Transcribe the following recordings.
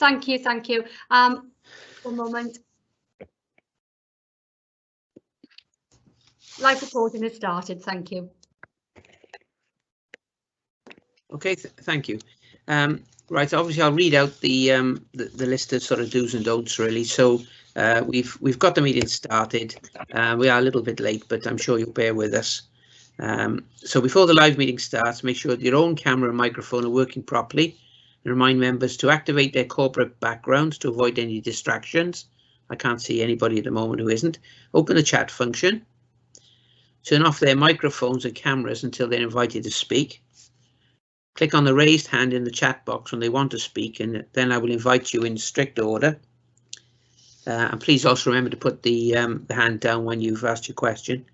Thank you. One moment. Live recording has started. Thank you. Okay, thank you. Right, obviously I'll read out the list of sort of do's and don'ts really. So we've got the meeting started. We are a little bit late, but I'm sure you'll bear with us. So before the live meeting starts, make sure that your own camera and microphone are working properly, and remind members to activate their corporate backgrounds to avoid any distractions. I can't see anybody at the moment who isn't. Open the chat function. Turn off their microphones and cameras until they're invited to speak. Click on the raised hand in the chat box when they want to speak, and then I will invite you in strict order. And please also remember to put the hand down when you've asked your question.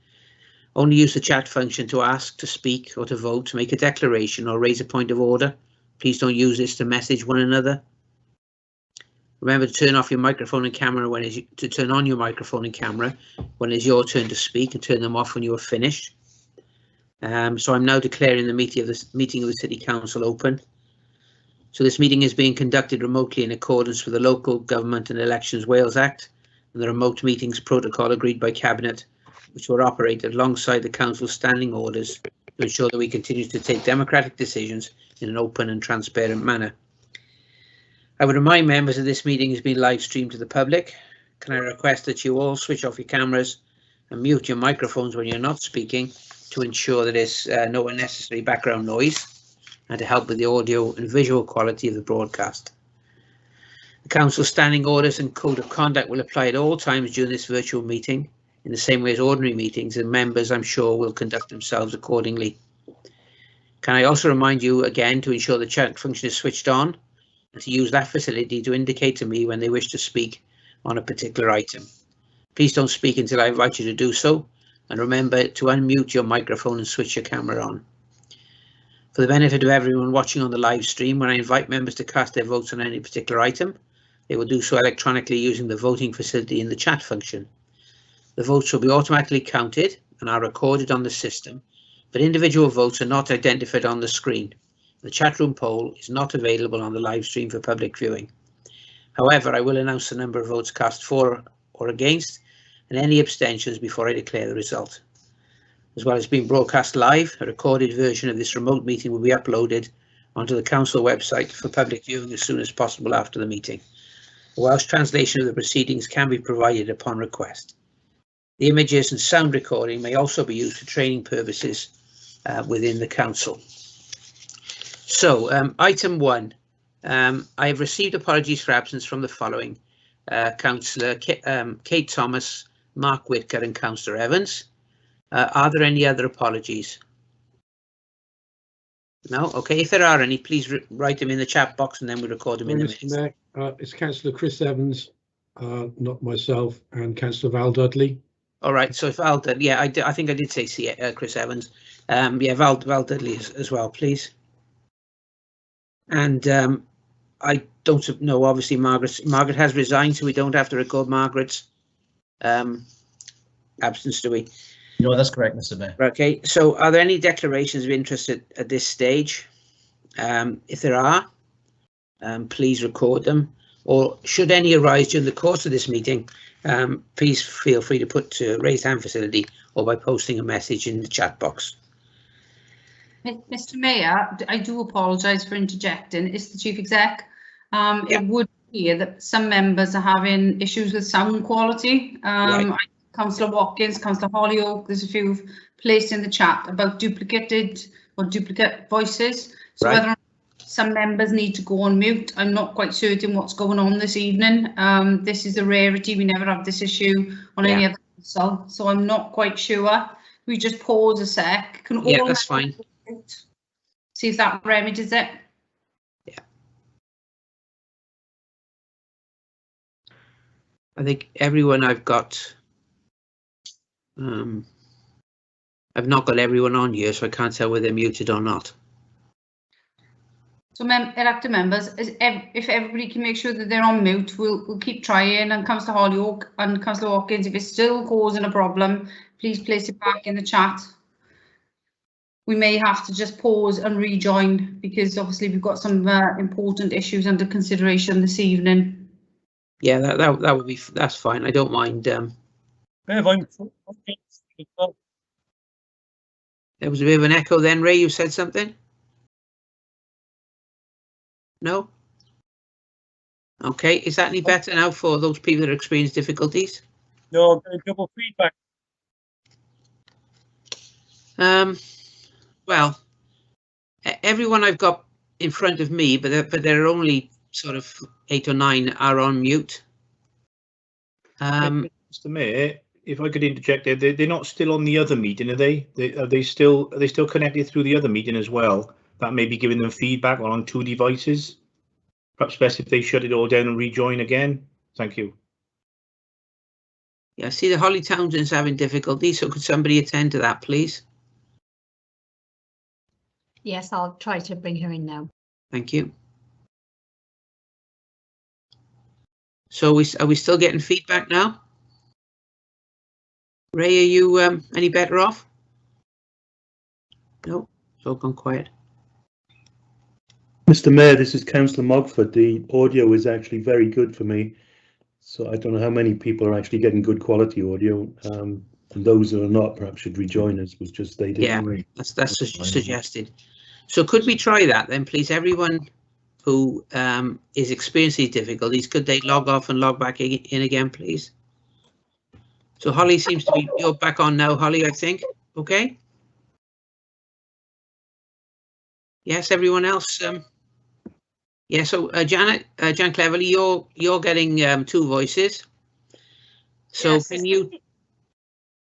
Only use the chat function to ask, to speak, or to vote, to make a declaration or raise a point of order. Please don't use this to message one another. Remember to turn off your microphone and camera to turn on your microphone and camera when it's your turn to speak, and turn them off when you are finished. So I'm now declaring the meeting of the City Council open. So this meeting is being conducted remotely in accordance with the Local Government and Elections Wales Act and the remote meetings protocol agreed by Cabinet, which were operated alongside the Council's standing orders to ensure that we continue to take democratic decisions in an open and transparent manner. I would remind members that this meeting is being live streamed to the public. Can I request that you all switch off your cameras and mute your microphones when you're not speaking, to ensure that there's no unnecessary background noise and to help with the audio and visual quality of the broadcast. The Council's standing orders and code of conduct will apply at all times during this virtual meeting, in the same way as ordinary meetings, and members, I'm sure, will conduct themselves accordingly. Can I also remind you again to ensure the chat function is switched on and to use that facility to indicate to me when they wish to speak on a particular item. Please don't speak until I invite you to do so, and remember to unmute your microphone and switch your camera on. For the benefit of everyone watching on the live stream, when I invite members to cast their votes on any particular item, they will do so electronically using the voting facility in the chat function. The votes will be automatically counted and are recorded on the system, but individual votes are not identified on the screen. The chat room poll is not available on the live stream for public viewing. However, I will announce the number of votes cast for or against and any abstentions before I declare the result. As well as being broadcast live, a recorded version of this remote meeting will be uploaded onto the Council website for public viewing as soon as possible after the meeting. A Welsh translation of the proceedings can be provided upon request. The images and sound recording may also be used for training purposes within the Council. So, item 1. I have received apologies for absence from the following: Councillor Kate Thomas, Mark Whitaker and Councillor Evans. Are there any other apologies? No? Okay, if there are any, please write them in the chat box and then we'll record them in the minutes. It's Councillor Chris Evans, not myself, and Councillor Val Dudley. All right, so if Val Dudley, yeah, I think I did say Chris Evans. Yeah, Val Dudley as well, please. And I don't know, obviously Margaret has resigned, so we don't have to record Margaret's absence, do we? No, that's correct, Mr. Mayor. Okay, so are there any declarations of interest at this stage? If there are, please record them, or should any arise during the course of this meeting, please feel free to put to raised hand facility or by posting a message in the chat box. Mr. Mayor, I do apologise for interjecting. It's the Chief Exec. Yeah. It would appear that some members are having issues with sound quality. Right. Councillor Watkins, Councillor Hollyoak, there's a few placed in the chat about duplicate voices. So right. whether some members need to go on mute, I'm not quite certain what's going on this evening. This is a rarity. We never have this issue on any other council, so I'm not quite sure. We just pause a sec. Can all that's fine. See if that remedies it. Yeah. I think everyone I've got. I've not got everyone on here, so I can't tell whether they're muted or not. So elected members, if everybody can make sure that they're on mute, we'll keep trying. And Councillor Hollyoak and Councillor Watkins, if it's still causing a problem, please place it back in the chat. we may have to just pause and rejoin because obviously we've got some important issues under consideration this evening. Yeah, that would be, that's fine. I don't mind. There was a bit of an echo then. Ray, you said something? No? Okay, is that any better now for those people that experience difficulties? No, I'm getting double feedback. Well, everyone I've got in front of me, but there are only sort of 8 or 9 are on mute. Mr. Mayor, if I could interject there, they're not still on the other meeting, are they? Are they still connected through the other meeting as well? That may be giving them feedback on 2 devices. Perhaps best if they shut it all down and rejoin again. Thank you. Yeah, I see the Holly Townsend's having difficulty, so could somebody attend to that, please? Yes, I'll try to bring her in now. Thank you. So are we still getting feedback now? Ray, are you any better off? No, it's all gone quiet. Mr. Mayor, this is Councillor Mogford. The audio is actually very good for me. So I don't know how many people are actually getting good quality audio. And those who are not perhaps should rejoin, as was just stated. Yeah, that's suggested. So could we try that then, please? Everyone who is experiencing difficulties, could they log off and log back in again, please? So Holly seems to be, you're back on now, Holly, I think. Okay. Yes, everyone else. Yeah, so Jan Cleverly, you're getting 2 voices. So yes,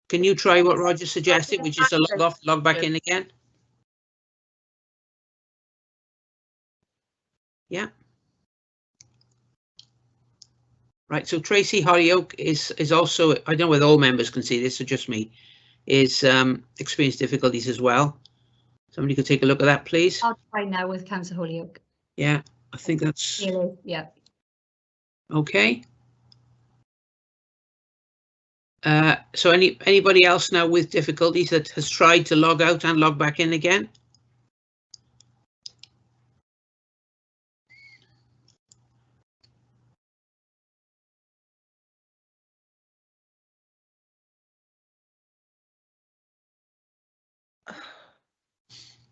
can you try what Roger suggested, which is to log off, log back in again? Yeah. Right, so Tracy Hollyoak is also, I don't know whether all members can see this or just me, is experienced difficulties as well. Somebody could take a look at that, please. I'll try now with Councillor Hollyoak. Yeah, I think that's yeah. Okay. So anybody else now with difficulties that has tried to log out and log back in again?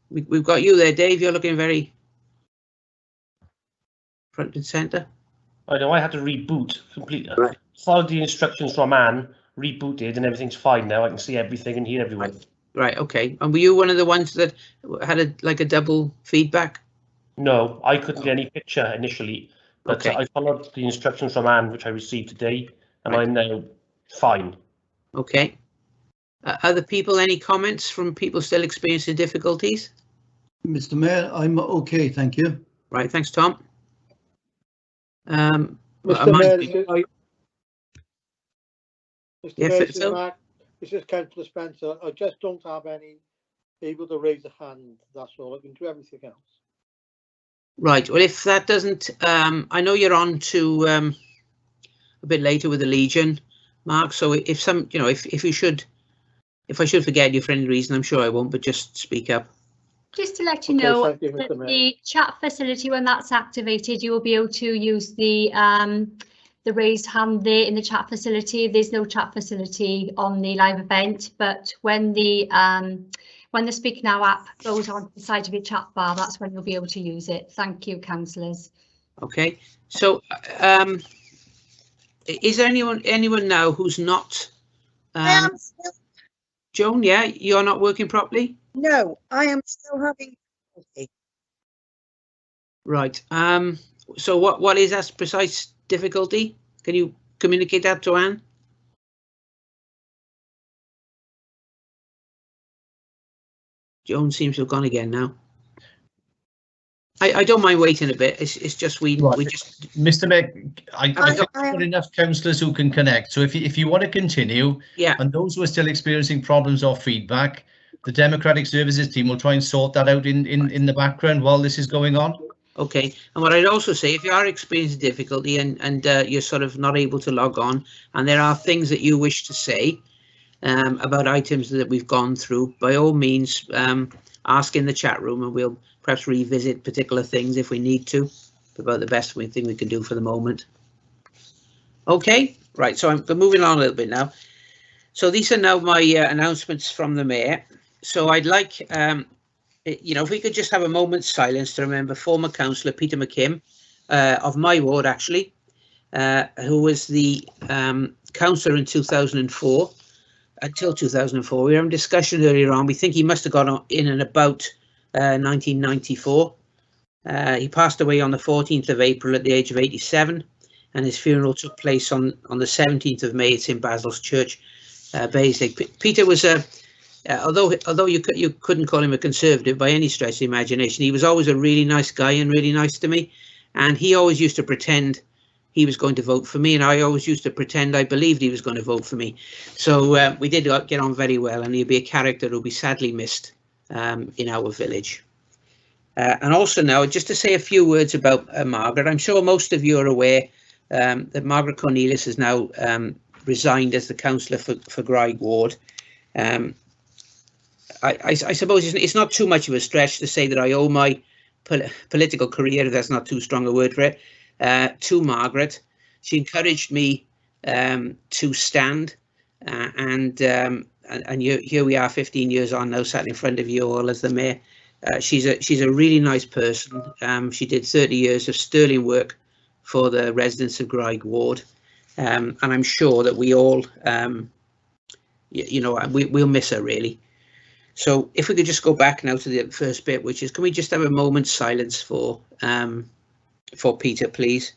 We've got you there, Dave. You're looking very front and center. I know I had to reboot completely. Right. Followed the instructions from Anne, rebooted, and everything's fine now. I can see everything and hear everyone. Right. Okay. And were you one of the ones that had like a double feedback? No, I couldn't get any picture initially, but okay. I followed the instructions from Anne, which I received today, and right. I'm now fine. Okay. Other people, any comments from people still experiencing difficulties? Mr. Mayor, I'm okay, thank you. Right, thanks, Tom. Mr. Mayor, this is Councillor Spencer. I just don't have any able to raise a hand. That's all. I can do everything else. Right. Well, if that doesn't, I know you're on to a bit later with the Legion, Mark. So if some, you know, if I should forget you for any reason, I'm sure I won't. But just speak up. Just to let you know, that the chat facility, when that's activated, you will be able to use the raised hand there in the chat facility. There's no chat facility on the live event, but when the Speak Now app goes on the side of your chat bar, that's when you'll be able to use it. Thank you, councillors. Okay, so is there anyone now who's not? I am still. Joan, yeah, you're not working properly? No, I am still having difficulty. Right. So what is that precise difficulty? Can you communicate that to Anne? Joan seems to have gone again now. I don't mind waiting a bit. It's just we just. Mr. Mayor, I think we've got enough councillors who can connect. So if you want to continue, yeah, and those who are still experiencing problems or feedback, the Democratic Services team will try and sort that out in the background while this is going on. Okay, and what I'd also say, if you are experiencing difficulty and you're sort of not able to log on, and there are things that you wish to say, about items that we've gone through, by all means, ask in the chat room, and we'll perhaps revisit particular things if we need to. About the best thing we can do for the moment. Okay, right, so I'm moving on a little bit now. So these are now my announcements from the Mayor. So I'd like, if we could just have a moment's silence to remember former councillor Peter McKim, of my ward actually, who was the councillor in 2004, until 2004. We were having a discussion earlier on. We think he must have gone in and about 1994. He passed away on the 14th of April at the age of 87, and his funeral took place on the 17th of May at St Basil's Church, Basingstoke. Peter was although you couldn't call him a conservative by any stretch of the imagination, he was always a really nice guy and really nice to me, and he always used to pretend he was going to vote for me, and I always used to pretend I believed he was going to vote for me. So we did get on very well, and he'll be a character who'll be sadly missed in our village. And also now, just to say a few words about Margaret. I'm sure most of you are aware that Margaret Cornelius has now resigned as the councillor for Graig Ward. I suppose it's not too much of a stretch to say that I owe my political career, if that's not too strong a word for it, to Margaret. She encouraged me to stand, and here we are 15 years on now, sat in front of you all as the Mayor. She's a really nice person. She did 30 years of sterling work for the residents of Graig Ward, and I'm sure that we all, we'll miss her really. So if we could just go back now to the first bit, which is, can we just have a moment's silence for Peter, please,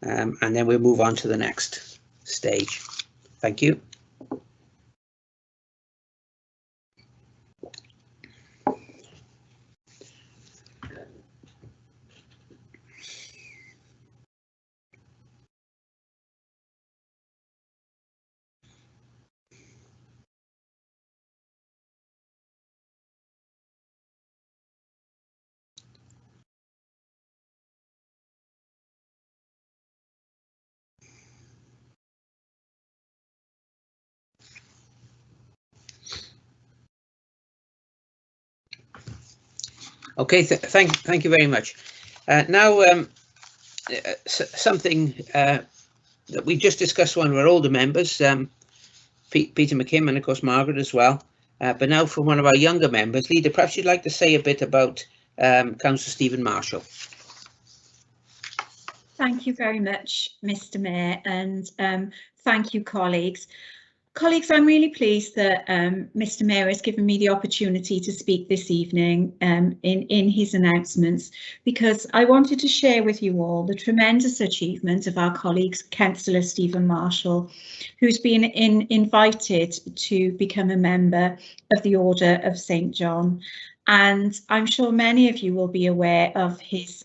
and then we'll move on to the next stage. Thank you. Okay, thank you very much. Now, something that we just discussed, one of our older members, Peter McKim, and of course Margaret as well. But now from one of our younger members, Leader, perhaps you'd like to say a bit about Councillor Stephen Marshall. Thank you very much, Mr. Mayor, and thank you, colleagues. Colleagues, I'm really pleased that Mr. Mayor has given me the opportunity to speak this evening in his announcements, because I wanted to share with you all the tremendous achievement of our colleague, Councillor Stephen Marshall, who's been invited to become a member of the Order of St John. And I'm sure many of you will be aware of his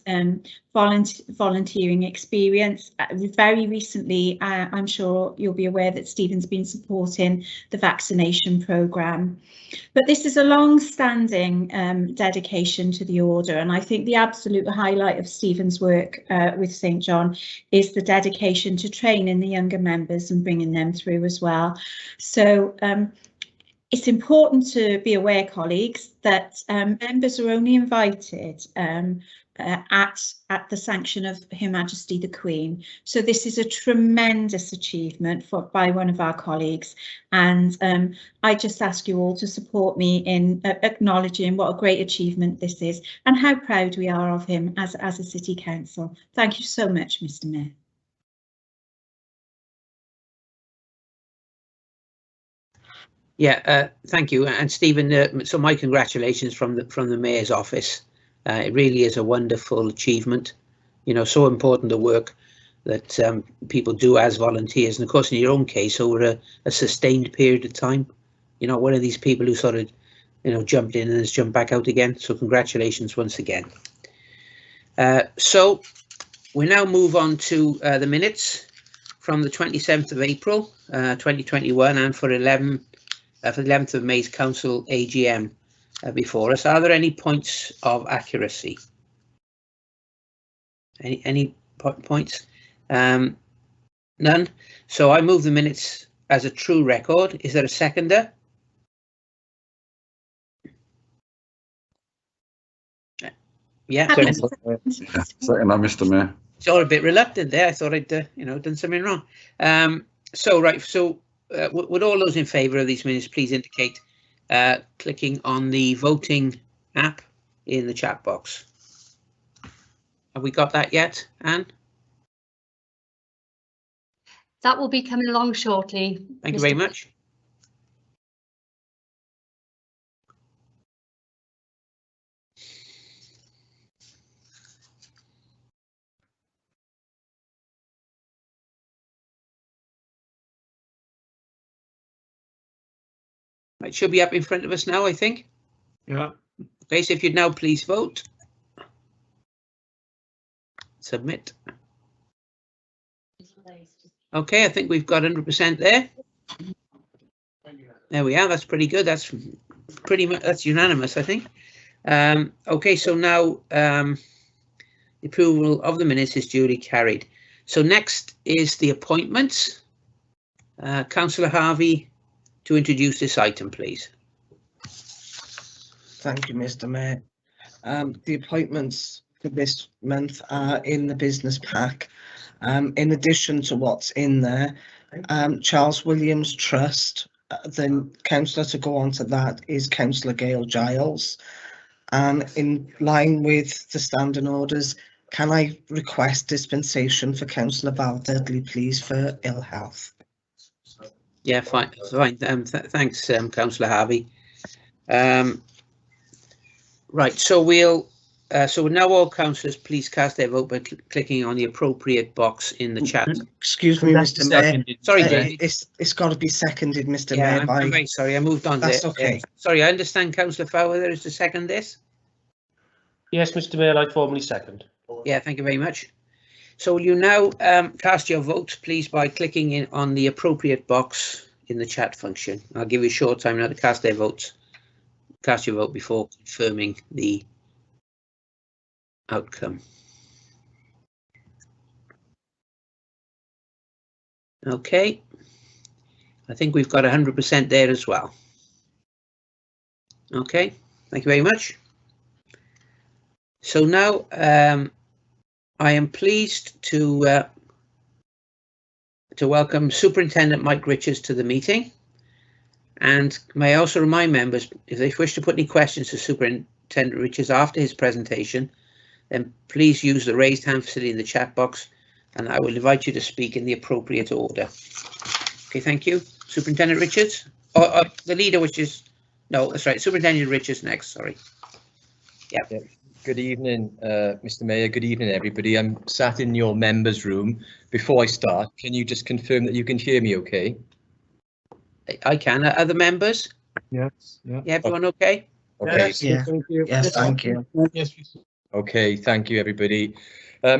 volunteering experience. Very recently, I'm sure you'll be aware that Stephen's been supporting the vaccination programme. But this is a long-standing dedication to the Order, and I think the absolute highlight of Stephen's work with St John is the dedication to training the younger members and bringing them through as well. So it's important to be aware, colleagues, that members are only invited at the sanction of Her Majesty the Queen. So this is a tremendous achievement by one of our colleagues, and I just ask you all to support me in acknowledging what a great achievement this is and how proud we are of him as a City Council. Thank you so much, Mr. Mayor. Yeah, thank you, and Stephen. So my congratulations from the Mayor's office. It really is a wonderful achievement. You know, so important the work that people do as volunteers, and of course, in your own case, over a sustained period of time. You know, one of these people who sort of, jumped in and has jumped back out again. So congratulations once again. So we now move on to the minutes from the 27th of April, 2021, and for the 11th of May's Council AGM before us. Are there any points of accuracy? Any points? None. So I move the minutes as a true record. Is there a seconder? Yeah. Second, Mr. Mayor. It's all a bit reluctant there. I thought I'd, done something wrong. Would all those in favour of these minutes please indicate clicking on the voting app in the chat box? Have we got that yet, Anne? That will be coming along shortly. Thank you very much. It should be up in front of us now, I think. Yeah. Okay, so if you'd now please vote. Submit. Okay, I think we've got 100% there. There we are. That's pretty good. That's pretty much, that's unanimous, I think. Okay, so now the approval of the minutes is duly carried. So next is the appointments. Councillor Harvey, to introduce this item, please. Thank you, Mr. Mayor. The appointments for this month are in the business pack. In addition to what's in there, Charles Williams Trust, the councillor to go on to that is Councillor Gail Giles. And in line with the standing orders, can I request dispensation for Councillor Val Dudley, please, for ill health? Yeah, fine. Thanks, Councillor Harvey. Right, so we'll. So now all councillors please cast their vote by clicking on the appropriate box in the chat. Excuse me, Mr. Mayor. Sorry, David. It's got to be seconded, Mr. Yeah, Mayor. I'm very sorry. I moved on. That's there. okay. Sorry, I understand Councillor Fowler there is to second this. Yes, Mr. Mayor, I formally second. Yeah, thank you very much. So will you now cast your vote, please, by clicking in on the appropriate box in the chat function. I'll give you a short time now to cast their votes. Cast your vote before confirming the outcome. Okay. I think we've got 100% there as well. Okay, thank you very much. So now I am pleased to welcome Superintendent Mike Richards to the meeting. And may I also remind members, if they wish to put any questions to Superintendent Richards after his presentation, then please use the raised hand facility in the chat box, and I will invite you to speak in the appropriate order. Okay, thank you. Superintendent Richards? The leader, which is, no, that's right, Superintendent Richards next, sorry. Yeah. Good evening, Mr. Mayor. Good evening, everybody. I'm sat in your members' room. Before I start, can you just confirm that you can hear me okay? I can. Other members? Yes. Yeah. Everyone okay? Okay. Yes, yeah. Thank you. Yes, thank you. Yes. Okay, thank you, everybody.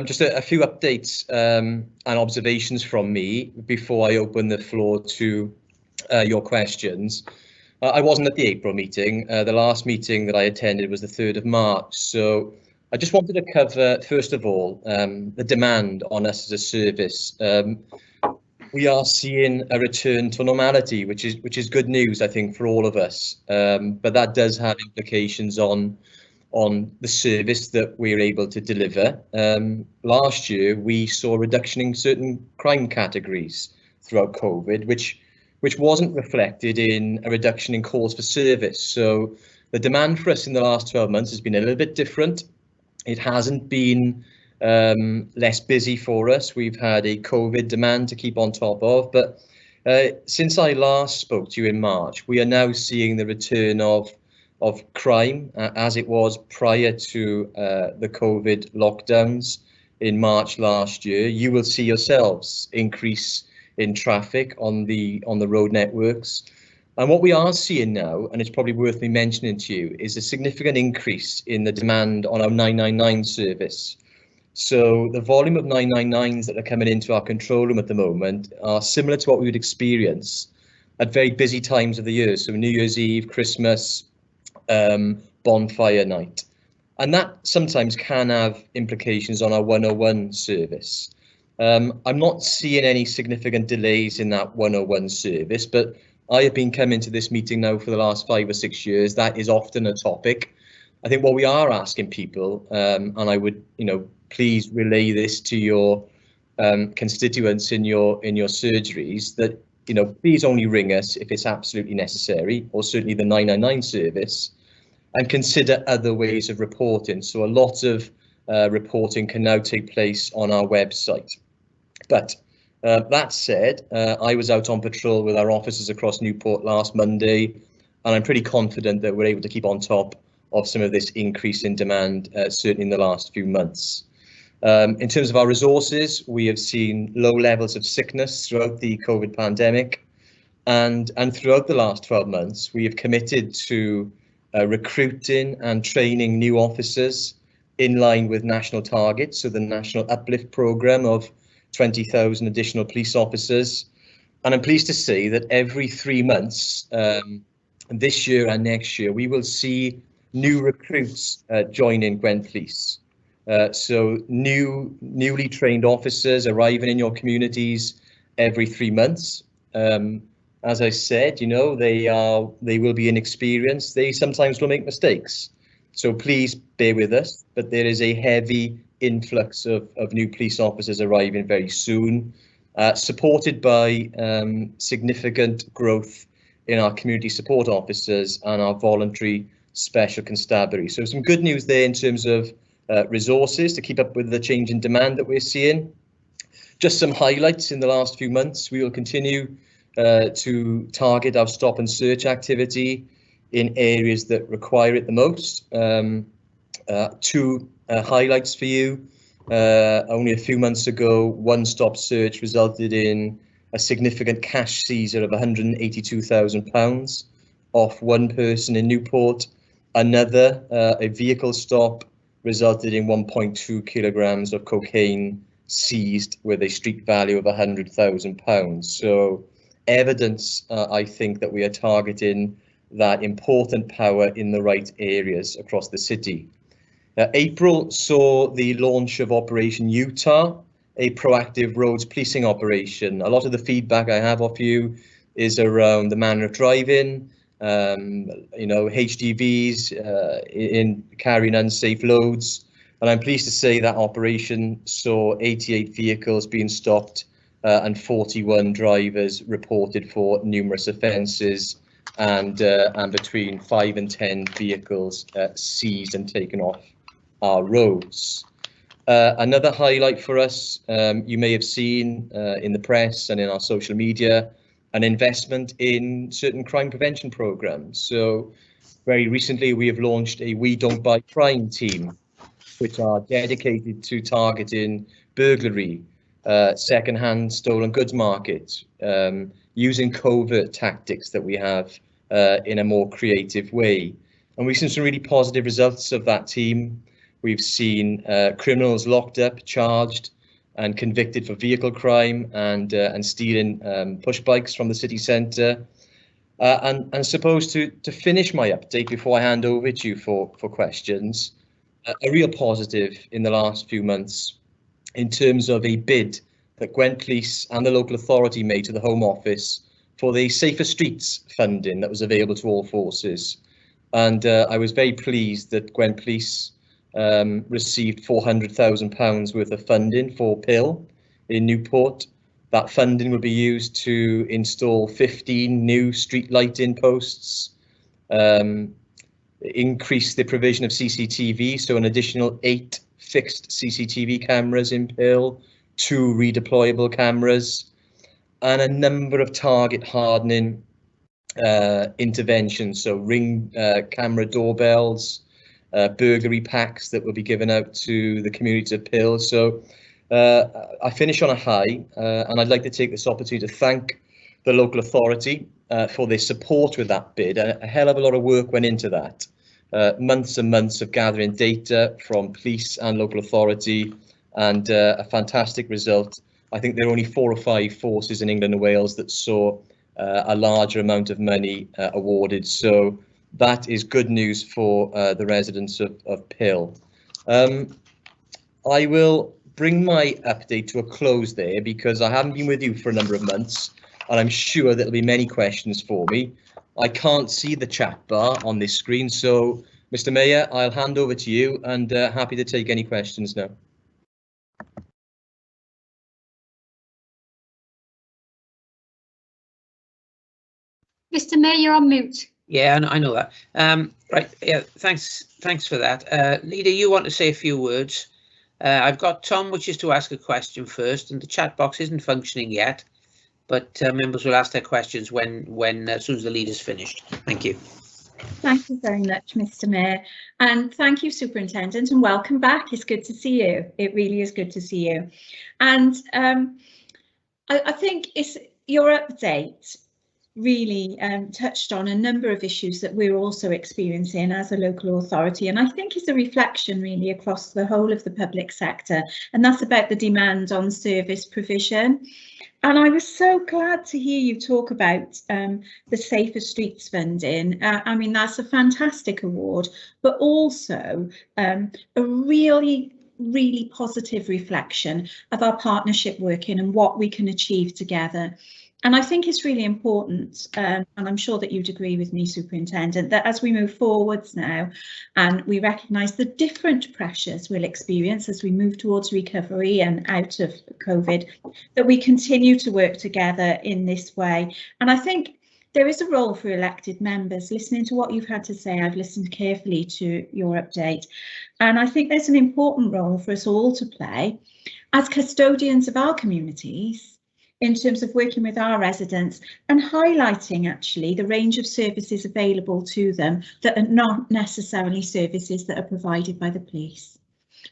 Just a few updates and observations from me before I open the floor to your questions. I wasn't at the April meeting. The last meeting that I attended was the 3rd of March. So I just wanted to cover, first of all, the demand on us as a service. We are seeing a return to normality, which is good news, I think, for all of us. But that does have implications on the service that we're able to deliver. Last year, we saw a reduction in certain crime categories throughout COVID, which wasn't reflected in a reduction in calls for service. So the demand for us in the last 12 months has been a little bit different. It hasn't been less busy for us. We've had a COVID demand to keep on top of, but since I last spoke to you in March, we are now seeing the return of crime as it was prior to the COVID lockdowns in March last year. You will see yourselves increase in traffic on the road networks. And what we are seeing now, and it's probably worth me mentioning to you, is a significant increase in the demand on our 999 service. So the volume of 999s that are coming into our control room at the moment are similar to what we would experience at very busy times of the year. So New Year's Eve, Christmas, bonfire night. And that sometimes can have implications on our 101 service. I'm not seeing any significant delays in that 101 service, but I have been coming to this meeting now for the last 5 or 6 years. That is often a topic. I think what we are asking people, and I would, please relay this to your constituents in your surgeries, that please only ring us if it's absolutely necessary, or certainly the 999 service, and consider other ways of reporting. So a lot of reporting can now take place on our website. But that said, I was out on patrol with our officers across Newport last Monday, and I'm pretty confident that we're able to keep on top of some of this increase in demand, certainly in the last few months. In terms of our resources, we have seen low levels of sickness throughout the COVID pandemic, and throughout the last 12 months, we have committed to recruiting and training new officers in line with national targets, so the National Uplift Programme of 20,000 additional police officers. And I'm pleased to say that every 3 months, this year and next year, we will see new recruits joining Gwent Police. So newly trained officers arriving in your communities every 3 months. As I said, they will be inexperienced. They sometimes will make mistakes. So please bear with us, but there is a heavy influx of new police officers arriving very soon, supported by significant growth in our community support officers and our voluntary special constabulary. So some good news there in terms of resources to keep up with the change in demand that we're seeing. Just some highlights in the last few months. We will continue to target our stop and search activity in areas that require it the most. Two highlights for you. Only a few months ago, one stop search resulted in a significant cash seizure of £182,000 off one person in Newport. Another, a vehicle stop, resulted in 1.2 kilograms of cocaine seized with a street value of £100,000. So evidence, I think, that we are targeting that important power in the right areas across the city. April saw the launch of Operation Utah, a proactive roads policing operation. A lot of the feedback I have of you is around the manner of driving, HGVs in carrying unsafe loads. And I'm pleased to say that operation saw 88 vehicles being stopped and 41 drivers reported for numerous offences, and between 5 and 10 vehicles seized and taken off our roads. Another highlight for us, you may have seen in the press and in our social media, an investment in certain crime prevention programs. So very recently we have launched a We Don't Buy Crime team, which are dedicated to targeting burglary, second-hand stolen goods markets, using covert tactics that we have in a more creative way. And we've seen some really positive results of that team. We've seen criminals locked up, charged and convicted for vehicle crime and stealing push bikes from the city centre. And supposed to finish my update before I hand over to you for questions, a real positive in the last few months in terms of a bid that Gwent Police and the local authority made to the Home Office for the Safer Streets funding that was available to all forces. And I was very pleased that Gwent Police received £400,000 worth of funding for PIL in Newport. That funding will be used to install 15 new street lighting posts, increase the provision of CCTV, so an additional 8 fixed CCTV cameras in PIL, 2 redeployable cameras, and a number of target hardening interventions, so ring camera doorbells, burglary packs that will be given out to the community of PIL. So I finish on a high, and I'd like to take this opportunity to thank the local authority for their support with that bid. A hell of a lot of work went into that. Months and months of gathering data from police and local authority, and a fantastic result. I think there are only 4 or 5 forces in England and Wales that saw a larger amount of money awarded. So that is good news for the residents of PIL. I will bring my update to a close there, because I haven't been with you for a number of months and I'm sure there'll be many questions for me. I can't see the chat bar on this screen, so Mr. Mayor, I'll hand over to you, and happy to take any questions now. Mr. Mayor, you're on mute. Yeah, I know that. Right, yeah, thanks for that. Leader, you want to say a few words? I've got Tom, which is to ask a question first, and the chat box isn't functioning yet, but members will ask their questions when as soon as the leader's finished. Thank you. Thank you very much, Mr. Mayor, and thank you, Superintendent, and welcome back. It's good to see you. It really is good to see you. And I think it's your update really touched on a number of issues that we're also experiencing as a local authority, and I think it's a reflection really across the whole of the public sector, and that's about the demand on service provision. And I was so glad to hear you talk about the Safer Streets funding. I mean, that's a fantastic award, but also a really positive reflection of our partnership working and what we can achieve together. And I think it's really important, and I'm sure that you'd agree with me, Superintendent, that as we move forwards now and we recognise the different pressures we'll experience as we move towards recovery and out of COVID, that we continue to work together in this way. And I think there is a role for elected members. Listening to what you've had to say, I've listened carefully to your update, and I think there's an important role for us all to play as custodians of our communities in terms of working with our residents and highlighting actually the range of services available to them that are not necessarily services that are provided by the police.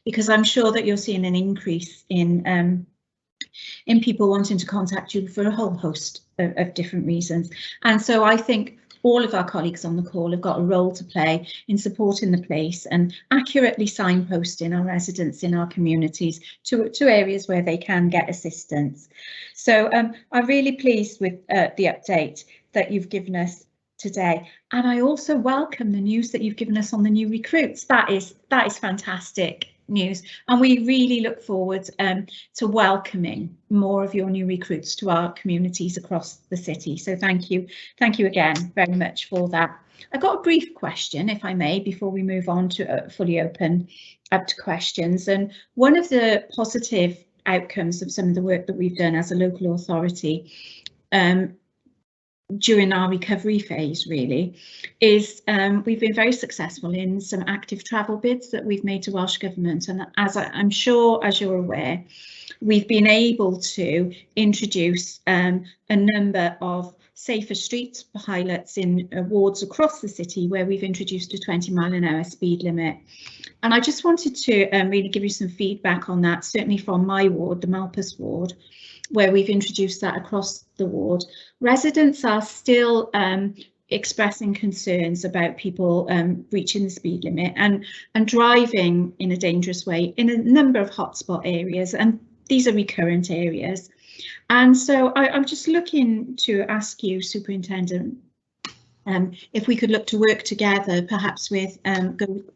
Because I'm sure that you're seeing an increase in people wanting to contact you for a whole host of different reasons. And so I think all of our colleagues on the call have got a role to play in supporting the police and accurately signposting our residents in our communities to areas where they can get assistance. So I'm really pleased with the update that you've given us today, and I also welcome the news that you've given us on the new recruits. That is fantastic news, and we really look forward to welcoming more of your new recruits to our communities across the city. So thank you again very much for that. I've got a brief question, if I may, before we move on to fully open up to questions. And one of the positive outcomes of some of the work that we've done as a local authority during our recovery phase really is we've been very successful in some active travel bids that we've made to Welsh Government, and as I'm sure as you're aware, we've been able to introduce a number of safer streets pilots in wards across the city where we've introduced a 20-mile-an-hour speed limit. And I just wanted to really give you some feedback on that, certainly from my ward, the Malpas ward, where we've introduced that across the ward. Residents are still expressing concerns about people reaching the speed limit and driving in a dangerous way in a number of hotspot areas, and these are recurrent areas. And so I'm just looking to ask you, Superintendent, if we could look to work together, perhaps with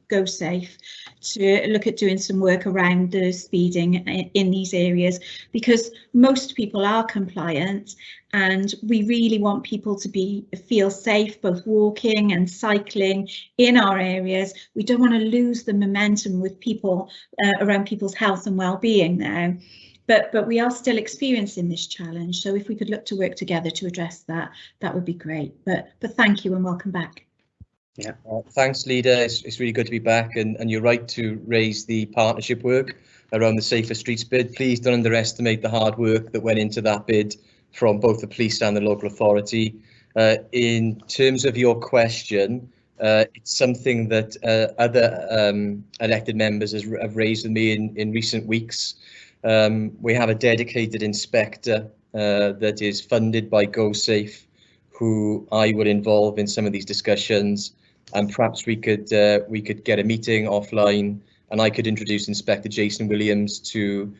Go Safe, to look at doing some work around the speeding in these areas, because most people are compliant and we really want people to feel safe, both walking and cycling in our areas. We don't want to lose the momentum with people around people's health and well-being now. But we are still experiencing this challenge, so if we could look to work together to address that, that would be great. But thank you and welcome back. Yeah, thanks, Leader. It's really good to be back, and you're right to raise the partnership work around the Safer Streets bid. Please don't underestimate the hard work that went into that bid from both the police and the local authority. In terms of your question, it's something that other elected members have raised with me in recent weeks. We have a dedicated inspector that is funded by GoSafe, who I would involve in some of these discussions, and perhaps we could get a meeting offline and I could introduce Inspector Jason Williams to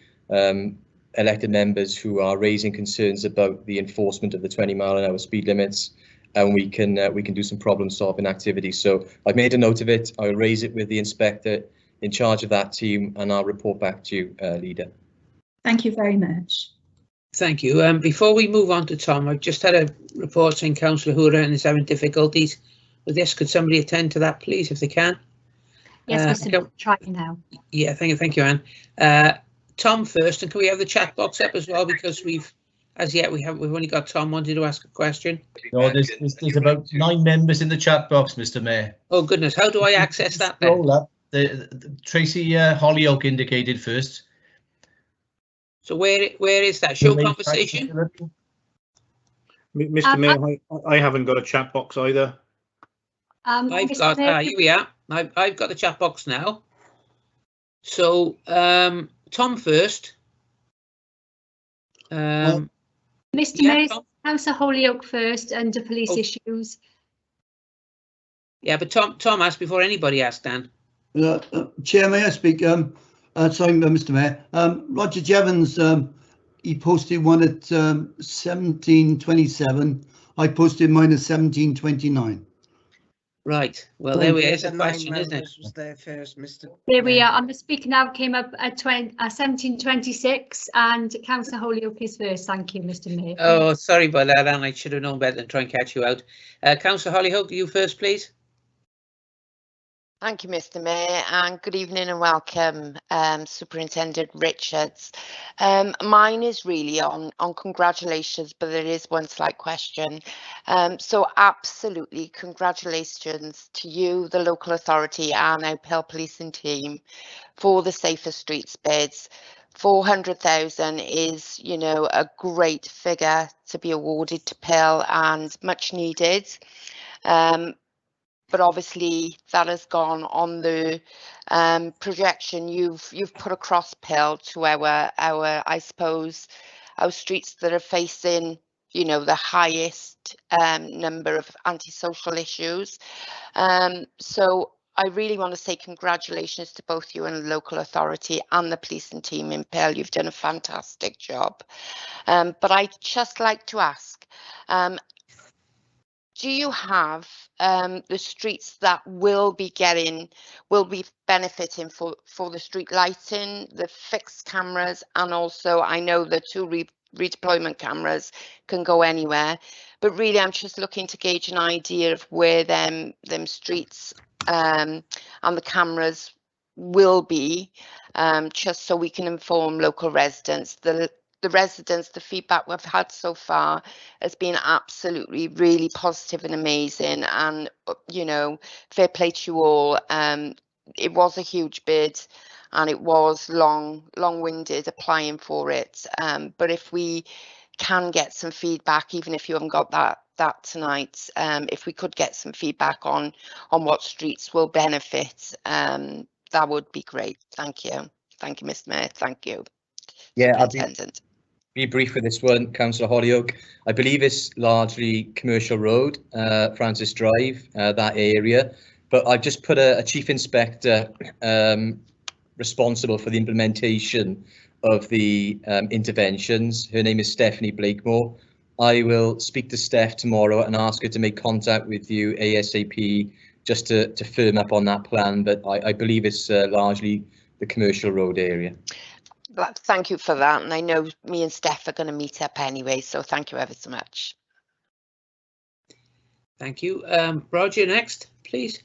elected members who are raising concerns about the enforcement of the 20-mile-an-hour speed limits, and we can do some problem solving activities. So I've made a note of it. I'll raise it with the inspector in charge of that team, and I'll report back to you, Leader. Thank you very much. Thank you. Before we move on to Tom, I've just had a report saying Councillor Houran is having difficulties with this. Could somebody attend to that, please, if they can? Yes, Mr. Try now. Yeah, thank you, Anne. Tom first, and can we have the chat box up as well, because we've only got Tom wanted to ask a question. No, there's about 9 members in the chat box, Mr. Mayor. Oh goodness, how do I access that then? Scroll up. The Tracy Hollyoak indicated first. So where is that? Show conversation? Mr. Mayor, I haven't got a chat box either. I've got here we are. I've got the chat box now. So Tom first. Mr. Mayor, Councillor Hollyoak first under police issues. Yeah, but Tom asked before anybody asked, Dan. Chair, may I speak? Sorry, Mr. Mayor. Roger Jevons, he posted one at 17:27. I posted mine at 17:29. Right. Well, there we are. It's a question, isn't it? Was there first, Mr. There we are. On the speaker now came up at 17:26, and Councillor Hollyoak is first. Thank you, Mr. Mayor. Oh, sorry about that, Anne. I should have known better than try and catch you out. Councillor Hollyoak, you first, please. Thank you, Mr. Mayor, and good evening and welcome, Superintendent Richards. Mine is really on congratulations, but there is one slight question. So absolutely congratulations to you, the local authority and our Pell policing team for the Safer Streets bids. 400,000 is, you know, a great figure to be awarded to Pell and much needed. But obviously that has gone on the projection you've put across Pell to our I suppose our streets that are facing, you know, the highest number of antisocial issues. So I really want to say congratulations to both you and the local authority and the policing team in Pell. You've done a fantastic job. But I'd just like to ask, do you have the streets that will be benefiting for the street lighting, the fixed cameras, and also I know the 2 redeployment cameras can go anywhere, but really I'm just looking to gauge an idea of where them streets and the cameras will be, just so we can inform local residents. The residents, the feedback we've had so far has been absolutely really positive and amazing, and you know, fair play to you all. It was a huge bid and it was long-winded applying for it, but if we can get some feedback, even if you haven't got that tonight, if we could get some feedback on what streets will benefit, that would be great. Thank you, Mr. Mayor. Thank you. Yeah, Superintendent. Be brief with this one, Councillor Hollyoak. I believe it's largely commercial road, Francis Drive, that area. But I've just put a chief inspector responsible for the implementation of the interventions. Her name is Stephanie Blakemore. I will speak to Steph tomorrow and ask her to make contact with you ASAP just to firm up on that plan. But I believe it's largely the commercial road area. Thank you for that, and I know me and Steph are going to meet up anyway, so thank you ever so much. Thank you. Roger, next, please.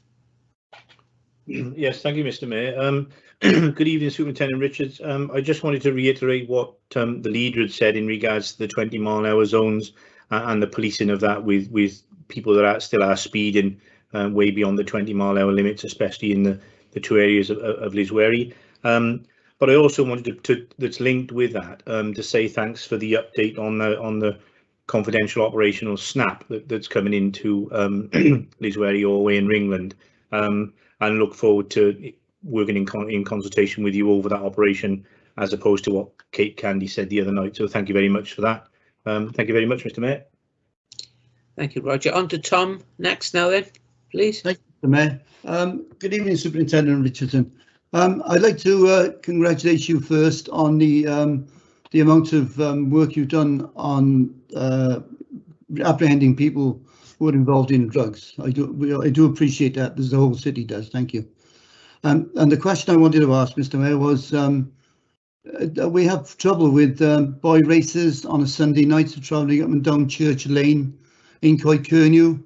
Yes, thank you, Mr. Mayor. Good evening, Superintendent Richards. I just wanted to reiterate what the leader had said in regards to the 20-mile-an-hour zones and the policing of that with people that still are speeding way beyond the 20-mile-an-hour limits, especially in the 2 areas of Liswery. But I also wanted to that's linked with that, to say thanks for the update on the confidential operational snap that's coming into Liswery, Orway and Ringland, and look forward to working in consultation with you over that operation, as opposed to what Kate Candy said the other night. So thank you very much for that. Thank you very much, Mr. Mayor. Thank you, Roger. On to Tom next now then, please. Thank you, Mr. Mayor. Good evening, Superintendent Richardson. I'd like to congratulate you first on the amount of work you've done on apprehending people who are involved in drugs. I do appreciate that, as the whole city does. Thank you. And the question I wanted to ask, Mr. Mayor, was we have trouble with boy racers on a Sunday night travelling up and down Church Lane in Coedcernew.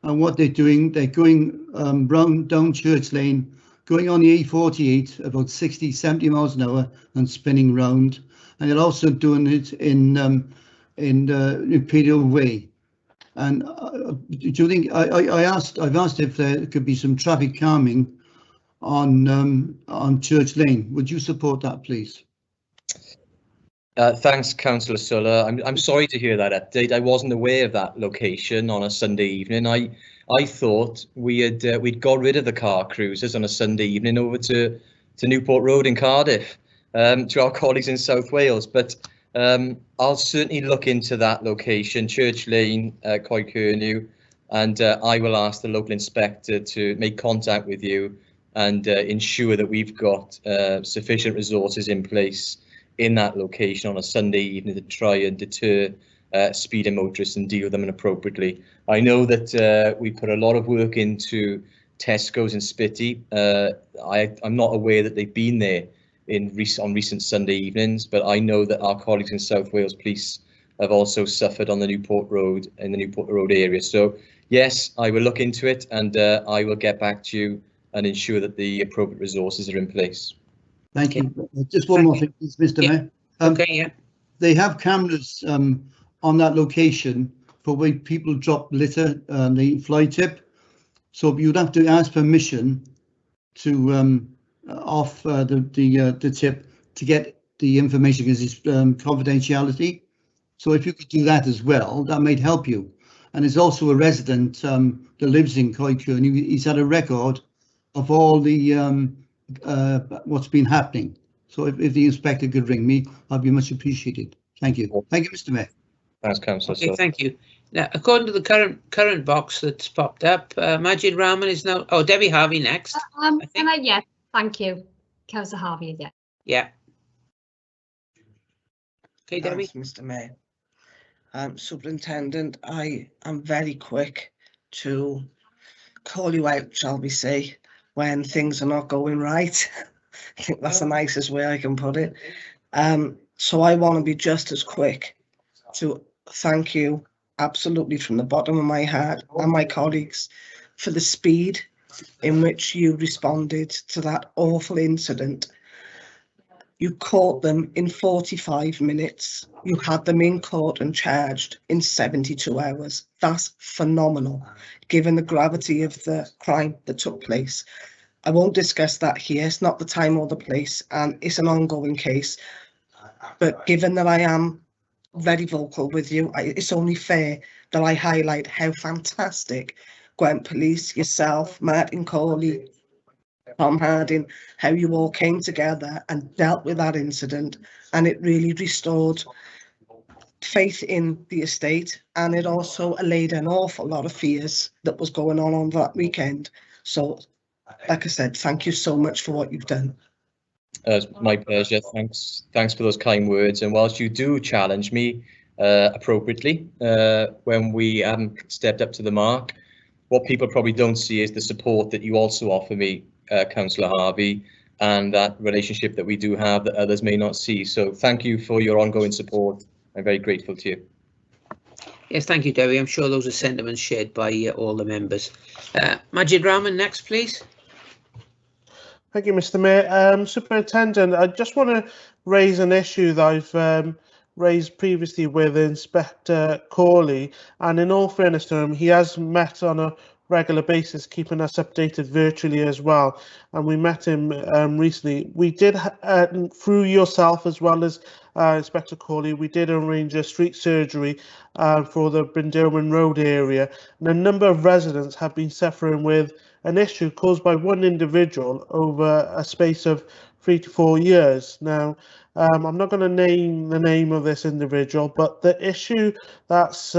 And what they're doing, they're going round down Church Lane, going on the A48 about 60, 70 miles an hour and spinning round. And they're also doing it in Imperial Way. And do you think I've asked if there could be some traffic calming on Church Lane? Would you support that, please? Thanks, Councillor Sulla. I'm sorry to hear that update. I wasn't aware of that location on a Sunday evening. I thought we'd got rid of the car cruisers on a Sunday evening over to Newport Road in Cardiff, to our colleagues in South Wales. But I'll certainly look into that location, Church Lane, Coedcernew, and I will ask the local inspector to make contact with you and ensure that we've got sufficient resources in place in that location on a Sunday evening to try and deter speeding motorists and deal with them appropriately. I know that we put a lot of work into Tesco's in Spitty. I'm not aware that they've been there on recent Sunday evenings, but I know that our colleagues in South Wales Police have also suffered on the Newport Road, in the Newport Road area. So yes, I will look into it, and I will get back to you and ensure that the appropriate resources are in place. Thank you. Just one more thing, please, Mr. Mayor. Okay, yeah. They have cameras on that location for when people drop litter, the fly tip. So you'd have to ask permission to off the tip to get the information, because it's confidentiality. So if you could do that as well, that might help you. And there's also a resident that lives in Coedcernew. He's had a record of all the what's been happening. So if the inspector could ring me, I'd be much appreciated. Thank you. Thank you, Mr. Mayor. Thanks, Councillor. Okay, thank you. Now, according to the current box that's popped up, Majid Rahman is now. Oh, Debbie Harvey next. Yeah, thank you, Councillor Harvey. Yeah. Yeah. Okay, Thanks, Debbie. Mr. Mayor. Superintendent, I am very quick to call you out, shall we say, when things are not going right. I think that's the nicest way I can put it. So I want to be just as quick to thank you absolutely from the bottom of my heart and my colleagues for the speed in which you responded to that awful incident. You caught them in 45 minutes. You had them in court and charged in 72 hours. That's phenomenal, given the gravity of the crime that took place. I won't discuss that here. It's not the time or the place, and it's an ongoing case. But given that I am very vocal with you, it's only fair that I highlight how fantastic Gwent Police, yourself, Martin Corley, Tom Harding, how you all came together and dealt with that incident, and it really restored faith in the estate, and it also allayed an awful lot of fears that was going on that weekend. So, like I said, thank you so much for what you've done. It's my pleasure. Thanks for those kind words. And whilst you do challenge me appropriately when we haven't stepped up to the mark, what people probably don't see is the support that you also offer me, Councillor Harvey, and that relationship that we do have that others may not see. So thank you for your ongoing support. I'm very grateful to you. Yes, thank you, Debbie. I'm sure those are sentiments shared by all the members. Majid Rahman, next, please. Thank you, Mr. Mayor. Superintendent, I just want to raise an issue that I've raised previously with Inspector Corley, and in all fairness to him, he has met on a regular basis, keeping us updated virtually as well. And we met him recently. We did, through yourself as well as Inspector Corley, we did arrange a street surgery for the Brindleman Road area. And a number of residents have been suffering with an issue caused by one individual over a space of 3 to 4 years. Now, I'm not going to name the name of this individual, but the issue that's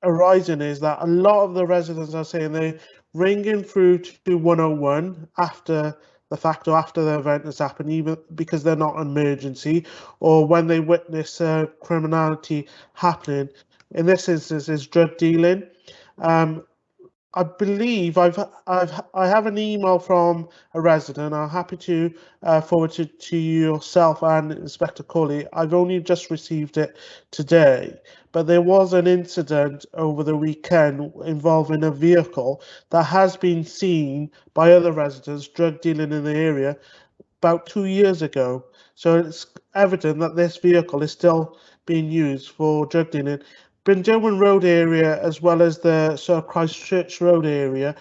arising is that a lot of the residents are saying they're ringing through to 101 after the fact or after the event has happened, even because they're not an emergency, or when they witness criminality happening. In this instance, is drug dealing. I believe I have an email from a resident. I'm happy to forward it to yourself and Inspector Corley. I've only just received it today, but there was an incident over the weekend involving a vehicle that has been seen by other residents drug dealing in the area about 2 years ago. So it's evident that this vehicle is still being used for drug dealing. Brynderwen Road area, as well as the sort of Christchurch Road area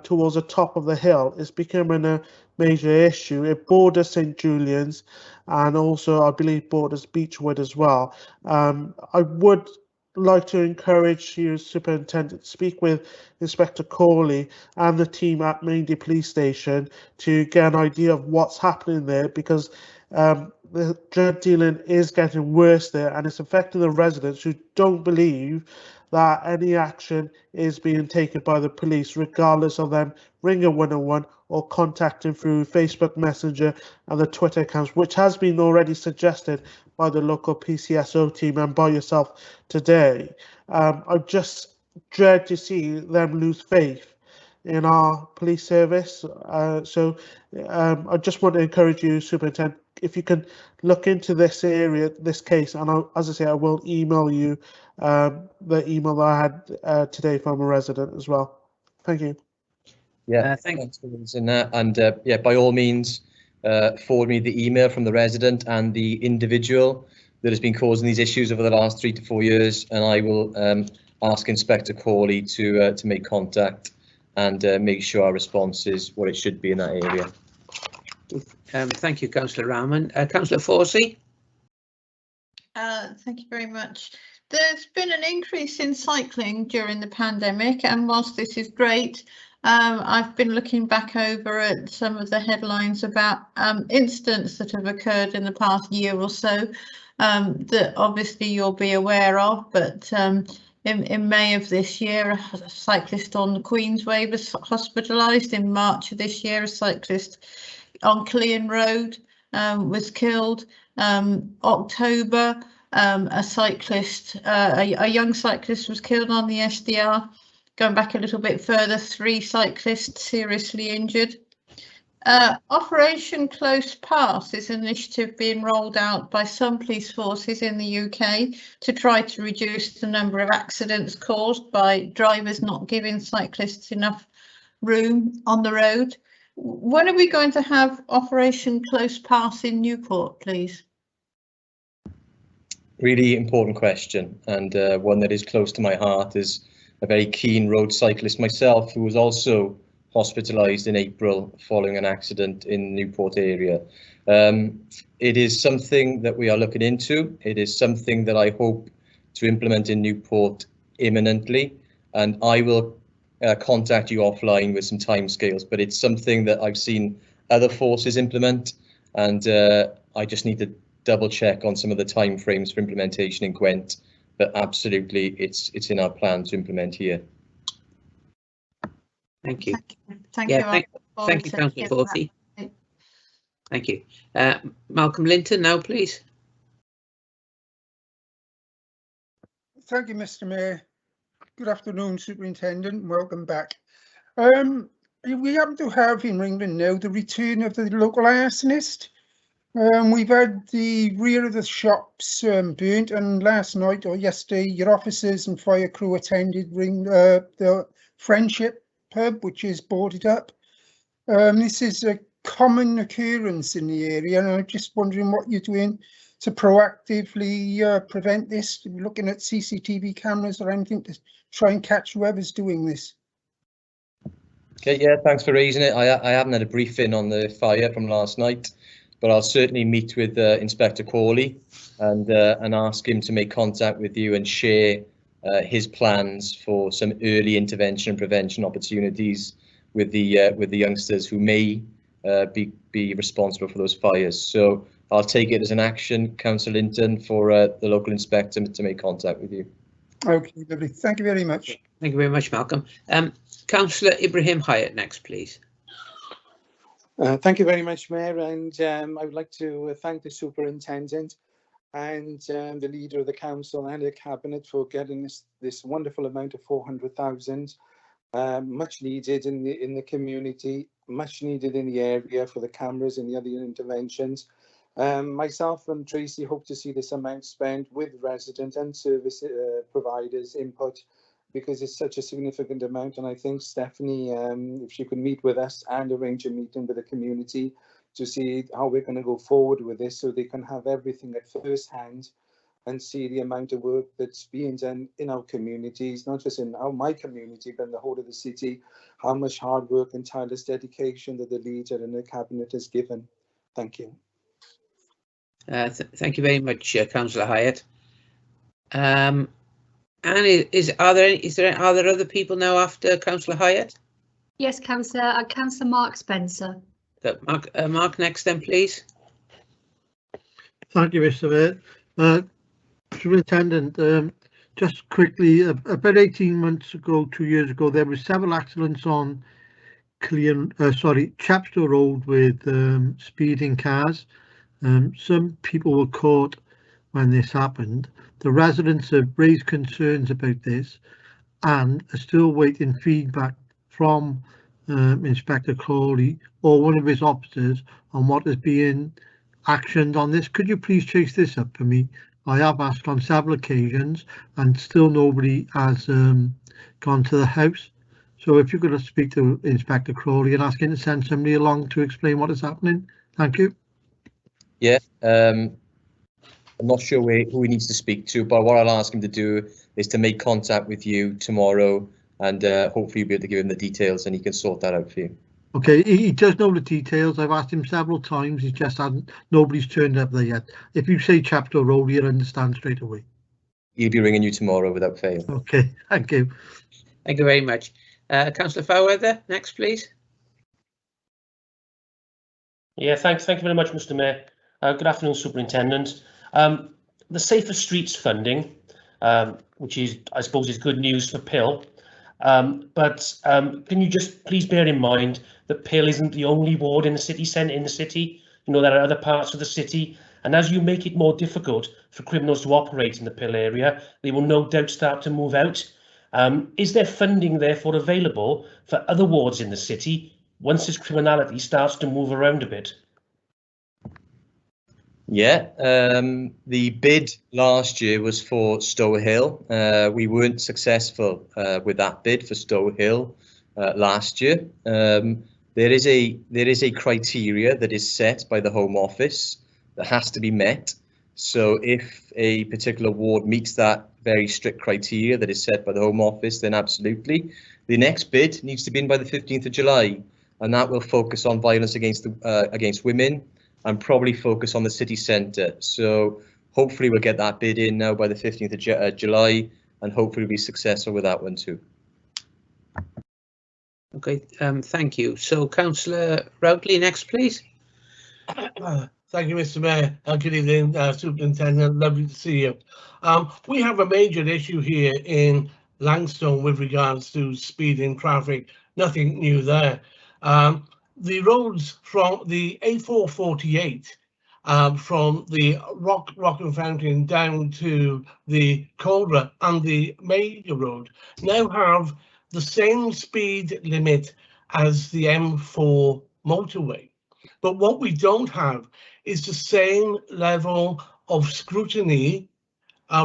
towards the top of the hill, is becoming a major issue. It borders St Julian's and also, I believe, borders Beechwood as well. I would like to encourage you, Superintendent, to speak with Inspector Corley and the team at Maindy Police Station to get an idea of what's happening there, because the drug dealing is getting worse there, and it's affecting the residents who don't believe that any action is being taken by the police, regardless of them ringing 101 or contacting through Facebook Messenger and the Twitter accounts, which has been already suggested by the local PCSO team and by yourself today. I just dread to see them lose faith in our police service. So I just want to encourage you, Superintendent, if you can look into this area, this case, and as I say, I will email you the email that I had today from a resident as well. Thank you. Yeah, thanks for raising that. And yeah, by all means, forward me the email from the resident and the individual that has been causing these issues over the last 3 to 4 years, and I will ask Inspector Corley to make contact and make sure our response is what it should be in that area. Thank you, Councillor Rahman. Councillor Forsey. Thank you very much. There's been an increase in cycling during the pandemic, and whilst this is great, I've been looking back over at some of the headlines about incidents that have occurred in the past year or so that obviously you'll be aware of, but in May of this year, a cyclist on the Queensway was hospitalised. In March of this year, a cyclist on Clean Road was killed. October, a cyclist, a young cyclist was killed on the SDR. Going back a little bit further, 3 cyclists seriously injured. Operation Close Pass is an initiative being rolled out by some police forces in the UK to try to reduce the number of accidents caused by drivers not giving cyclists enough room on the road. When are we going to have Operation Close Pass in Newport, please? Really important question, and one that is close to my heart. Is a very keen road cyclist myself, who was also hospitalised in April following an accident in Newport area. It is something that we are looking into. It is something that I hope to implement in Newport imminently, and I will contact you offline with some timescales, but it's something that I've seen other forces implement, and I just need to double check on some of the timeframes for implementation in Gwent, but absolutely it's in our plan to implement here. Thank you. Thank you. Thank you, Councillor Forsey. Thank you. Malcolm Linton now, please. Thank you, Mr. Mayor. Good afternoon, Superintendent. Welcome back. We happen to have in England now the return of the local arsonist. We've had the rear of the shops burnt, and last night or yesterday, your officers and fire crew attended the Friendship pub, which is boarded up. This is a common occurrence in the area, and I'm just wondering what you're doing to proactively prevent this. Looking at CCTV cameras or anything to try and catch whoever's doing this. Okay, yeah, thanks for raising it. I haven't had a briefing on the fire from last night, but I'll certainly meet with Inspector Corley and ask him to make contact with you and share his plans for some early intervention and prevention opportunities with the youngsters who may be responsible for those fires. So I'll take it as an action, Councillor Linton, for the local inspector to make contact with you. Okay, lovely. Thank you very much. Thank you very much, Malcolm. Councillor Ibrahim Hyatt next, please. Thank you very much, Mayor, and I would like to thank the Superintendent and the Leader of the Council and the Cabinet for getting this wonderful amount of 400,000 much needed in the community, much needed in the area for the cameras and the other interventions. Myself and Tracy hope to see this amount spent with resident and service providers' input, because it's such a significant amount. And I think Stephanie, if she could meet with us and arrange a meeting with the community to see how we're going to go forward with this, so they can have everything at first hand and see the amount of work that's being done in our communities, not just in my community, but in the whole of the city, how much hard work and tireless dedication that the leader and the cabinet has given. Thank you. Thank you very much, Councillor Hyatt. And are there other people now after Councillor Hyatt? Yes, Councillor Mark Spencer. Mark, next then, please. Thank you, Mr. Mayor. Superintendent, just quickly, about 18 months ago, 2 years ago, there were several accidents on Chapter Road with speeding cars. Some people were caught when this happened. The residents have raised concerns about this and are still waiting feedback from Inspector Crawley or one of his officers on what is being actioned on this. Could you please chase this up for me? I have asked on several occasions and still nobody has gone to the house. So if you could speak to Inspector Crawley and ask him to send somebody along to explain what is happening. Thank you. Yeah, I'm not sure who he needs to speak to, but what I'll ask him to do is to make contact with you tomorrow, and hopefully you'll be able to give him the details and he can sort that out for you. Okay, he does know the details. I've asked him several times. He just hasn't. Nobody's turned up there yet. If you say Chapter Road, he'll understand straight away. He'll be ringing you tomorrow without fail. Okay, thank you. Thank you very much. Councillor Fairweather, next, please. Yeah, thank you very much, Mr. Mayor. Good afternoon, Superintendent. The Safer Streets funding, which is, I suppose, is good news for PIL. But can you just please bear in mind that PIL isn't the only ward in the city centre in the city. You know, there are other parts of the city, and as you make it more difficult for criminals to operate in the PIL area, they will no doubt start to move out. Is there funding therefore available for other wards in the city once this criminality starts to move around a bit? Yeah, the bid last year was for Stow Hill. We weren't successful with that bid for Stow Hill last year. There is a criteria that is set by the Home Office that has to be met. So if a particular ward meets that very strict criteria that is set by the Home Office, then absolutely. The next bid needs to be in by the 15th of July, and that will focus on violence against women, and probably focus on the city centre. So hopefully we'll get that bid in now by the 15th of July, and hopefully we'll be successful with that one too. Okay, thank you. So Councillor Routley, next, please. Thank you, Mr. Mayor. Good evening, Superintendent. Lovely to see you. We have a major issue here in Langstone with regards to speeding traffic. Nothing new there. The roads from the A448 from the Rock and Fountain down to the Caldera and the major road now have the same speed limit as the M4 motorway. But what we don't have is the same level of scrutiny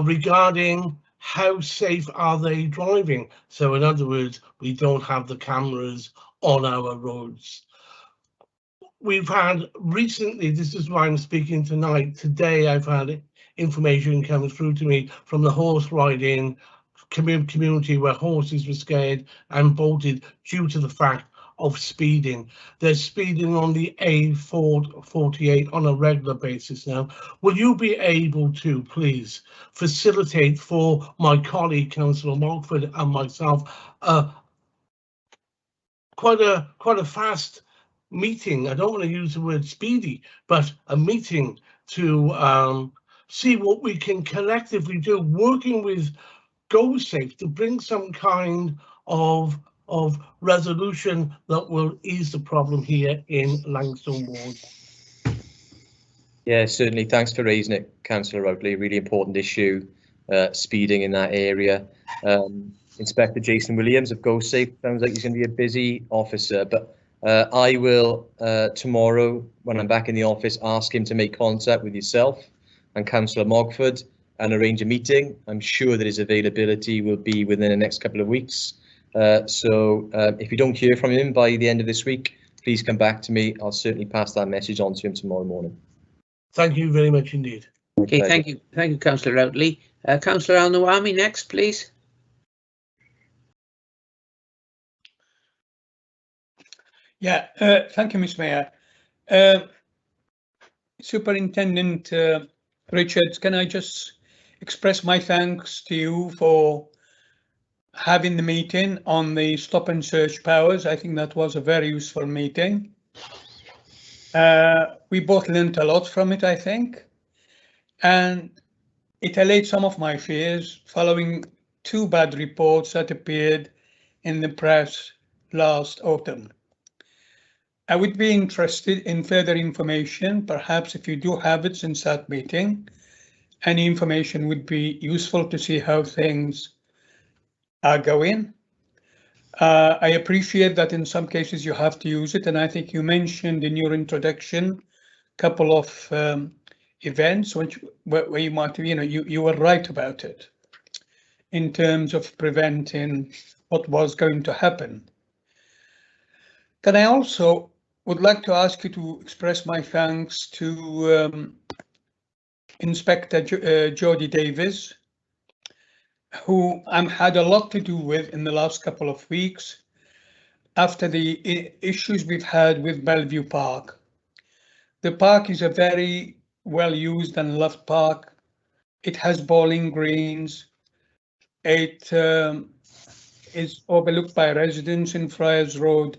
regarding how safe are they driving. So in other words, we don't have the cameras on our roads. We've had recently, this is why I'm speaking tonight, today I've had information coming through to me from the horse riding community where horses were scared and bolted due to the fact of speeding. They're speeding on the A448 on a regular basis now. Will you be able to please facilitate for my colleague Councillor Mockford and myself quite a fast meeting? I don't want to use the word speedy, but a meeting to see what we can collectively do, working with GoSafe to bring some kind of resolution that will ease the problem here in Langstone Ward. Yeah, certainly. Thanks for raising it, Councillor Routley. Really important issue, speeding in that area. Inspector Jason Williams of GoSafe. Sounds like he's going to be a busy officer, but I will tomorrow, when I'm back in the office, ask him to make contact with yourself and Councillor Mogford and arrange a meeting. I'm sure that his availability will be within the next couple of weeks. So if you don't hear from him by the end of this week, please come back to me. I'll certainly pass that message on to him tomorrow morning. Thank you very much indeed. Okay, thank you, Councillor Routley. Councillor Al Nawami next, please. Yeah, thank you, Mr. Mayor. Superintendent Richards, can I just express my thanks to you for having the meeting on the stop and search powers. I think that was a very useful meeting. We both learned a lot from it, I think, and it allayed some of my fears following 2 bad reports that appeared in the press last autumn. I would be interested in further information. Perhaps if you do have it since that meeting, any information would be useful to see how things are going. I appreciate that in some cases you have to use it, and I think you mentioned in your introduction a couple of events where you might, you were right about it in terms of preventing what was going to happen. Can I also would like to ask you to express my thanks to Inspector Jodie Davis, who I've had a lot to do with in the last couple of weeks after the issues we've had with Bellevue Park. The park is a very well used and loved park. It has bowling greens. It is overlooked by residents in Friars Road,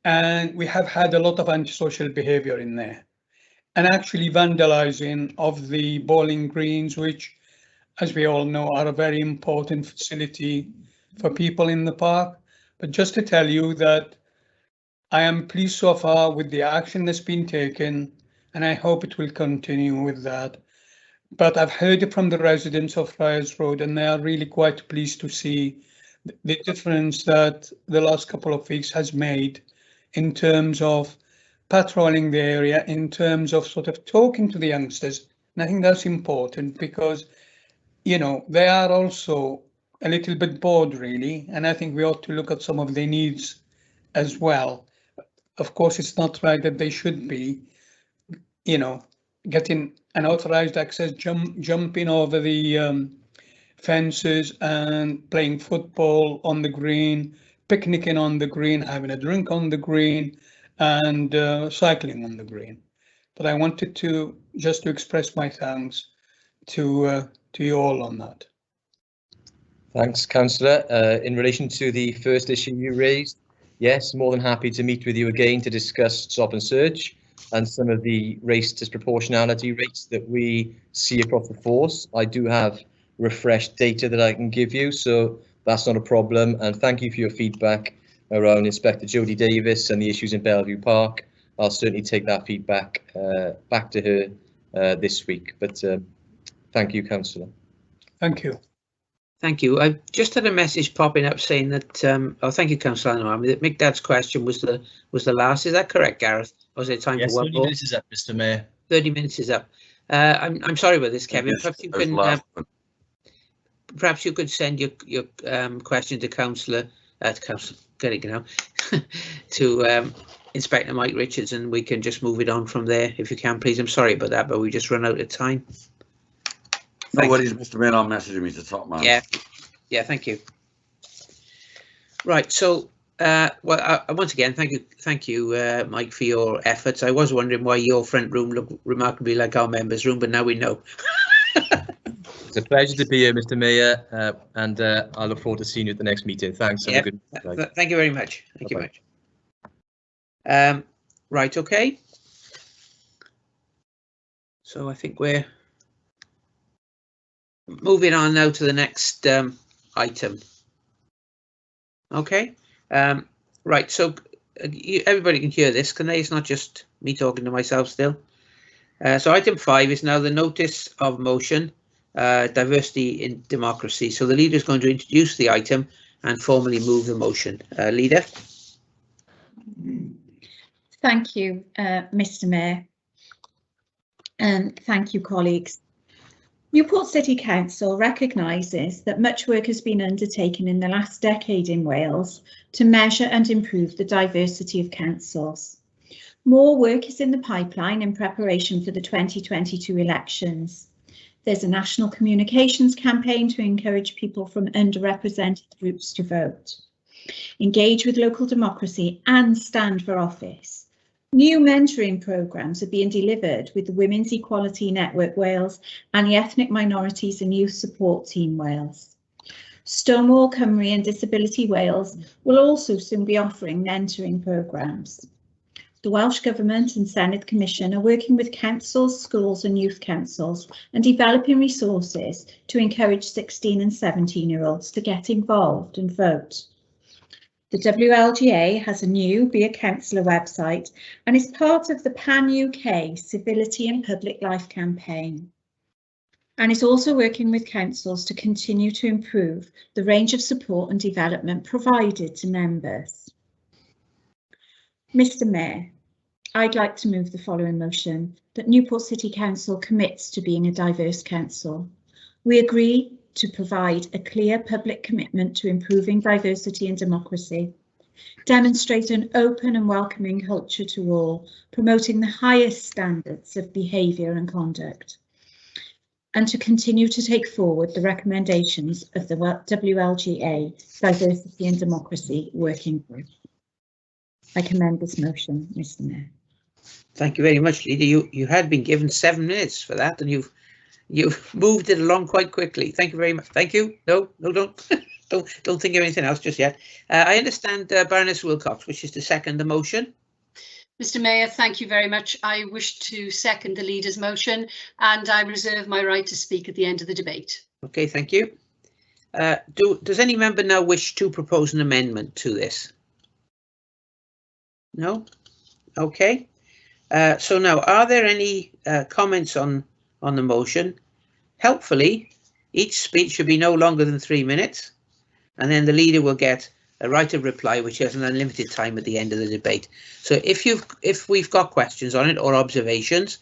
and we have had a lot of antisocial behavior in there, and actually vandalizing of the bowling greens, which, as we all know, are a very important facility for people in the park. But just to tell you that I am pleased so far with the action that's been taken, and I hope it will continue with that. But I've heard it from the residents of Friars Road, and they are really quite pleased to see the difference that the last couple of weeks has made in terms of patrolling the area, in terms of sort of talking to the youngsters. And I think that's important because, they are also a little bit bored really, and I think we ought to look at some of their needs as well. Of course, it's not right that they should be, getting unauthorized access, jumping over the fences and playing football on the green, picnicking on the green, having a drink on the green, and cycling on the green. But I wanted to just express my thanks to you all on that. Thanks, Councillor. In relation to the first issue you raised, yes, more than happy to meet with you again to discuss stop and search and some of the race disproportionality rates that we see across the force. I do have refreshed data that I can give you, so that's not a problem. And thank you for your feedback around Inspector Jodie Davis and the issues in Bellevue Park. I'll certainly take that feedback back to her this week. But thank you, Councillor. Thank you. Thank you. I've just had a message popping up saying that, thank you, Councillor Nawami, that Mick Dad's question was the last. Is that correct, Gareth? Or is it time for one more? 30 minutes is up, Mr. Mayor. 30 minutes is up. I'm sorry about this, Kevin. Perhaps you can perhaps you could send your question to Councillor to Inspector Mike Richards, and we can just move it on from there if you can, please. I'm sorry about that, but we just run out of time. No worries, Mr. Mayor. I'll message me to top man. Yeah, thank you. Right, so once again, thank you, Mike, for your efforts. I was wondering why your front room looked remarkably like our members' room, but now we know. It's a pleasure to be here, Mr. Mayor, and I look forward to seeing you at the next meeting. Thanks. Yeah, Have a good night. Thank you very much. Thank you very much. Right, okay. So I think we're moving on now to the next item. Okay. Right, so everybody can hear this, can they? It's not just me talking to myself still. So item 5 is now the notice of motion diversity in democracy. So the leader is going to introduce the item and formally move the motion. Leader. Thank you, Mr. Mayor. And thank you, colleagues. Newport City Council recognises that much work has been undertaken in the last decade in Wales to measure and improve the diversity of councils. More work is in the pipeline in preparation for the 2022 elections. There's a national communications campaign to encourage people from underrepresented groups to vote, engage with local democracy and stand for office. New mentoring programmes are being delivered with the Women's Equality Network Wales and the Ethnic Minorities and Youth Support Team Wales. Stonewall Cymru and Disability Wales will also soon be offering mentoring programmes. The Welsh Government and Senedd Commission are working with councils, schools and youth councils and developing resources to encourage 16 and 17-year-olds to get involved and vote. The WLGA has a new Be a Councillor website and is part of the Pan-UK Civility and Public Life campaign, and is also working with councils to continue to improve the range of support and development provided to members. Mr. Mayor, I'd like to move the following motion: that Newport City Council commits to being a diverse council. We agree to provide a clear public commitment to improving diversity and democracy, demonstrate an open and welcoming culture to all, promoting the highest standards of behaviour and conduct, and to continue to take forward the recommendations of the WLGA Diversity and Democracy Working Group. I commend this motion, Mr. Mayor. Thank you very much, Leader. You had been given 7 minutes for that, and you've moved it along quite quickly. Thank you very much. Thank you. No, don't don't think of anything else just yet. I understand Baroness Wilcox wishes to second the motion. Mr. Mayor, thank you very much. I wish to second the leader's motion, and I reserve my right to speak at the end of the debate. Okay, thank you. Does any member now wish to propose an amendment to this? No? Okay. So now, are there any comments on the motion? Helpfully, each speech should be no longer than 3 minutes, and then the leader will get a right of reply, which has an unlimited time at the end of the debate. So if we've got questions on it or observations,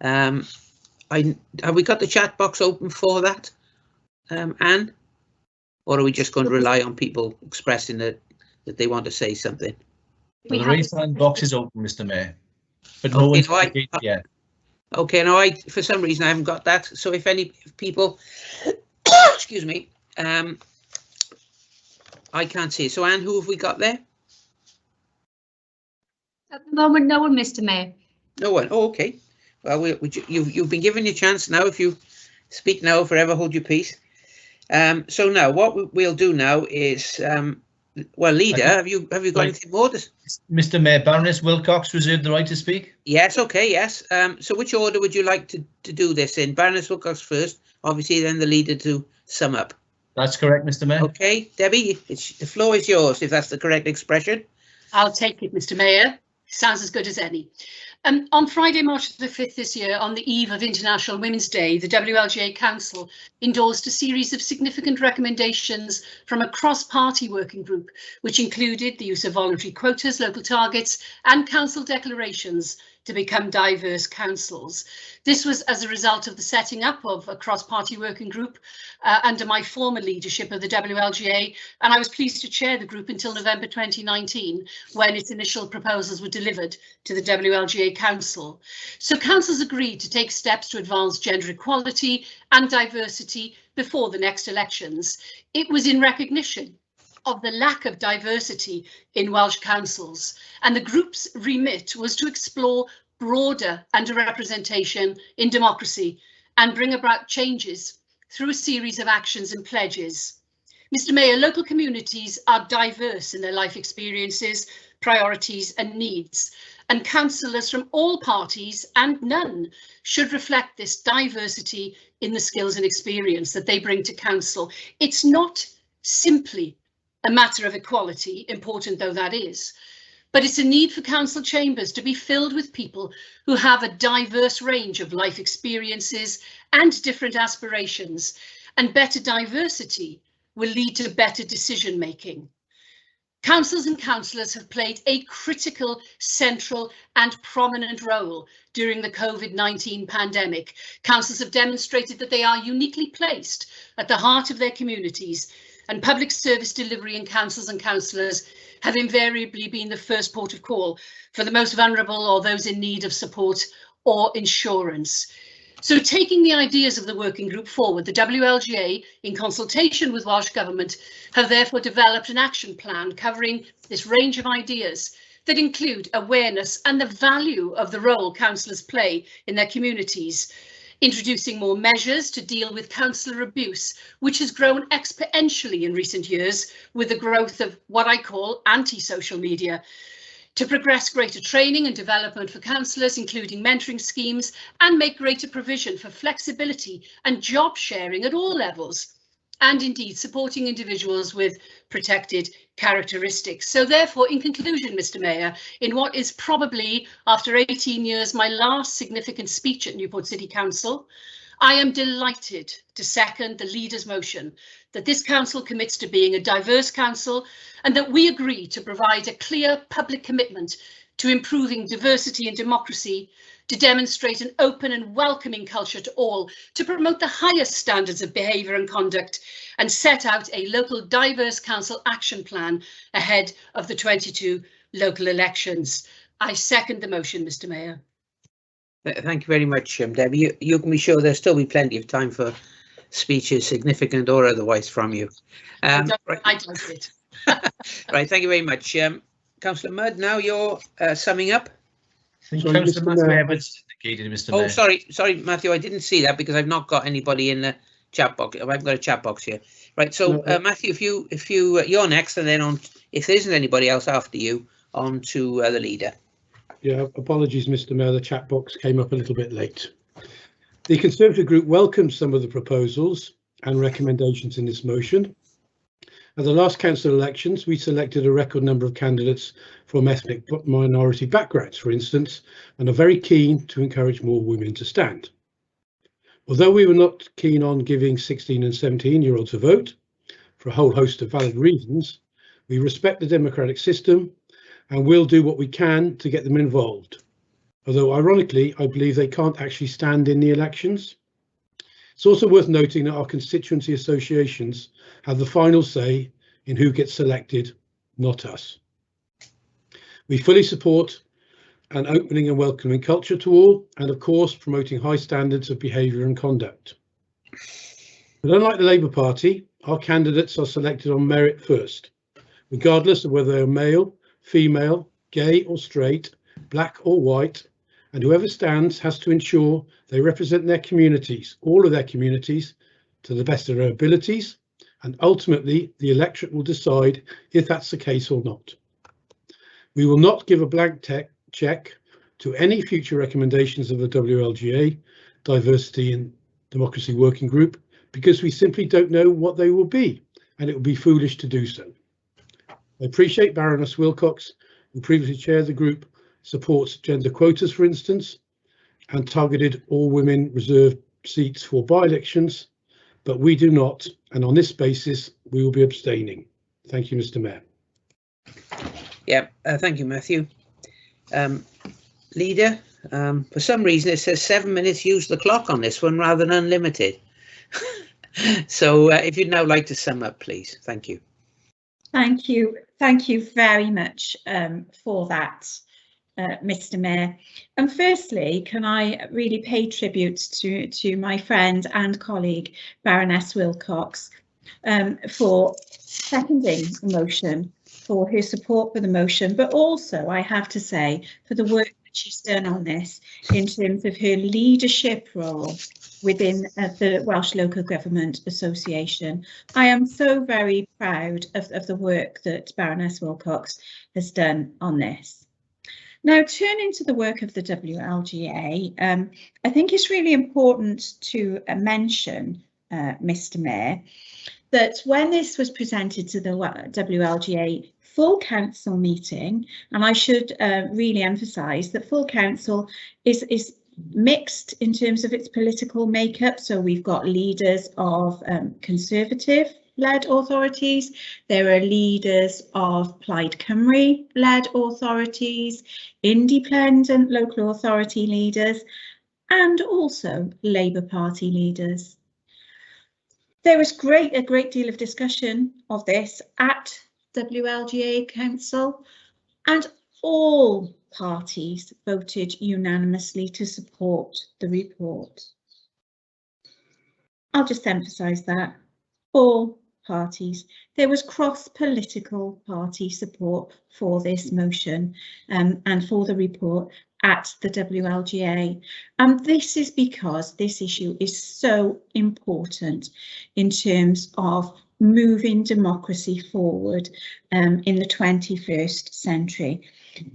have we got the chat box open for that, Anne? Or are we just going to rely on people expressing that they want to say something? The raised hand box is open, Mr. Mayor, but no one's yet. Okay, now for some reason I haven't got that. So if people, excuse me, I can't see. So Anne, who have we got there? At the moment, no one, Mr. Mayor. No one. Oh, okay. Well, you've been given your chance now. If you speak now, forever hold your peace. So now what we'll do now is, well, Leader, have you got anything more to? Mr. Mayor, Baroness Wilcox reserved the right to speak. Yes. Okay. Yes. So which order would you like to do this in? Baroness Wilcox first, obviously, then the leader to sum up. That's correct, Mr. Mayor. Okay, Debbie, the floor is yours, if that's the correct expression. I'll take it, Mr. Mayor. Sounds as good as any. On Friday, March the 5th this year, on the eve of International Women's Day, the WLGA Council endorsed a series of significant recommendations from a cross-party working group, which included the use of voluntary quotas, local targets and council declarations to become diverse councils. This was as a result of the setting up of a cross-party working group under my former leadership of the WLGA, and I was pleased to chair the group until November 2019, when its initial proposals were delivered to the WLGA Council. So councils agreed to take steps to advance gender equality and diversity before the next elections. It was in recognition of the lack of diversity in Welsh councils, and the group's remit was to explore broader underrepresentation in democracy and bring about changes through a series of actions and pledges. Mr. Mayor, local communities are diverse in their life experiences, priorities and needs, and councillors from all parties and none should reflect this diversity in the skills and experience that they bring to council. It's not simply a matter of equality, important though that is, but it's a need for council chambers to be filled with people who have a diverse range of life experiences and different aspirations, and better diversity will lead to better decision making. Councils and councillors have played a critical, central and prominent role during the COVID-19 pandemic. Councils have demonstrated that they are uniquely placed at the heart of their communities, and public service delivery in councils and councillors have invariably been the first port of call for the most vulnerable or those in need of support or insurance. So taking the ideas of the working group forward, the WLGA, in consultation with Welsh Government, have therefore developed an action plan covering this range of ideas that include awareness and the value of the role councillors play in their communities, introducing more measures to deal with councillor abuse, which has grown exponentially in recent years with the growth of what I call anti-social media, to progress greater training and development for councillors, including mentoring schemes, and make greater provision for flexibility and job sharing at all levels, and indeed supporting individuals with protected characteristics. So therefore, in conclusion, Mr. Mayor, in what is probably, after 18 years, my last significant speech at Newport City Council, I am delighted to second the leader's motion that this council commits to being a diverse council, and that we agree to provide a clear public commitment to improving diversity and democracy, to demonstrate an open and welcoming culture to all, to promote the highest standards of behaviour and conduct, and set out a local diverse council action plan ahead of the 22 local elections. I second the motion, Mr. Mayor. Thank you very much, Debbie. You can be sure there'll still be plenty of time for speeches, significant or otherwise, from you. I doubt it. Right, thank you very much. Councillor Mudd, now you're summing up. Councillor Matthew Evans indicated, Mr. Mayor. Oh, sorry, Matthew, I didn't see that because I've not got anybody in the chat box. I haven't got a chat box here. Right, so Matthew, if you're next, and then on, if there isn't anybody else after you, on to the leader. Yeah, apologies, Mr. Mayor, the chat box came up a little bit late. The Conservative Group welcomes some of the proposals and recommendations in this motion. At the last council elections, we selected a record number of candidates from ethnic minority backgrounds, for instance, and are very keen to encourage more women to stand. Although we were not keen on giving 16 and 17-year-olds a vote, for a whole host of valid reasons, we respect the democratic system and will do what we can to get them involved. Although ironically, I believe they can't actually stand in the elections. It's also worth noting that our constituency associations have the final say in who gets selected, not us. We fully support an opening and welcoming culture to all, and of course promoting high standards of behaviour and conduct. But unlike the Labour Party, our candidates are selected on merit first, regardless of whether they're male, female, gay or straight, black or white, and whoever stands has to ensure they represent their communities, all of their communities, to the best of their abilities, and ultimately the electorate will decide if that's the case or not. We will not give a blank check to any future recommendations of the WLGA, Diversity and Democracy Working Group, because we simply don't know what they will be, and it would be foolish to do so. I appreciate Baroness Wilcox, who previously chaired the group, supports gender quotas, for instance, and targeted all women reserved seats for by-elections, but we do not, and on this basis, we will be abstaining. Thank you, Mr. Mayor. Yeah, thank you, Matthew. Leader, for some reason it says 7 minutes, use the clock on this one rather than unlimited. So if you'd now like to sum up, please. Thank you. Thank you. Thank you very much for that, Mr. Mayor. And firstly, can I really pay tribute to my friend and colleague, Baroness Wilcox, for seconding the motion, for her support for the motion, but also, I have to say, for the work that she's done on this in terms of her leadership role within the Welsh Local Government Association. I am so very proud of the work that Baroness Wilcox has done on this. Now, turning to the work of the WLGA, I think it's really important to mention, Mr. Mayor, that when this was presented to the WLGA full council meeting, and I should really emphasise that full council is mixed in terms of its political makeup. So we've got leaders of Conservative-led authorities, there are leaders of Plaid Cymru-led authorities, independent local authority leaders, and also Labour Party leaders. There was a great deal of discussion of this at WLGA Council, and all parties voted unanimously to support the report. I'll just emphasise that, all parties. There was cross-political party support for this motion and for the report at the WLGA. And this is because this issue is so important in terms of moving democracy forward in the 21st century.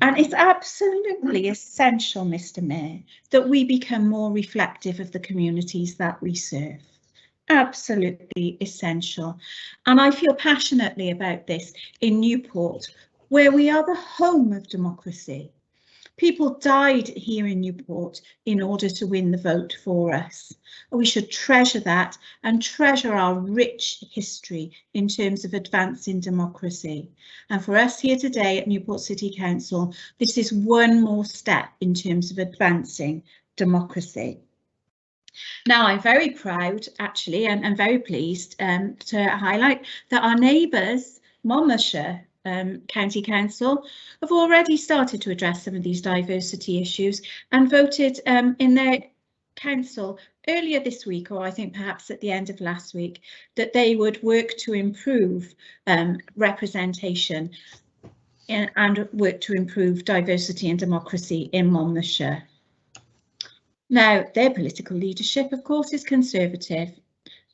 And it's absolutely essential, Mr. Mayor, that we become more reflective of the communities that we serve. Absolutely essential. And I feel passionately about this in Newport, where we are the home of democracy. People died here in Newport in order to win the vote for us. We should treasure that and treasure our rich history in terms of advancing democracy. And for us here today at Newport City Council, this is one more step in terms of advancing democracy. Now, I'm very proud, actually, and very pleased to highlight that our neighbours, Monmouthshire County Council, have already started to address some of these diversity issues and voted in their council earlier this week, or I think perhaps at the end of last week, that they would work to improve representation and work to improve diversity and democracy in Monmouthshire. Now, their political leadership, of course, is Conservative,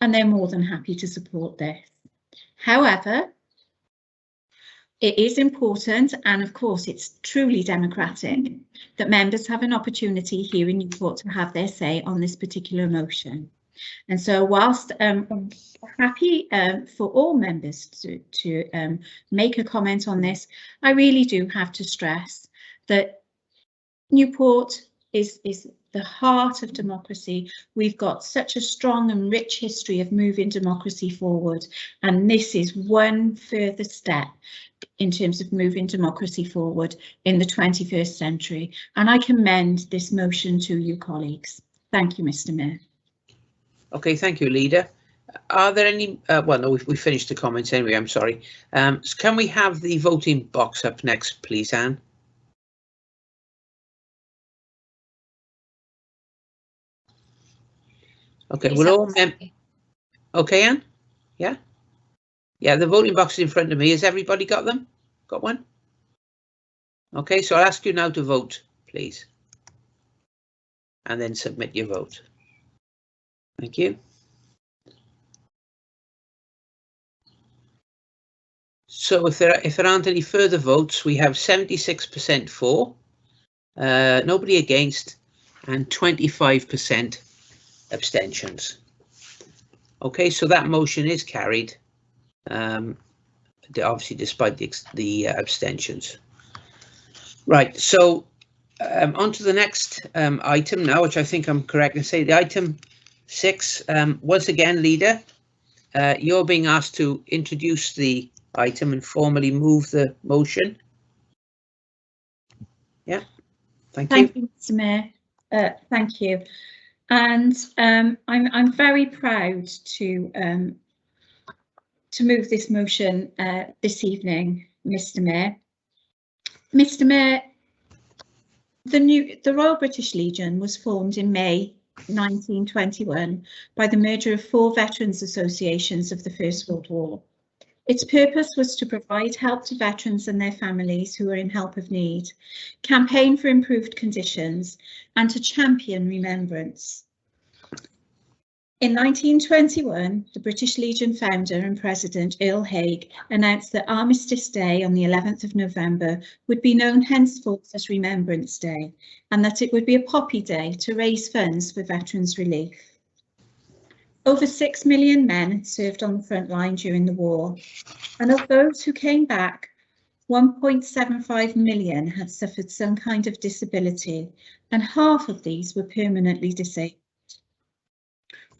and they're more than happy to support this. However, it is important, and of course it's truly democratic, that members have an opportunity here in Newport to have their say on this particular motion. And so whilst I'm happy for all members to make a comment on this, I really do have to stress that Newport is the heart of democracy. We've got such a strong and rich history of moving democracy forward, and this is one further step in terms of moving democracy forward in the 21st century. And I commend this motion to you, colleagues. Thank you, Mr. Mayor. Okay, thank you, Leader. Are there any, well, no, we finished the comments anyway, I'm sorry. So can we have the voting box up next, please, Anne? Okay, we're all okay, Anne? Yeah? Yeah, the voting box is in front of me. Has everybody got them? Got one? Okay, so I'll ask you now to vote, please. And then submit your vote. Thank you. So if there aren't any further votes, we have 76% for, nobody against, and 25% abstentions. Okay, so that motion is carried, obviously despite the abstentions. Right, so on to the next item now, which I think I'm correct to say, the item 6. Once again, Leader, you're being asked to introduce the item and formally move the motion. Yeah, thank you. Thank you, Mr. Mayor. Thank you. And I'm very proud to move this motion this evening, Mr. Mayor. Mr. Mayor, the Royal British Legion was formed in May 1921 by the merger of 4 veterans associations of the First World War. Its purpose was to provide help to veterans and their families who were in help of need, campaign for improved conditions, and to champion remembrance. In 1921, the British Legion founder and president Earl Haig announced that Armistice Day on the 11th of November would be known henceforth as Remembrance Day, and that it would be a poppy day to raise funds for veterans' relief. Over 6 million men had served on the front line during the war, and of those who came back, 1.75 million had suffered some kind of disability, and half of these were permanently disabled.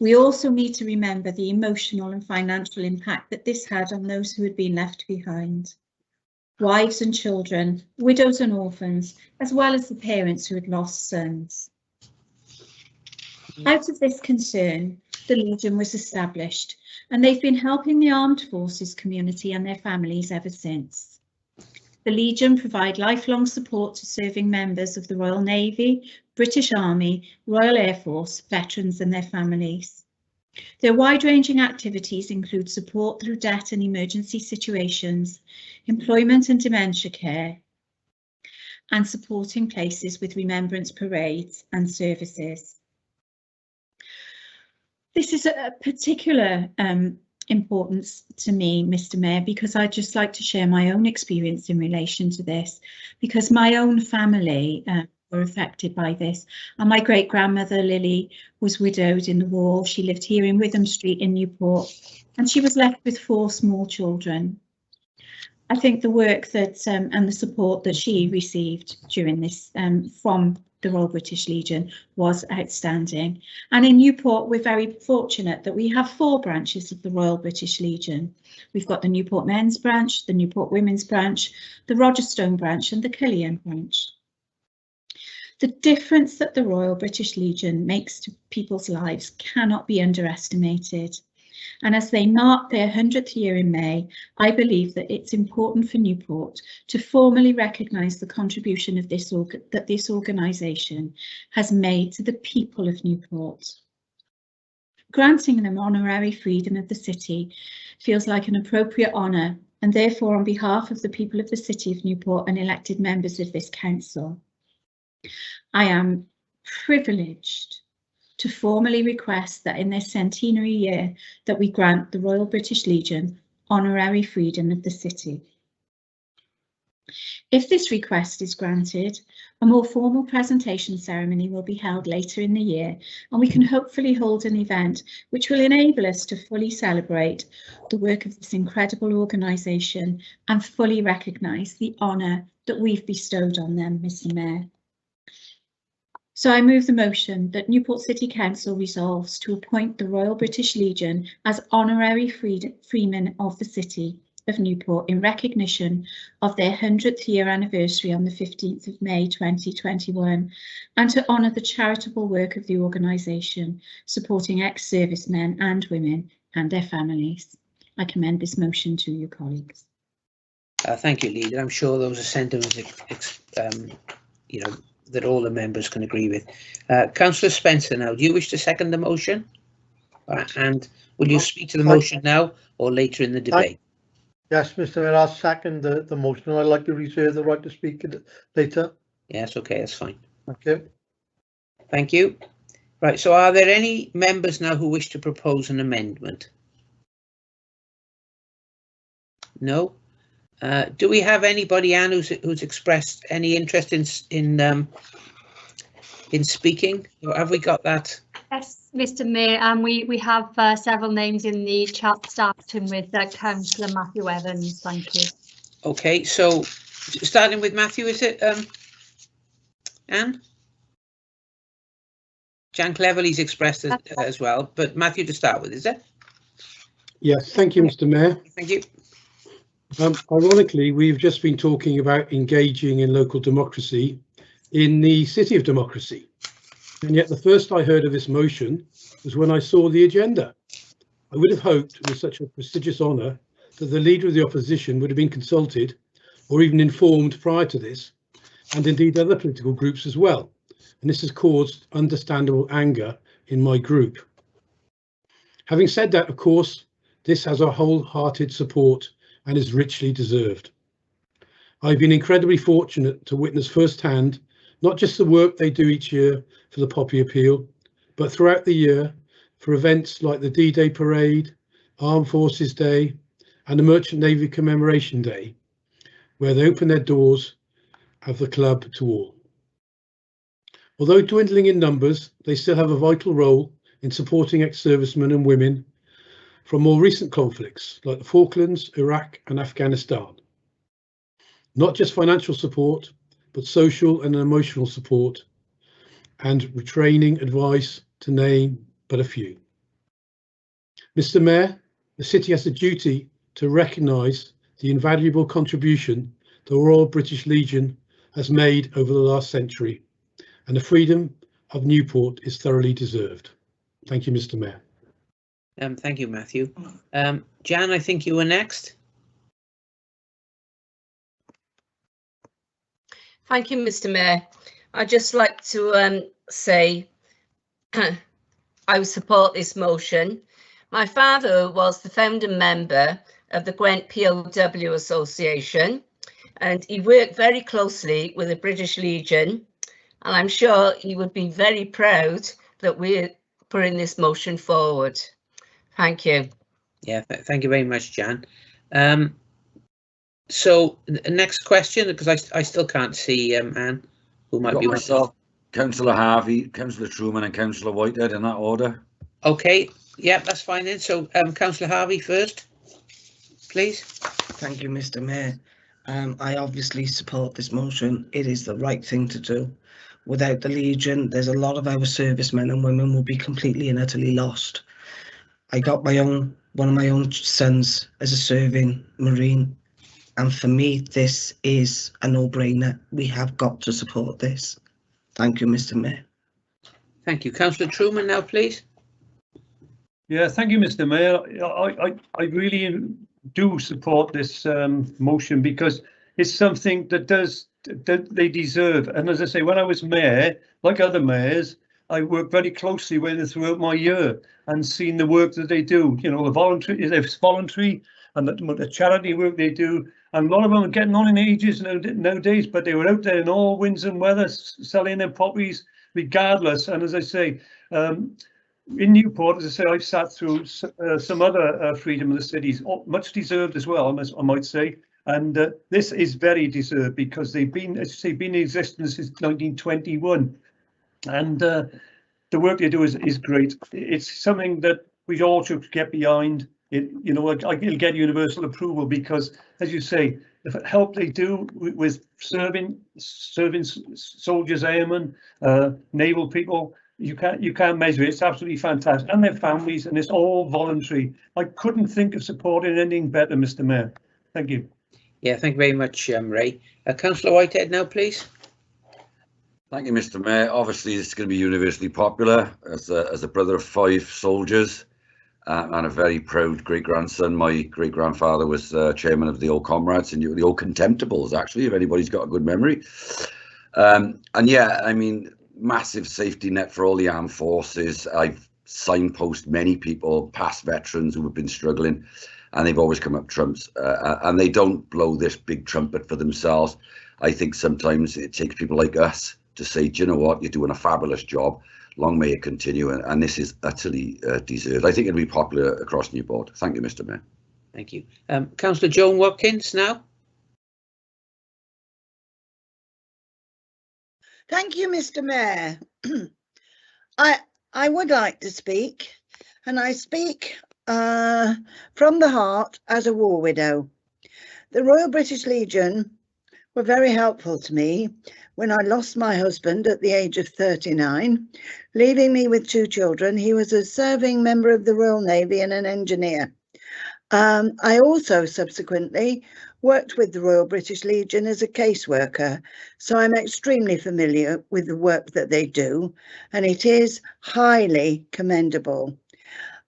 We also need to remember the emotional and financial impact that this had on those who had been left behind. Wives and children, widows and orphans, as well as the parents who had lost sons. Out of this concern, the Legion was established, and they've been helping the armed forces community and their families ever since. The Legion provide lifelong support to serving members of the Royal Navy, British Army, Royal Air Force, veterans and their families. Their wide-ranging activities include support through death and emergency situations, employment and dementia care, and supporting places with remembrance parades and services. This is a particular importance to me, Mr. Mayor, because I'd just like to share my own experience in relation to this, because my own family were affected by this. And my great-grandmother, Lily, was widowed in the war. She lived here in Witham Street in Newport, and she was left with 4 small children. I think the work that and the support that she received during this from the Royal British Legion was outstanding. And in Newport, we're very fortunate that we have 4 branches of the Royal British Legion. We've got the Newport Men's branch, the Newport Women's branch, the Rogerstone branch and the Killian branch. The difference that the Royal British Legion makes to people's lives cannot be underestimated. And as they mark their 100th year in May, I believe that it's important for Newport to formally recognise the contribution of that this organisation has made to the people of Newport. Granting them honorary freedom of the city feels like an appropriate honour, and therefore on behalf of the people of the city of Newport and elected members of this council, I am privileged to formally request that in this centenary year that we grant the Royal British Legion honorary freedom of the city. If this request is granted, a more formal presentation ceremony will be held later in the year, and we can hopefully hold an event which will enable us to fully celebrate the work of this incredible organisation and fully recognise the honour that we've bestowed on them, Mr. Mayor. So I move the motion that Newport City Council resolves to appoint the Royal British Legion as honorary freemen of the City of Newport in recognition of their 100th year anniversary on the 15th of May 2021, and to honour the charitable work of the organisation supporting ex-servicemen and women and their families. I commend this motion to you, colleagues. Thank you, Leader. I'm sure those are sentiments, you know, that all the members can agree with. Councillor Spencer, now, do you wish to second the motion? And will you speak to the motion now or later in the debate? Yes, Mr. Mayor, I'll second the motion. I'd like to reserve the right to speak later. Yes, okay, that's fine. Thank you. Thank you. Right, so are there any members now who wish to propose an amendment? No? Do we have anybody, Anne, who's expressed any interest in speaking? Or have we got that? Yes, Mr. Mayor, and we have several names in the chat, starting with Councillor Matthew Evans. Thank you. Okay, so starting with Matthew, is it Anne? Jan Cleverly's expressed as well, but Matthew to start with, is it? Yes, thank you, Mr. Mayor. Thank you. Ironically, we've just been talking about engaging in local democracy in the City of Democracy. And yet the first I heard of this motion was when I saw the agenda. I would have hoped with such a prestigious honour that the Leader of the Opposition would have been consulted or even informed prior to this, and indeed other political groups as well. And this has caused understandable anger in my group. Having said that, of course, this has our wholehearted support and is richly deserved. I've been incredibly fortunate to witness firsthand not just the work they do each year for the Poppy Appeal, but throughout the year for events like the D-Day Parade, Armed Forces Day and the Merchant Navy Commemoration Day, where they open their doors of the club to all. Although dwindling in numbers, they still have a vital role in supporting ex-servicemen and women from more recent conflicts like the Falklands, Iraq and Afghanistan. not just financial support, but social and emotional support and retraining advice, to name but a few. Mr. Mayor, the City has a duty to recognise the invaluable contribution the Royal British Legion has made over the last century, and the freedom of Newport is thoroughly deserved. Thank you, Mr. Mayor. Thank you, Matthew. Jan, I think you were next. Thank you, Mr. Mayor. I'd just like to say I support this motion. My father was the founding member of the Gwent POW Association, and he worked very closely with the British Legion, and I'm sure he would be very proud that we're putting this motion forward. Thank you. Yeah, thank you very much, Jan. So next question, because I still can't see Anne, who might be myself, Councillor Harvey, Councillor Truman and Councillor Whitehead in that order. Okay, yeah, that's fine then. So Councillor Harvey first, please. Thank you, Mr. Mayor. I obviously support this motion. It is the right thing to do. Without the Legion, there's a lot of our servicemen and women will be completely and utterly lost. I got one of my own sons as a serving Marine, and for me, this is a no-brainer. We have got to support this. Thank you, Mr. Mayor. Thank you. Councillor Truman now, please. Yeah, thank you, Mr. Mayor. I really do support this motion because it's something that they deserve. And as I say, when I was mayor, like other mayors, I worked very closely with them throughout my year and seen the work that they do. You know, it's voluntary and the charity work they do. And a lot of them are getting on in ages nowadays, but they were out there in all winds and weather selling their properties regardless. And as I say, in Newport, as I say, I've sat through some other freedom of the cities, much deserved as well, I might say. And this is very deserved because they've been, as you say, been in existence since 1921. And the work they do is great. It's something that we all should get behind. It'll get universal approval because, as you say, the help they do with serving soldiers, airmen, naval people, you can't measure it. It's absolutely fantastic, and their families, and it's all voluntary. I couldn't think of supporting anything better, Mr. Mayor. Thank you. Yeah, thank you very much, Ray. Councillor Whitehead now, please. Thank you, Mr. Mayor. Obviously, it's going to be universally popular. As a brother of 5 soldiers and a very proud great-grandson, my great-grandfather was chairman of the Old Comrades and the Old Contemptibles, actually, if anybody's got a good memory. And yeah, I mean, massive safety net for all the armed forces. I've signposted many people, past veterans who have been struggling, and they've always come up trumps. And they don't blow this big trumpet for themselves. I think sometimes it takes people like us to say, do you know what, you're doing a fabulous job. Long may it continue, and this is utterly deserved. I think it'll be popular across Newport. Thank you, Mr. Mayor. Thank you. Councillor Joan Watkins now. Thank you, Mr. Mayor. I would like to speak, and I speak from the heart as a war widow. The Royal British Legion were very helpful to me when I lost my husband at the age of 39, leaving me with 2 children. He was a serving member of the Royal Navy and an engineer. I also subsequently worked with the Royal British Legion as a caseworker, so I'm extremely familiar with the work that they do, and it is highly commendable.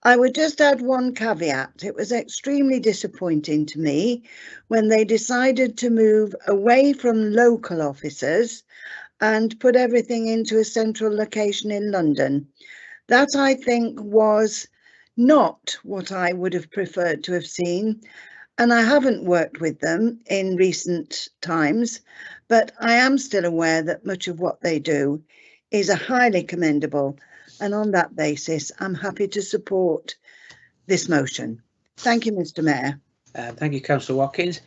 I would just add one caveat. It was extremely disappointing to me when they decided to move away from local officers and put everything into a central location in London. That, I think, was not what I would have preferred to have seen. And I haven't worked with them in recent times, but I am still aware that much of what they do is highly commendable. And on that basis, I'm happy to support this motion. Thank you, Mr. Mayor. Thank you, Councillor Watkins.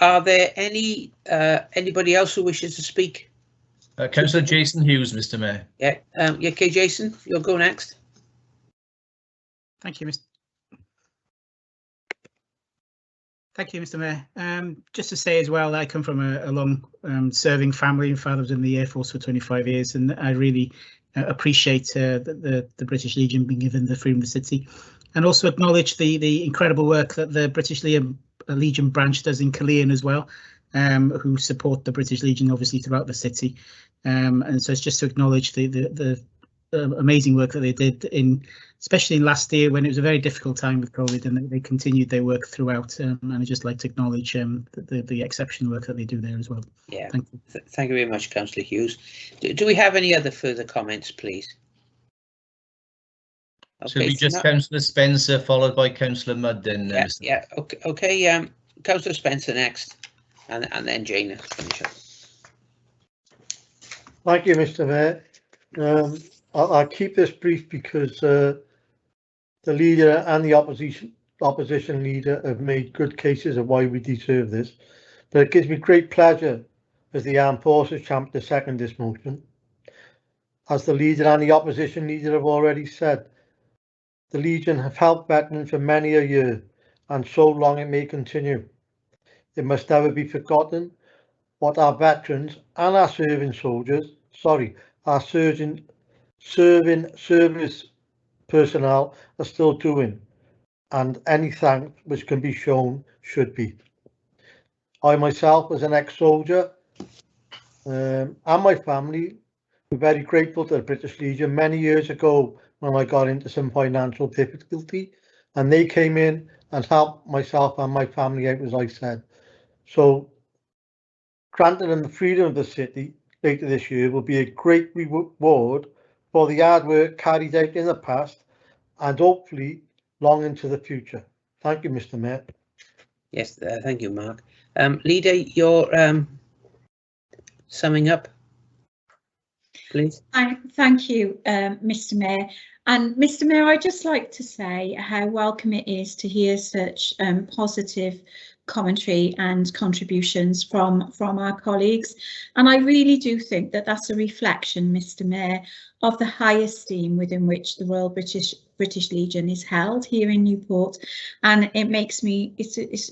Are there anybody else who wishes to speak? Councillor Jason Hughes, Mr. Mayor. Yeah, okay, Jason, you'll go next. Thank you, Thank you, Mr. Mayor. Just to say as well, I come from a long serving family. My father was in the Air Force for 25 years, and I really appreciate the British Legion being given the Freedom of the City, and also acknowledge the incredible work that the British Legion branch does in Caerleon as well, who support the British Legion obviously throughout the city. And so it's just to acknowledge the amazing work that they did, especially in last year when it was a very difficult time with COVID, and they continued their work throughout. And I'd just like to acknowledge the exceptional work that they do there as well. Yeah, thank you. Thank you very much, Councillor Hughes. Do we have any other further comments, please? Okay, so we just Councillor Spencer followed by Councillor Mudd then. Yeah. Okay. Councillor Spencer next, and then Jane will finish up. Thank you, Mr. Mayor. I'll keep this brief because the leader and the opposition leader have made good cases of why we deserve this. But it gives me great pleasure as the Armed Forces champ to second this motion. As the leader and the opposition leader have already said, the Legion have helped veterans for many a year, and so long it may continue. It must never be forgotten what our veterans and our serving service personnel are still doing, and any thanks which can be shown should be. I myself, as an ex-soldier, and my family, we're very grateful to the British Legion many years ago when I got into some financial difficulty, and they came in and helped myself and my family out, as I said. So granting them the freedom of the city later this year will be a great reward for the hard work carried out in the past and hopefully long into the future. Thank you, Mr. Mayor. Yes, thank you, Mark. Leader, your summing up, please. Thank you, Mr. Mayor. And Mr. Mayor, I'd just like to say how welcome it is to hear such positive commentary and contributions from our colleagues, and I really do think that that's a reflection, Mr. Mayor, of the high esteem within which the Royal British Legion is held here in Newport, and it makes me it's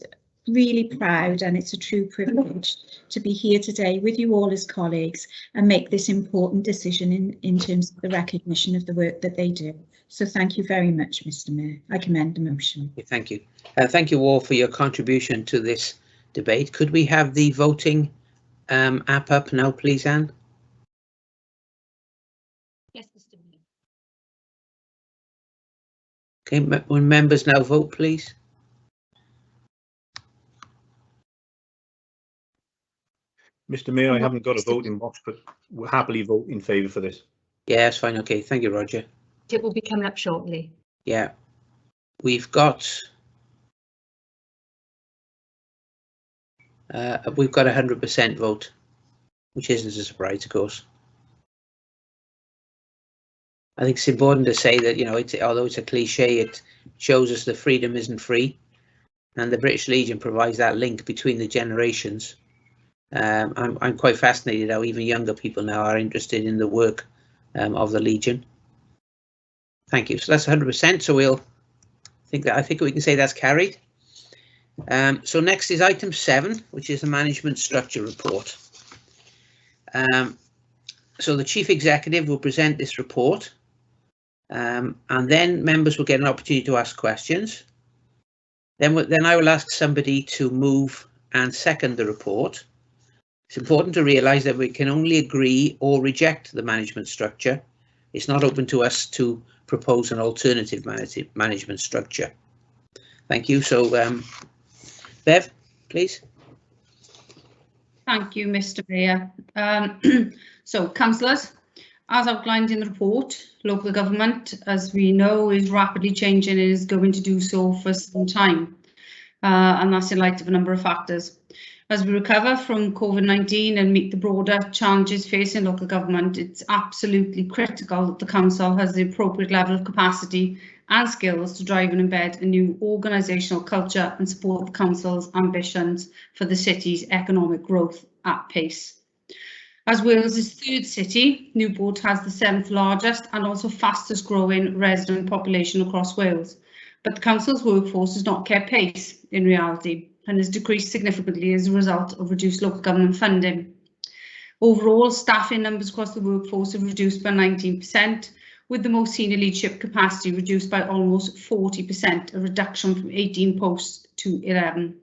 really proud, and it's a true privilege to be here today with you all as colleagues and make this important decision in terms of the recognition of the work that they do. So thank you very much, Mr. Mayor. I commend the motion. Thank you. Thank you all for your contribution to this debate. Could we have the voting app up now, please, Anne? Yes, Mr. Mayor. Okay, when members now vote, please. Mr. Mayor, I haven't got a voting box, but we'll happily vote in favour for this. Yeah, that's fine. Okay, thank you, Roger. It will be coming up shortly. Yeah, we've got 100% vote, which isn't a surprise, of course. I think it's important to say that, you know, although it's a cliche, it shows us that freedom isn't free, and the British Legion provides that link between the generations. I'm quite fascinated how even younger people now are interested in the work of the Legion. Thank you. So that's 100%. So I think we can say that's carried. So next is item 7, which is the management structure report. So the Chief Executive will present this report, and then members will get an opportunity to ask questions. Then I will ask somebody to move and second the report. It's important to realise that we can only agree or reject the management structure. It's not open to us to propose an alternative management structure. Thank you. So, Bev, please. Thank you, Mr. Mayor. So, councillors, as outlined in the report, local government, as we know, is rapidly changing and is going to do so for some time. And that's in light of a number of factors. As we recover from COVID-19 and meet the broader challenges facing local government, it's absolutely critical that the council has the appropriate level of capacity and skills to drive and embed a new organisational culture and support the council's ambitions for the city's economic growth at pace. As Wales's third city, Newport has the 7th largest and also fastest growing resident population across Wales, but the council's workforce has not kept pace in reality. and has decreased significantly as a result of reduced local government funding. Overall, staffing numbers across the workforce have reduced by 19%, with the most senior leadership capacity reduced by almost 40%, a reduction from 18 posts to 11.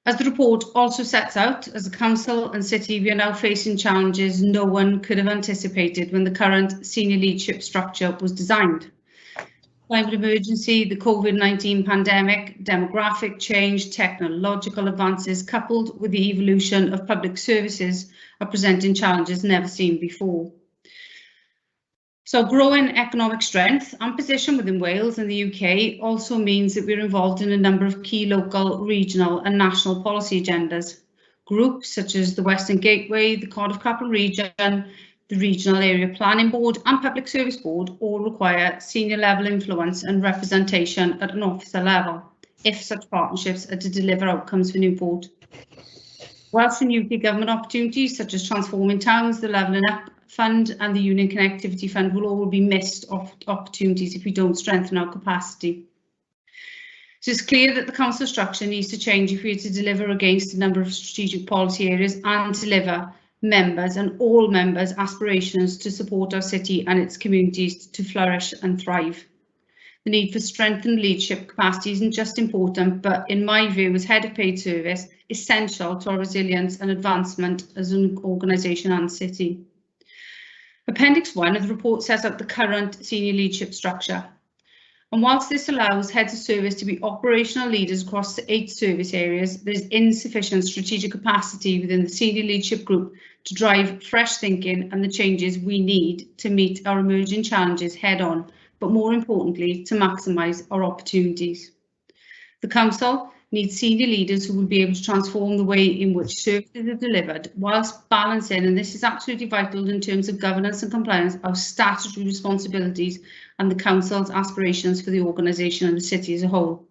As the report also sets out, as a council and city, we are now facing challenges no one could have anticipated when the current senior leadership structure was designed. Climate emergency, the COVID-19 pandemic, demographic change, technological advances, coupled with the evolution of public services, are presenting challenges never seen before. So growing economic strength and position within Wales and the UK also means that we're involved in a number of key local, regional and national policy agendas. Groups such as the Western Gateway, the Cardiff Capital Region, the Regional Area Planning Board and Public Service Board all require senior level influence and representation at an officer level, if such partnerships are to deliver outcomes for Newport. Whilst in UK government opportunities such as Transforming Towns, the Levelling Up Fund and the Union Connectivity Fund will all be missed opportunities if we don't strengthen our capacity. So it's clear that the council structure needs to change if we are to deliver against a number of strategic policy areas and deliver members and all members' aspirations to support our city and its communities to flourish and thrive. The need for strengthened leadership capacity isn't just important, but in my view, as head of paid service, essential to our resilience and advancement as an organisation and city. Appendix 1 of the report sets out the current senior leadership structure. And whilst this allows heads of service to be operational leaders across 8 service areas, there is insufficient strategic capacity within the senior leadership group to drive fresh thinking and the changes we need to meet our emerging challenges head on, but more importantly, to maximise our opportunities. The council needs senior leaders who will be able to transform the way in which services are delivered, whilst balancing, and this is absolutely vital in terms of governance and compliance, our statutory responsibilities and the council's aspirations for the organisation and the city as a whole.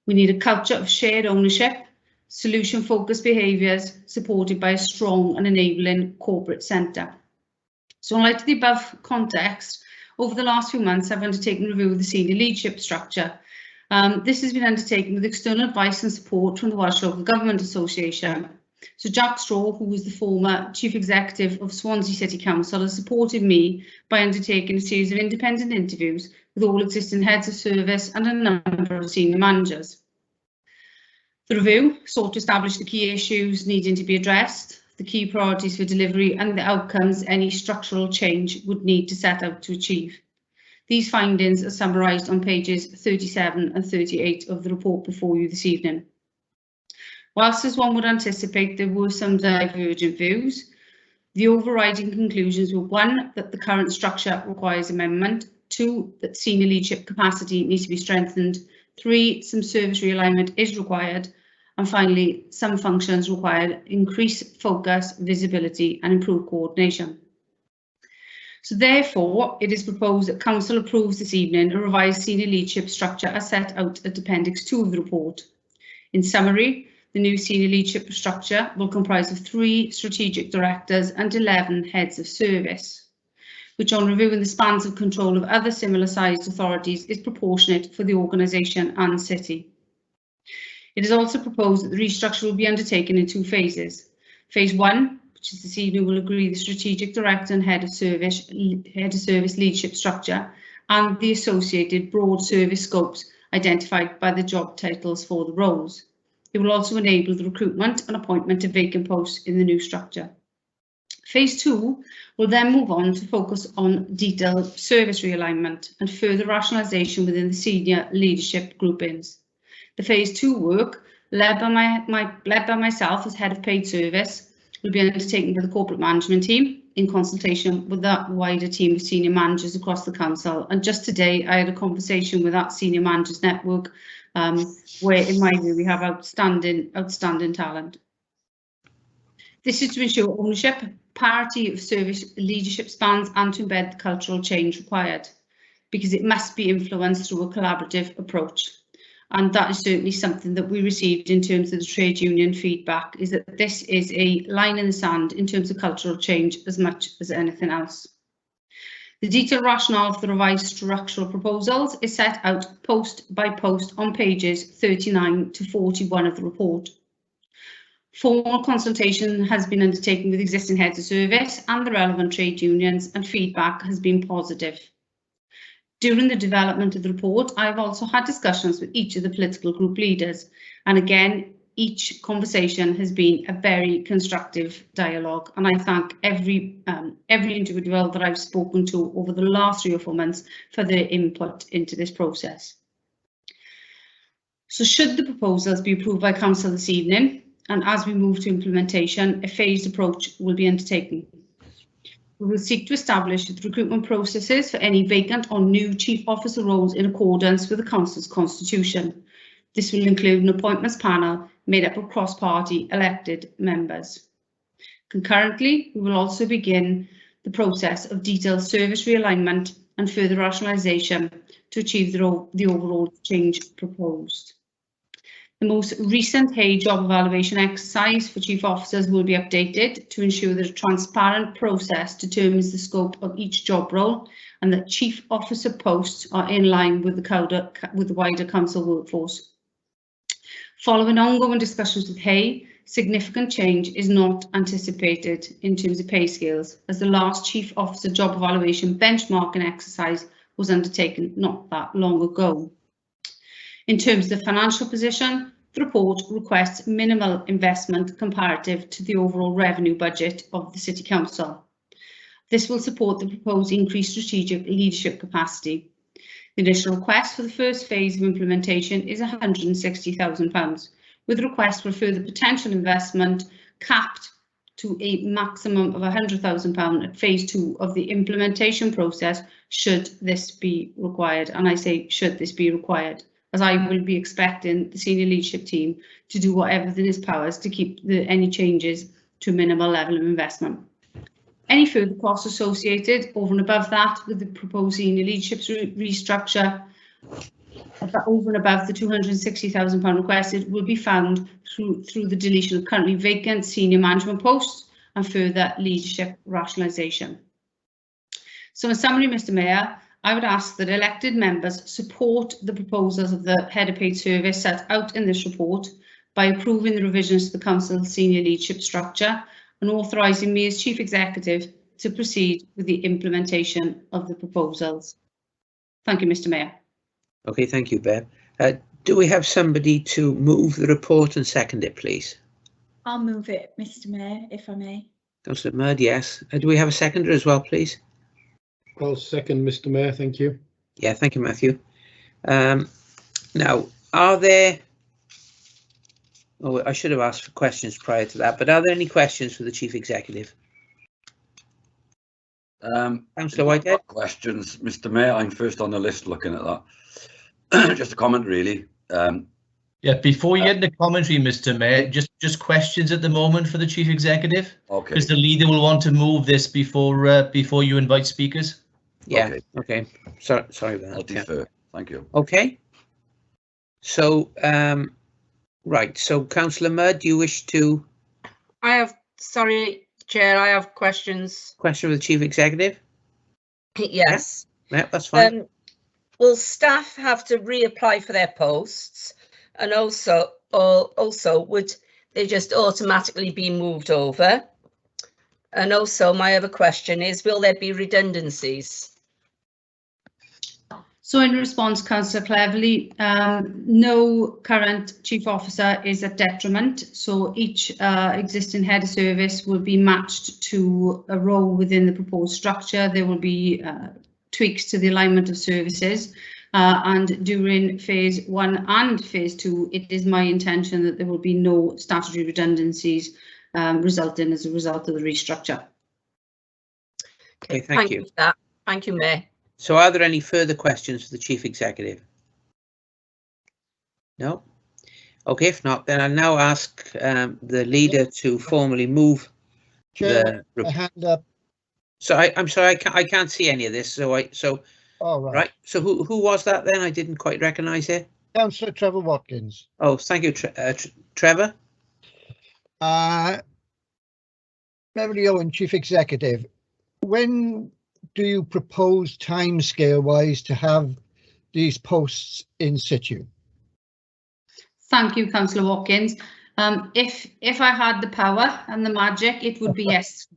We need a culture of shared ownership, solution-focused behaviours, supported by a strong and enabling corporate centre. So in light of the above context, over the last few months, I've undertaken a review of the senior leadership structure. This has been undertaken with external advice and support from the Welsh Local Government Association. So Jack Straw, who was the former Chief Executive of Swansea City Council, has supported me by undertaking a series of independent interviews with all existing heads of service and a number of senior managers. The review sought to establish the key issues needing to be addressed, the key priorities for delivery and the outcomes any structural change would need to set out to achieve. These findings are summarised on pages 37 and 38 of the report before you this evening. Whilst, as one would anticipate, there were some divergent views, the overriding conclusions were 1, that the current structure requires amendment, 2, that senior leadership capacity needs to be strengthened, 3, some service realignment is required, and finally, some functions required increased focus, visibility and improved coordination. So therefore, it is proposed that Council approves this evening a revised senior leadership structure as set out at Appendix 2 of the report. In summary, the new senior leadership structure will comprise of 3 strategic directors and 11 heads of service, which on reviewing the spans of control of other similar sized authorities is proportionate for the organisation and city. It is also proposed that the restructure will be undertaken in 2 phases. Phase 1, which is this evening, will agree the strategic director and head of service leadership structure and the associated broad service scopes identified by the job titles for the roles. It will also enable the recruitment and appointment of vacant posts in the new structure. Phase 2 will then move on to focus on detailed service realignment and further rationalisation within the senior leadership groupings. The Phase 2 work, led by myself as head of paid service, will be undertaken by the corporate management team in consultation with that wider team of senior managers across the council. And just today, I had a conversation with that senior managers network, where, in my view, we have outstanding talent. This is to ensure ownership, parity of service leadership spans, and to embed the cultural change required, because it must be influenced through a collaborative approach. And that is certainly something that we received in terms of the trade union feedback, is that this is a line in the sand in terms of cultural change as much as anything else. The detailed rationale for the revised structural proposals is set out post by post on pages 39 to 41 of the report. Formal consultation has been undertaken with existing heads of service and the relevant trade unions, and feedback has been positive. During the development of the report, I've also had discussions with each of the political group leaders, and again, each conversation has been a very constructive dialogue, and I thank every individual that I've spoken to over the last 3 or 4 months for their input into this process. So should the proposals be approved by Council this evening, and as we move to implementation, a phased approach will be undertaken. We will seek to establish the recruitment processes for any vacant or new chief officer roles in accordance with the Council's constitution. This will include an appointments panel made up of cross-party elected members. Concurrently, we will also begin the process of detailed service realignment and further rationalisation to achieve the overall change proposed. The most recent Hay job evaluation exercise for chief officers will be updated to ensure that a transparent process determines the scope of each job role and that chief officer posts are in line with the wider council workforce. Following ongoing discussions with Hay, significant change is not anticipated in terms of pay scales, as the last chief officer job evaluation benchmarking exercise was undertaken not that long ago. In terms of the financial position, the report requests minimal investment comparative to the overall revenue budget of the City Council. This will support the proposed increased strategic leadership capacity. The initial request for the first phase of implementation is £160,000, with a request for further potential investment capped to a maximum of £100,000 at phase 2 of the implementation process, should this be required. And I say should this be required, as I will be expecting the senior leadership team to do whatever in its powers to keep any changes to a minimal level of investment. Any further costs associated over and above that with the proposed senior leadership restructure, over and above the £260,000 requested, will be found through the deletion of currently vacant senior management posts and further leadership rationalisation. So in summary, Mr Mayor, I would ask that elected members support the proposals of the head of paid service set out in this report by approving the revisions to the Council's senior leadership structure and authorising me as Chief Executive to proceed with the implementation of the proposals. Thank you, Mr Mayor. Okay, thank you, Bev. Do we have somebody to move the report and second it, please? I'll move it, Mr Mayor, if I may. Councillor Murd, yes. Do we have a seconder as well, please? I'll second, Mr Mayor, thank you. Yeah, thank you, Matthew. Now, are there... Oh, I should have asked for questions prior to that, but are there any questions for the Chief Executive? Councillor Whitehead? Questions, Mr Mayor. I'm first on the list looking at that. Just a comment, really. Yeah, before you get into commentary, Mr Mayor, just questions at the moment for the Chief Executive. Okay. Because the leader will want to move this before you invite speakers. Yeah, okay. Sorry about that. I'll defer. Thank you. Okay. So, right, so Councillor Mudd, do you wish to... Sorry, Chair, I have questions. Question with the Chief Executive? Yes. Yeah, that's fine. Will staff have to reapply for their posts? And also would they just automatically be moved over? And also my other question is, will there be redundancies? So in response, Councillor Cleverly, no current chief officer is at detriment. So each existing head of service will be matched to a role within the proposed structure. There will be tweaks to the alignment of services. And during phase 1 and phase 2, it is my intention that there will be no statutory redundancies resulting as a result of the restructure. Okay, thank you. For that. Thank you, Mayor. So are there any further questions for the Chief Executive? No? Okay, if not, then I'll now ask the leader to formally move Chair, a hand up. So I'm sorry, I can't see any of this. So All right. Right. So who was that then? I didn't quite recognise it. Councillor Trevor Watkins. Oh, thank you, Trevor. Beverly Owen, Chief Executive. When do you propose timescale wise to have these posts in situ? Thank you, Councillor Watkins. If I had the power and the magic, it would be yes.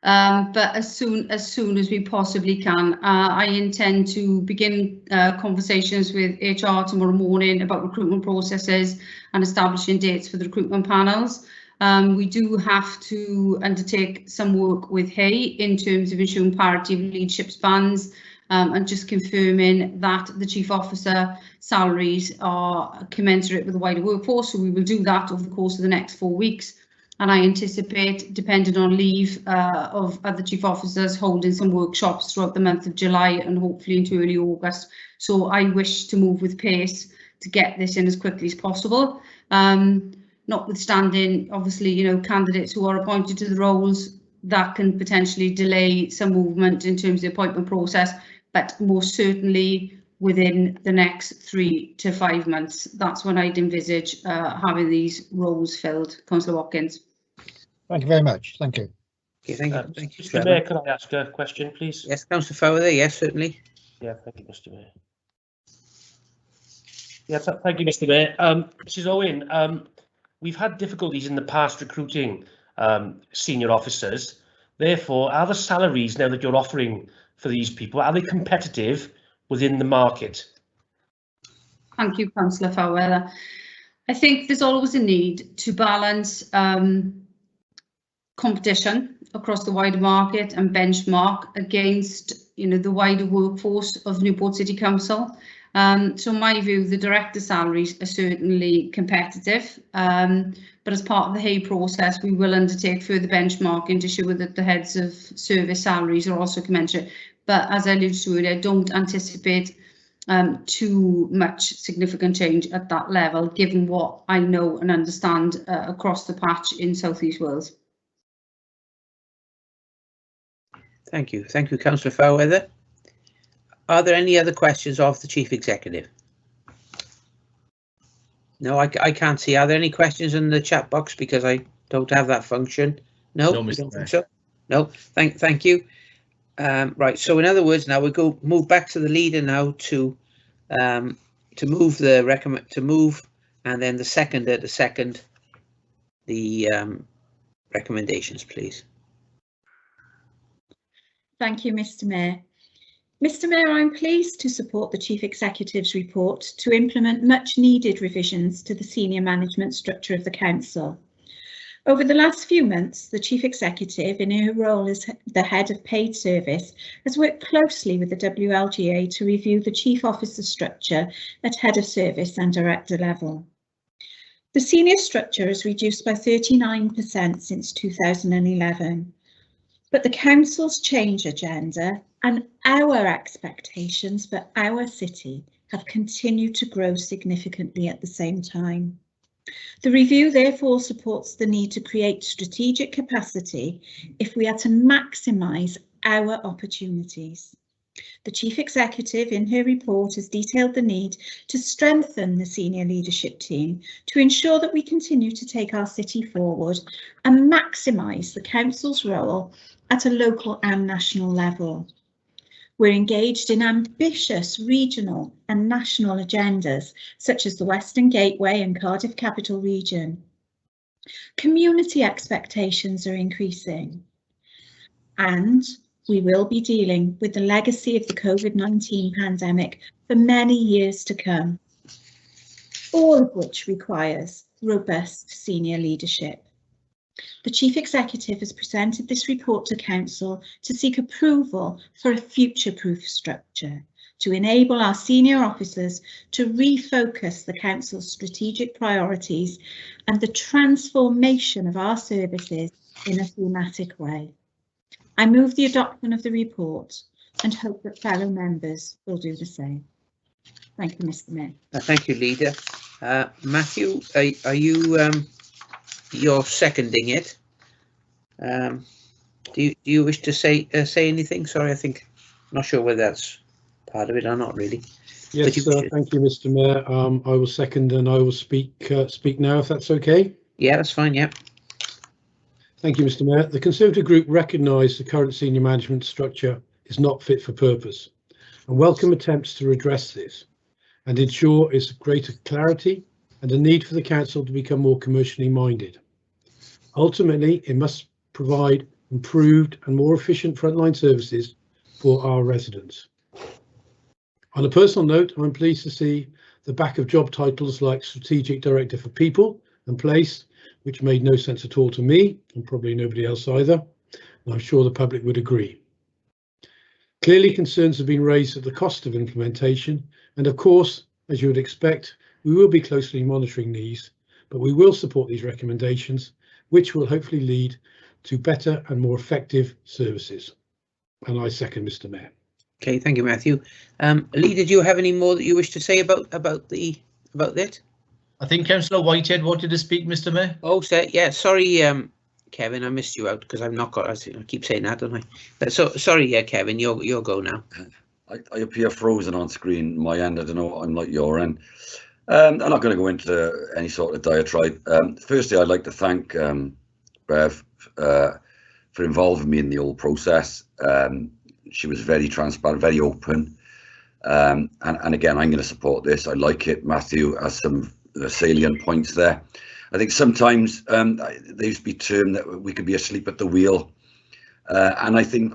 But as soon as we possibly can. I intend to begin conversations with HR tomorrow morning about recruitment processes and establishing dates for the recruitment panels. We do have to undertake some work with Hay in terms of ensuring parity of leadership spans and just confirming that the chief officer salaries are commensurate with the wider workforce. So we will do that over the course of the next 4 weeks. And I anticipate, depending on leave of other chief officers, holding some workshops throughout the month of July and hopefully into early August. So I wish to move with pace to get this in as quickly as possible. Notwithstanding, obviously, you know, candidates who are appointed to the roles, that can potentially delay some movement in terms of the appointment process, but most certainly within the next 3 to 5 months. That's when I'd envisage having these roles filled. Councillor Watkins. Thank you very much. Thank you. Okay, thank you. Mr. Mayor, could I ask a question, please? Yes, Councillor Fowler, yes, certainly. Yeah, thank you, Mr. Mayor. Yeah, thank you, Mr. Mayor. Mrs. Owen, we've had difficulties in the past recruiting senior officers. Therefore, are the salaries now that you're offering for these people, are they competitive within the market? Thank you, Councillor Fowler. I think there's always a need to balance competition across the wider market and benchmark against, you know, the wider workforce of Newport City Council. So in my view, the director salaries are certainly competitive, but as part of the Hay process, we will undertake further benchmarking to ensure that the heads of service salaries are also commensurate. But as I alluded to earlier, I don't anticipate too much significant change at that level, given what I know and understand across the patch in South East Wales. Thank you. Thank you, Councillor Fairweather. Are there any other questions of the Chief Executive? No, I can't see. Are there any questions in the chat box because I don't have that function? No, No, I Mr. don't Mayor. think so. No, thank you. Right, so in other words, now we move back to the leader now to move the and then the seconder to second the recommendations, please. Thank you, Mr. Mayor. Mr. Mayor, I'm pleased to support the Chief Executive's report to implement much needed revisions to the senior management structure of the Council. Over the last few months, the Chief Executive, in her role as the Head of Paid Service, has worked closely with the WLGA to review the Chief Officer structure at Head of Service and Director level. The senior structure is reduced by 39% since 2011, but the Council's change agenda and our expectations for our city have continued to grow significantly at the same time. The review therefore supports the need to create strategic capacity if we are to maximise our opportunities. The Chief Executive in her report has detailed the need to strengthen the senior leadership team to ensure that we continue to take our city forward and maximise the Council's role at a local and national level. We're engaged in ambitious regional and national agendas, such as the Western Gateway and Cardiff Capital Region. Community expectations are increasing, and we will be dealing with the legacy of the COVID-19 pandemic for many years to come, all of which requires robust senior leadership. The Chief Executive has presented this report to Council to seek approval for a future-proof structure to enable our senior officers to refocus the Council's strategic priorities and the transformation of our services in a thematic way. I move the adoption of the report and hope that fellow members will do the same. Thank you, Mr. Mayor. Thank you, Leader. Matthew, are you you're seconding it? Do you wish to say anything? Sorry, I'm not sure whether that's part of it or not really. Yes, thank you, Mr. Mayor. I will second and I will speak now, if that's okay. Yeah, that's fine. Yeah. Thank you, Mr. Mayor. The Conservative Group recognise the current senior management structure is not fit for purpose and welcome attempts to redress this and ensure its greater clarity and a need for the council to become more commercially minded. Ultimately, it must provide improved and more efficient frontline services for our residents. On a personal note, I'm pleased to see the back of job titles like Strategic Director for People and Place, which made no sense at all to me and probably nobody else either, and I'm sure the public would agree. Clearly, concerns have been raised at the cost of implementation, and of course, as you would expect, we will be closely monitoring these, but we will support these recommendations, which will hopefully lead to better and more effective services. And I second Mr. Mayor. Okay, thank you, Matthew. Lee, did you have any more that you wish to say about that? I think Councillor Whitehead wanted to speak, Mr. Mayor. Oh, yeah, sorry, Kevin, I missed you out because I've not got. I keep saying that, don't I? But so sorry, yeah, Kevin, you'll go now. I appear frozen on screen. My end, I don't know. I'm like your end. I'm not going to go into any sort of diatribe. Firstly, I'd like to thank Bev for involving me in the whole process. She was very transparent, very open. And again, I'm going to support this. I like it. Matthew has some salient points there. I think sometimes they used to be termed that we could be asleep at the wheel. And I think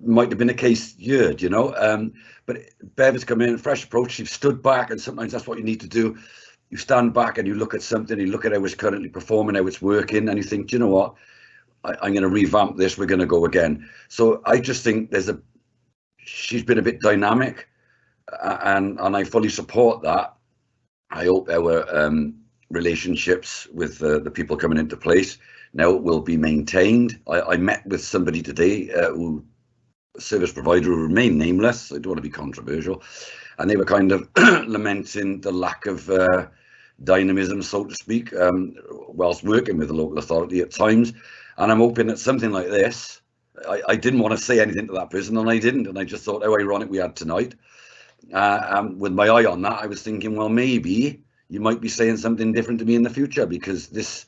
might have been a case here, you know. But Bev has come in, fresh approach. She's stood back, and sometimes that's what you need to do. You stand back and you look at something, you look at how it's currently performing, how it's working, and you think, do you know what? I'm going to revamp this. We're going to go again. So I just think she's been a bit dynamic, and I fully support that. I hope our relationships with the people coming into place now will be maintained. I met with somebody today who service provider who remain nameless. I don't want to be controversial, and they were kind of lamenting the lack of dynamism, so to speak, whilst working with the local authority at times. And I'm hoping that something like this, I didn't want to say anything to that person, and I didn't, and I just thought how ironic we had tonight. With my eye on that, I was thinking, well, maybe you might be saying something different to me in the future, because this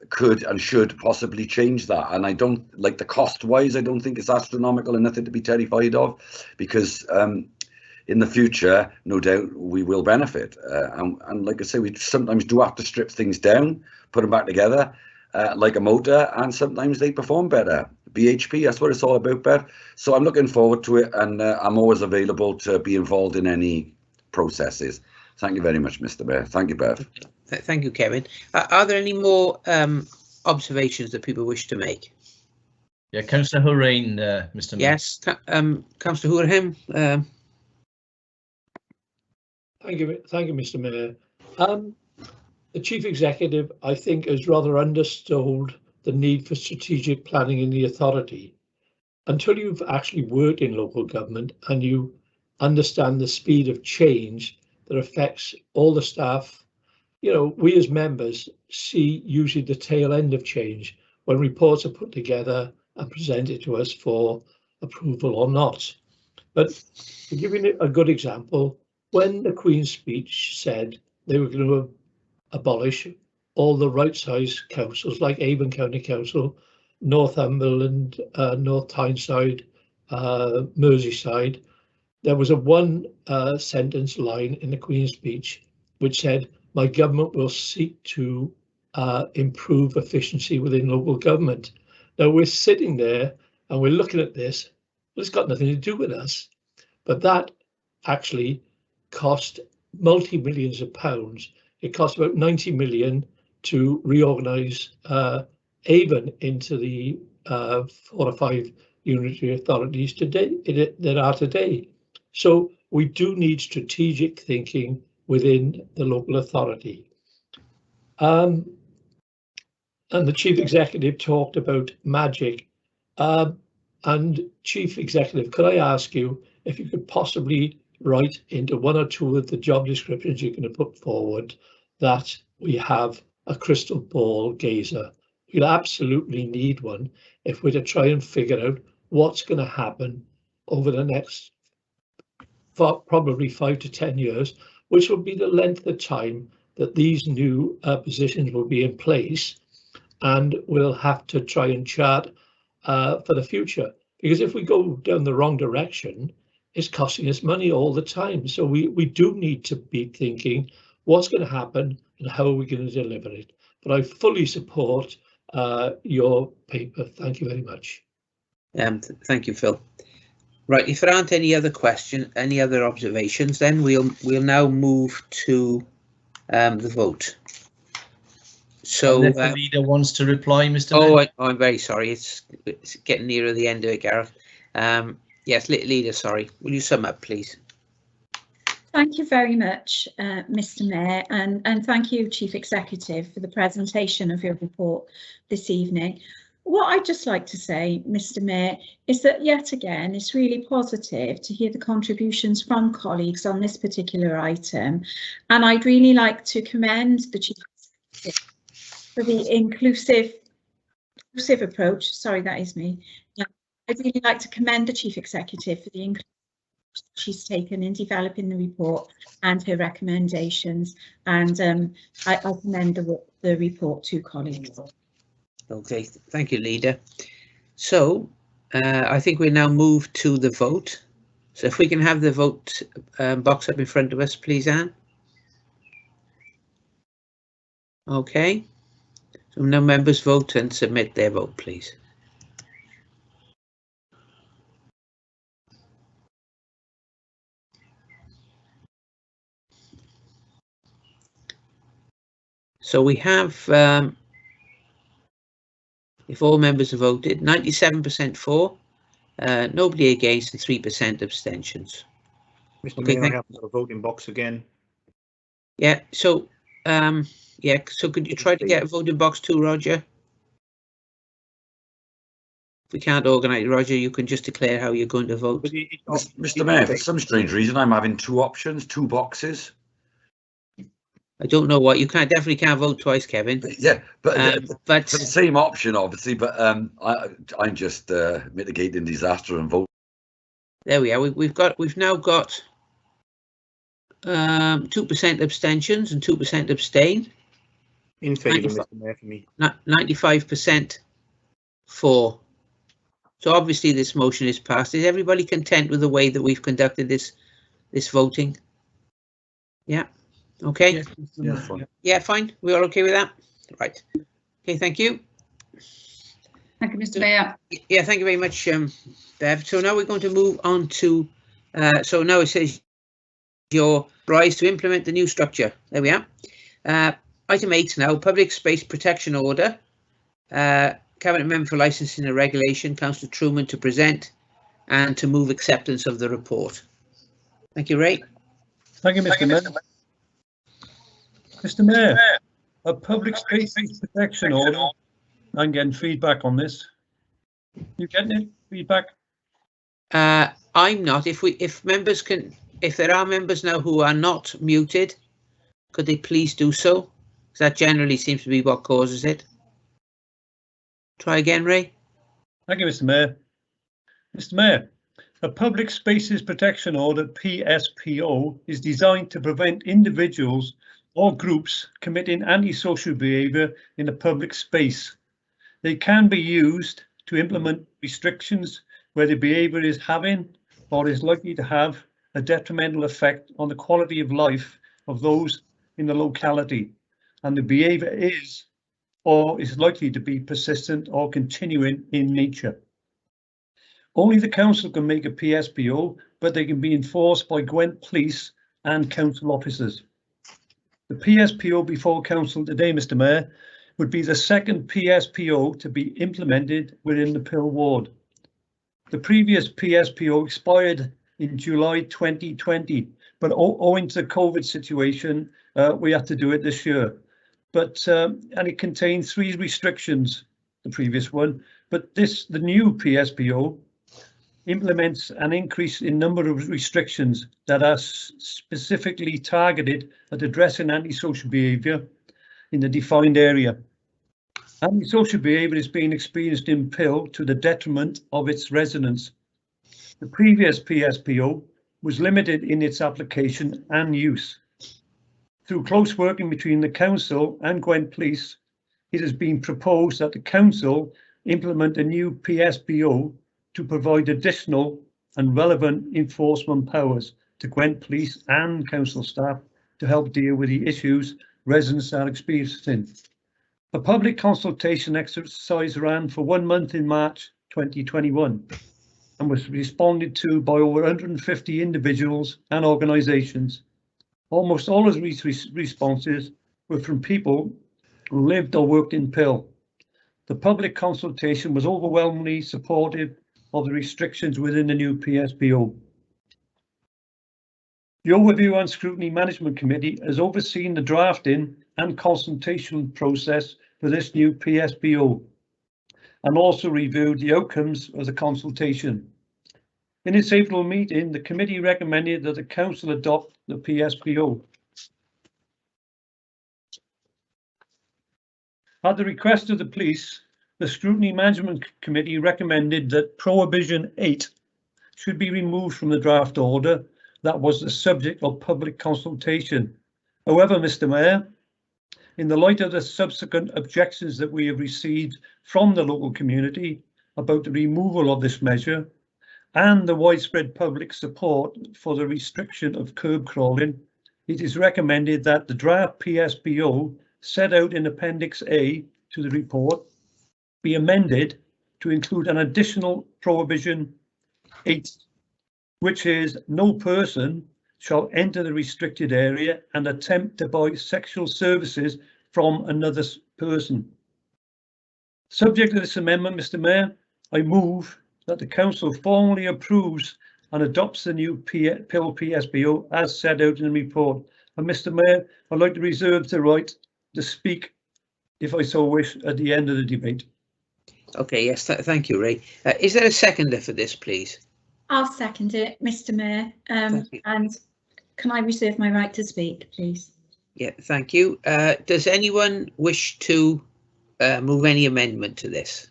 could and should possibly change that. And I don't like the cost wise, I don't think it's astronomical and nothing to be terrified of, because in the future, no doubt we will benefit. And like I say, we sometimes do have to strip things down, put them back together like a motor, and sometimes they perform better. BHP, that's what it's all about, Bev. So I'm looking forward to it, and I'm always available to be involved in any processes. Thank you very much, Mr. Mayor. Thank you, Bev. Thank you, Kevin. Are there any more observations that people wish to make? Yeah, Councillor Horain, Mr. Mayor. Yes, Councillor Horain. Thank you, Mr. Mayor. The Chief Executive, I think, has rather undersold the need for strategic planning in the authority. Until you've actually worked in local government and you understand the speed of change that affects all the staff, you know, we as members see usually the tail end of change when reports are put together and presented to us for approval or not. But to give you a good example, when the Queen's speech said they were going to abolish all the right-sized councils like Avon County Council, Northumberland, North Tyneside, Merseyside, there was a one sentence line in the Queen's speech which said, "My government will seek to improve efficiency within local government." Now we're sitting there and we're looking at this, but it's got nothing to do with us. But that actually cost multi-millions of pounds. It cost about 90 million to reorganise Avon into the 4 or 5 unitary authorities today that are today. So we do need strategic thinking within the local authority. And the Chief Executive talked about magic. And Chief Executive, could I ask you if you could possibly write into 1 or 2 of the job descriptions you're going to put forward that we have a crystal ball gazer. We'll absolutely need one if we're to try and figure out what's going to happen over the next probably 5 to 10 years, which will be the length of time that these new positions will be in place. and we'll have to try and chart for the future. Because if we go down the wrong direction, it's costing us money all the time. So we do need to be thinking what's going to happen and how are we going to deliver it. But I fully support your paper. Thank you very much. Thank you, Phil. Right, if there aren't any other questions, any other observations, then we'll now move to the vote. So if the leader wants to reply, Mr. Mayor. I'm very sorry. It's getting nearer the end of it, Gareth. Yes, leader, sorry. Will you sum up, please? Thank you very much, Mr. Mayor, and thank you, Chief Executive, for the presentation of your report this evening. What I'd just like to say, Mr. Mayor, is that yet again, it's really positive to hear the contributions from colleagues on this particular item. And I'd really like to commend the Chief Executive for the inclusive approach. Sorry, that is me. I'd really like to commend the Chief Executive for the inclusive she's taken in developing the report and her recommendations, and I commend the report to colleagues. Okay, thank you, leader. So I think we now move to the vote. So if we can have the vote box up in front of us, please, Anne. Okay, so now members vote and submit their vote, please. So we have, if all members have voted, 97% for, nobody against, and 3% abstentions. Mr. Mayor, I haven't got a voting box again. Yeah, so so could you try to get a voting box too, Roger? If we can't organise, Roger, you can just declare how you're going to vote. Mr. Mayor, for some strange reason, I'm having two options, two boxes. I don't know what, you definitely can't vote twice, Kevin. Yeah, but for the same option, obviously, but I'm just mitigating disaster and vote. There we are. We've now got 2% abstentions and 2% abstain. In favour, Mr. Mayor, for me. 95% for. So obviously this motion is passed. Is everybody content with the way that we've conducted this voting? Yeah. Okay. Yeah, fine. We're all okay with that? Right. Okay, thank you. Thank you, Mr. Mayor. Yeah, thank you very much, Bev. So now we're going to move on to, so now it says your rise to implement the new structure. There we are. Item 8 now, Public Space Protection Order. Cabinet Member for Licensing and Regulation, Councillor Truman, to present and to move acceptance of the report. Thank you, Ray. Thank you, Mr. Mayor. Mr. Mayor, a Public Space Protection Order. I'm getting feedback on this. You getting it? Feedback? I'm not. If members can, if there are members now who are not muted, could they please do so? Because that generally seems to be what causes it. Try again, Ray. Thank you, Mr. Mayor. Mr. Mayor, a Public Spaces Protection Order, PSPO, is designed to prevent individuals or groups committing antisocial behaviour in a public space. They can be used to implement restrictions where the behaviour is having or is likely to have a detrimental effect on the quality of life of those in the locality, and the behaviour is or is likely to be persistent or continuing in nature. Only the council can make a PSPO, but they can be enforced by Gwent Police and council officers. The PSPO before council today, Mr. Mayor, would be the second PSPO to be implemented within the Pill ward. The previous PSPO expired in July 2020, but owing to the COVID situation, we had to do it this year. But and it contained 3 restrictions, the previous one, but the new PSPO implements an increase in number of restrictions that are specifically targeted at addressing antisocial behaviour in the defined area. Antisocial behaviour is being experienced in Pill to the detriment of its residents. The previous PSPO was limited in its application and use. Through close working between the council and Gwent Police, it has been proposed that the council implement a new PSBO to provide additional and relevant enforcement powers to Gwent Police and council staff to help deal with the issues residents are experiencing. A public consultation exercise ran for 1 month in March 2021 and was responded to by over 150 individuals and organisations. Almost all of these responses were from people who lived or worked in Pill. The public consultation was overwhelmingly supportive of the restrictions within the new PSBO. The Overview and Scrutiny Management Committee has overseen the drafting and consultation process for this new PSBO and also reviewed the outcomes of the consultation. In its April meeting, the committee recommended that the council adopt the PSBO. At the request of the police, the Scrutiny Management Committee recommended that Prohibition 8 should be removed from the draft order that was the subject of public consultation. However, Mr. Mayor, in the light of the subsequent objections that we have received from the local community about the removal of this measure and the widespread public support for the restriction of curb crawling, it is recommended that the draft PSBO set out in Appendix A to the report be amended to include an additional Prohibition 8, which is no person shall enter the restricted area and attempt to buy sexual services from another person. Subject to this amendment, Mr. Mayor, I move that the council formally approves and adopts the new Pill PSBO as set out in the report. And Mr. Mayor, I'd like to reserve the right to speak, if I so wish, at the end of the debate. Okay, yes, thank you, Ray. Is there a seconder for this, please? I'll second it, Mr. Mayor. And can I reserve my right to speak, please? Yeah, thank you. Does anyone wish to move any amendment to this?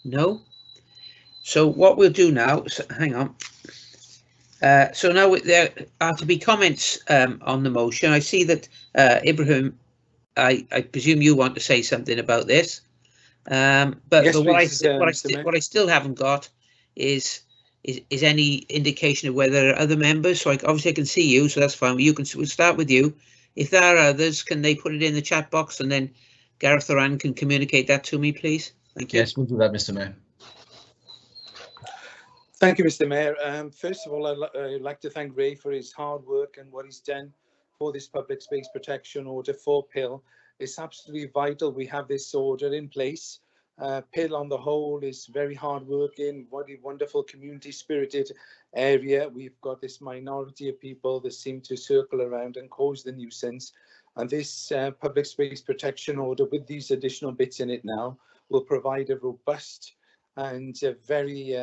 No? So what we'll do now, so hang on. So now there are to be comments on the motion. I see that Ibrahim, I presume you want to say something about this. But yes, what please, I still haven't got is any indication of whether there are other members. So obviously I can see you, so that's fine. We'll start with you. If there are others, can they put it in the chat box and then Gareth or Anne can communicate that to me, please? Thank you. Yes, we'll do that, Mr. Mayor. Thank you, Mr. Mayor. First of all, I'd like to thank Ray for his hard work and what he's done for this public space protection order for Pill. It's absolutely vital we have this order in place. Pill on the whole is very hard working, wonderful community spirited area. We've got this minority of people that seem to circle around and cause the nuisance. And this public space protection order with these additional bits in it now will provide a robust and very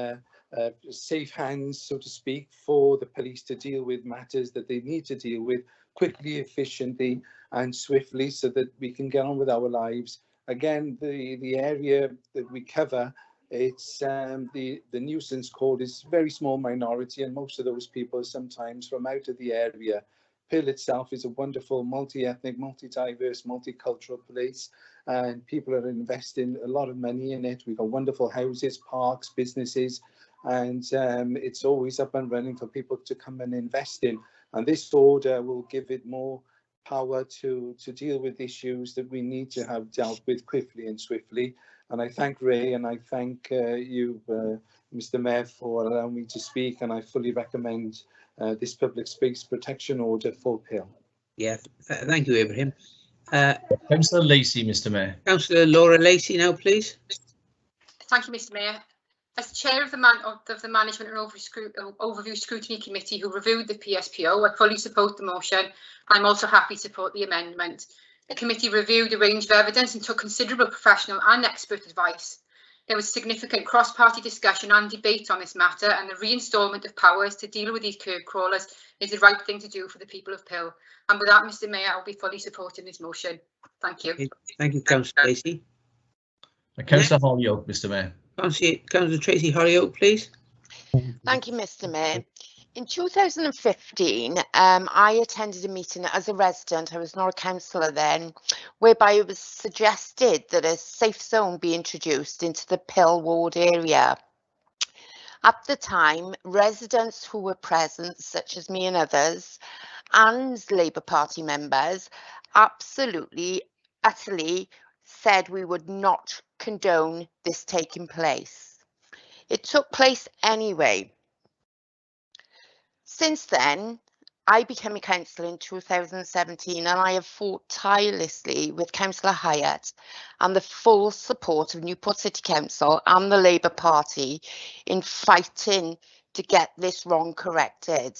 safe hands, so to speak, for the police to deal with matters that they need to deal with quickly, efficiently and swiftly so that we can get on with our lives. Again, the area that we cover, it's the nuisance code is very small minority, and most of those people are sometimes from out of the area. Pill itself is a wonderful multi-ethnic, multi-diverse, multicultural place, and people are investing a lot of money in it. We've got wonderful houses, parks, businesses, and it's always up and running for people to come and invest in. And this order will give it more power to deal with issues that we need to have dealt with quickly and swiftly. And I thank Ray and I thank you, Mr. Mayor, for allowing me to speak, and I fully recommend this public space protection order for Pill. Yeah, thank you, Ibrahim. Councillor Lacey, Mr. Mayor. Councillor Laura Lacey now, please. Thank you, Mr. Mayor. As chair of the Management and Overview Scrutiny Committee who reviewed the PSPO, I fully support the motion. I'm also happy to support the amendment. The committee reviewed a range of evidence and took considerable professional and expert advice. There was significant cross-party discussion and debate on this matter, and the reinstalment of powers to deal with these curb crawlers is the right thing to do for the people of Pill. And with that, Mr. Mayor, I'll be fully supporting this motion. Thank you. Thank you, Councillor Lacey. Councillor Holyoke, Mr. Mayor. Councillor Tracy Holyoke, please. Thank you, Mr. Mayor. In 2015, I attended a meeting as a resident, I was not a councillor then, whereby it was suggested that a safe zone be introduced into the Pill ward area. At the time, residents who were present, such as me and others, and Labour Party members, absolutely, utterly said we would not condone this taking place. It took place anyway. Since then, I became a councillor in 2017 and I have fought tirelessly with Councillor Hyatt and the full support of Newport City Council and the Labour Party in fighting to get this wrong corrected.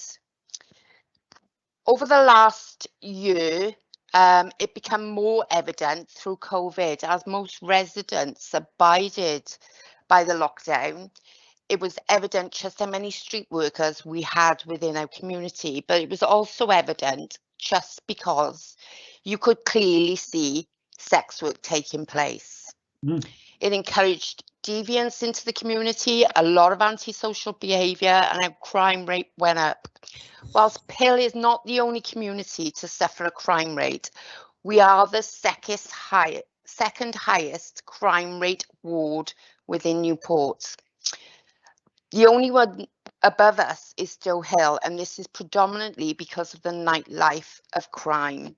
Over the last year, it became more evident through COVID as most residents abided by the lockdown. It was evident just how many street workers we had within our community, but it was also evident just because you could clearly see sex work taking place. It encouraged deviance into the community, a lot of antisocial behaviour, and our crime rate went up. Whilst Pill is not the only community to suffer a crime rate, we are the second highest crime rate ward within Newport. The only one above us is Stowe Hill, and this is predominantly because of the nightlife of crime.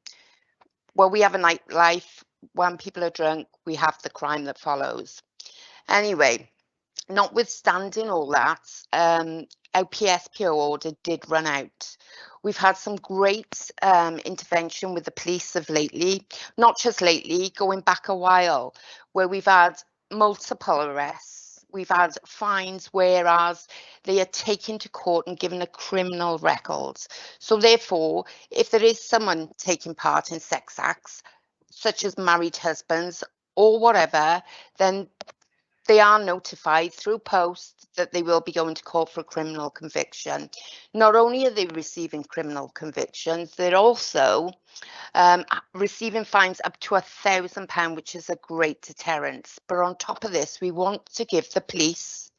Well, we have a nightlife. When people are drunk, we have the crime that follows. Anyway, notwithstanding all that, our PSPO order did run out. We've had some great intervention with the police of lately, not just lately, going back a while, where we've had multiple arrests. We've had fines, whereas they are taken to court and given a criminal record. So therefore, if there is someone taking part in sex acts, such as married husbands or whatever, then they are notified through post that they will be going to court for a criminal conviction. Not only are they receiving criminal convictions, they're also receiving fines up to £1,000, which is a great deterrent. But on top of this, we want to give the police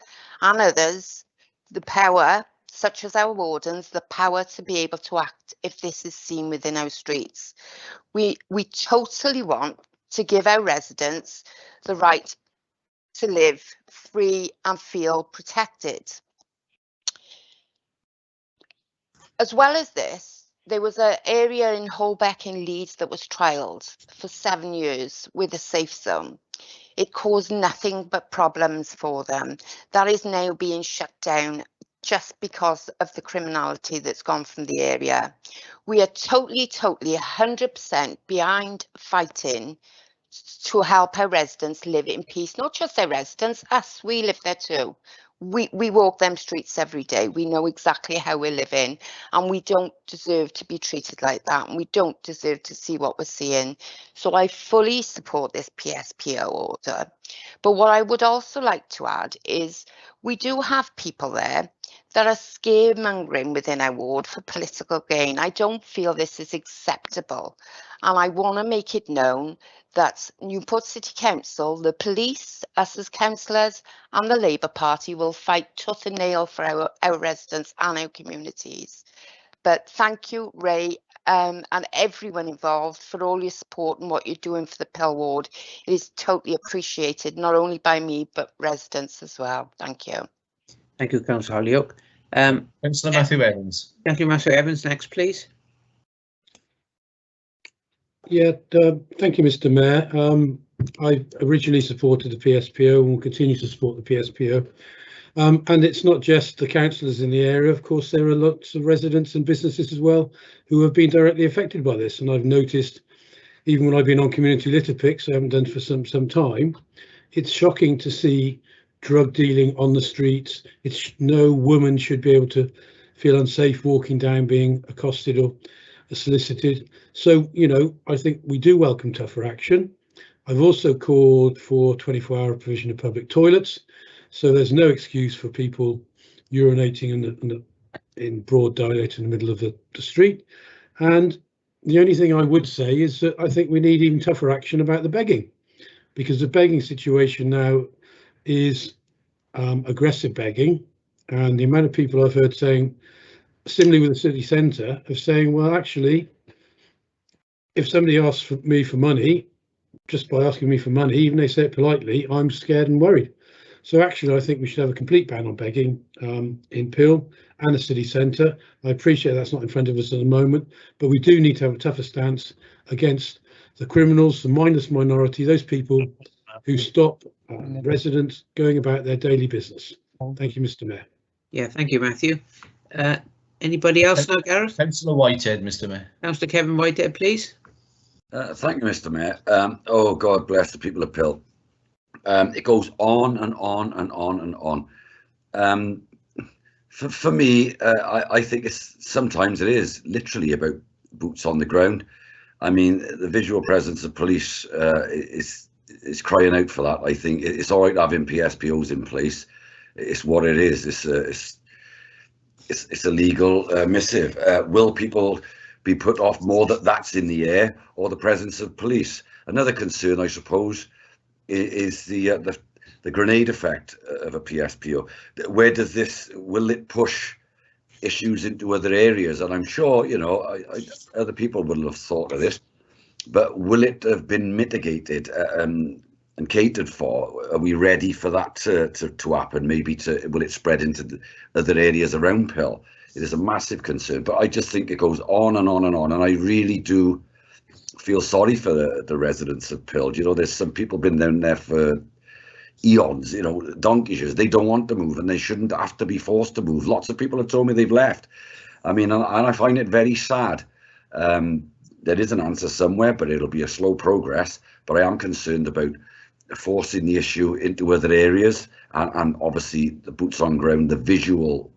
and others the power, such as our wardens, the power to be able to act if this is seen within our streets. We totally want to give our residents the right to live free and feel protected. As well as this, there was an area in Holbeck in Leeds that was trialled for 7 years with a safe zone. It caused nothing but problems for them. That is now being shut down just because of the criminality that's gone from the area. We are totally 100% behind fighting to help our residents live in peace. Not just their residents, us, we live there too. We walk them streets every day. We know exactly how we're living, and we don't deserve to be treated like that, and we don't deserve to see what we're seeing. So I fully support this PSPO order. But what I would also like to add is we do have people there that are scaremongering within our ward for political gain. I don't feel this is acceptable, and I want to make it known that Newport City Council, the police, us as councillors and the Labour Party will fight tooth and nail for our residents and our communities. But thank you, Ray, and everyone involved for all your support and what you're doing for the Pill ward. It is totally appreciated, not only by me, but residents as well. Thank you. Thank you, Councillor Holyoke. Councillor Matthew Evans. Thank you, Matthew Evans. Next, please. Yeah, thank you, Mr. Mayor. I originally supported the PSPO and will continue to support the PSPO. And it's not just the councillors in the area. Of course, there are lots of residents and businesses as well who have been directly affected by this. And I've noticed, even when I've been on community litter picks, I haven't done for some time, it's shocking to see drug dealing on the streets. No woman should be able to feel unsafe walking down, being accosted or solicited. So, you know, I think we do welcome tougher action. I've also called for 24-hour provision of public toilets, so there's no excuse for people urinating in broad daylight in the middle of the street. And the only thing I would say is that I think we need even tougher action about the begging, because the begging situation now is aggressive begging, and the amount of people I've heard saying similarly with the city centre, of saying, well, actually, if somebody asks me for money, just by asking me for money, even they say it politely, I'm scared and worried. So actually, I think we should have a complete ban on begging in Peel and the city centre. I appreciate that's not in front of us at the moment, but we do need to have a tougher stance against the criminals, the mindless minority, those people who stop residents going about their daily business. Thank you, Mr. Mayor. Yeah, thank you, Matthew. Anybody else now, Gareth? Councillor Whitehead, Mr. Mayor. Councillor Kevin Whitehead, please. Thank you, Mr. Mayor. Oh, God bless the people of Peel. It goes on and on and on and on. For me, I think sometimes it is literally about boots on the ground. I mean, the visual presence of police is crying out for that. I think it's all right having PSPOs in place. It's what it is. It's a legal missive. Will people be put off more that that's in the air, or the presence of police? Another concern, I suppose, is the grenade effect of a PSPO. Where does will it push issues into other areas? And I'm sure, you know, other people will have thought of this, but will it have been mitigated and catered for? Are we ready for that to happen? Maybe will it spread into the other areas around Peel? It is a massive concern, but I just think it goes on and on and on, and I really do feel sorry for the residents of Peel. You know, there's some people been down there for eons, you know, donkey's years. They don't want to move, and they shouldn't have to be forced to move. Lots of people have told me they've left. I mean, and I find it very sad. There is an answer somewhere, but it'll be a slow progress. But I am concerned about forcing the issue into other areas, and obviously the boots on ground, the visual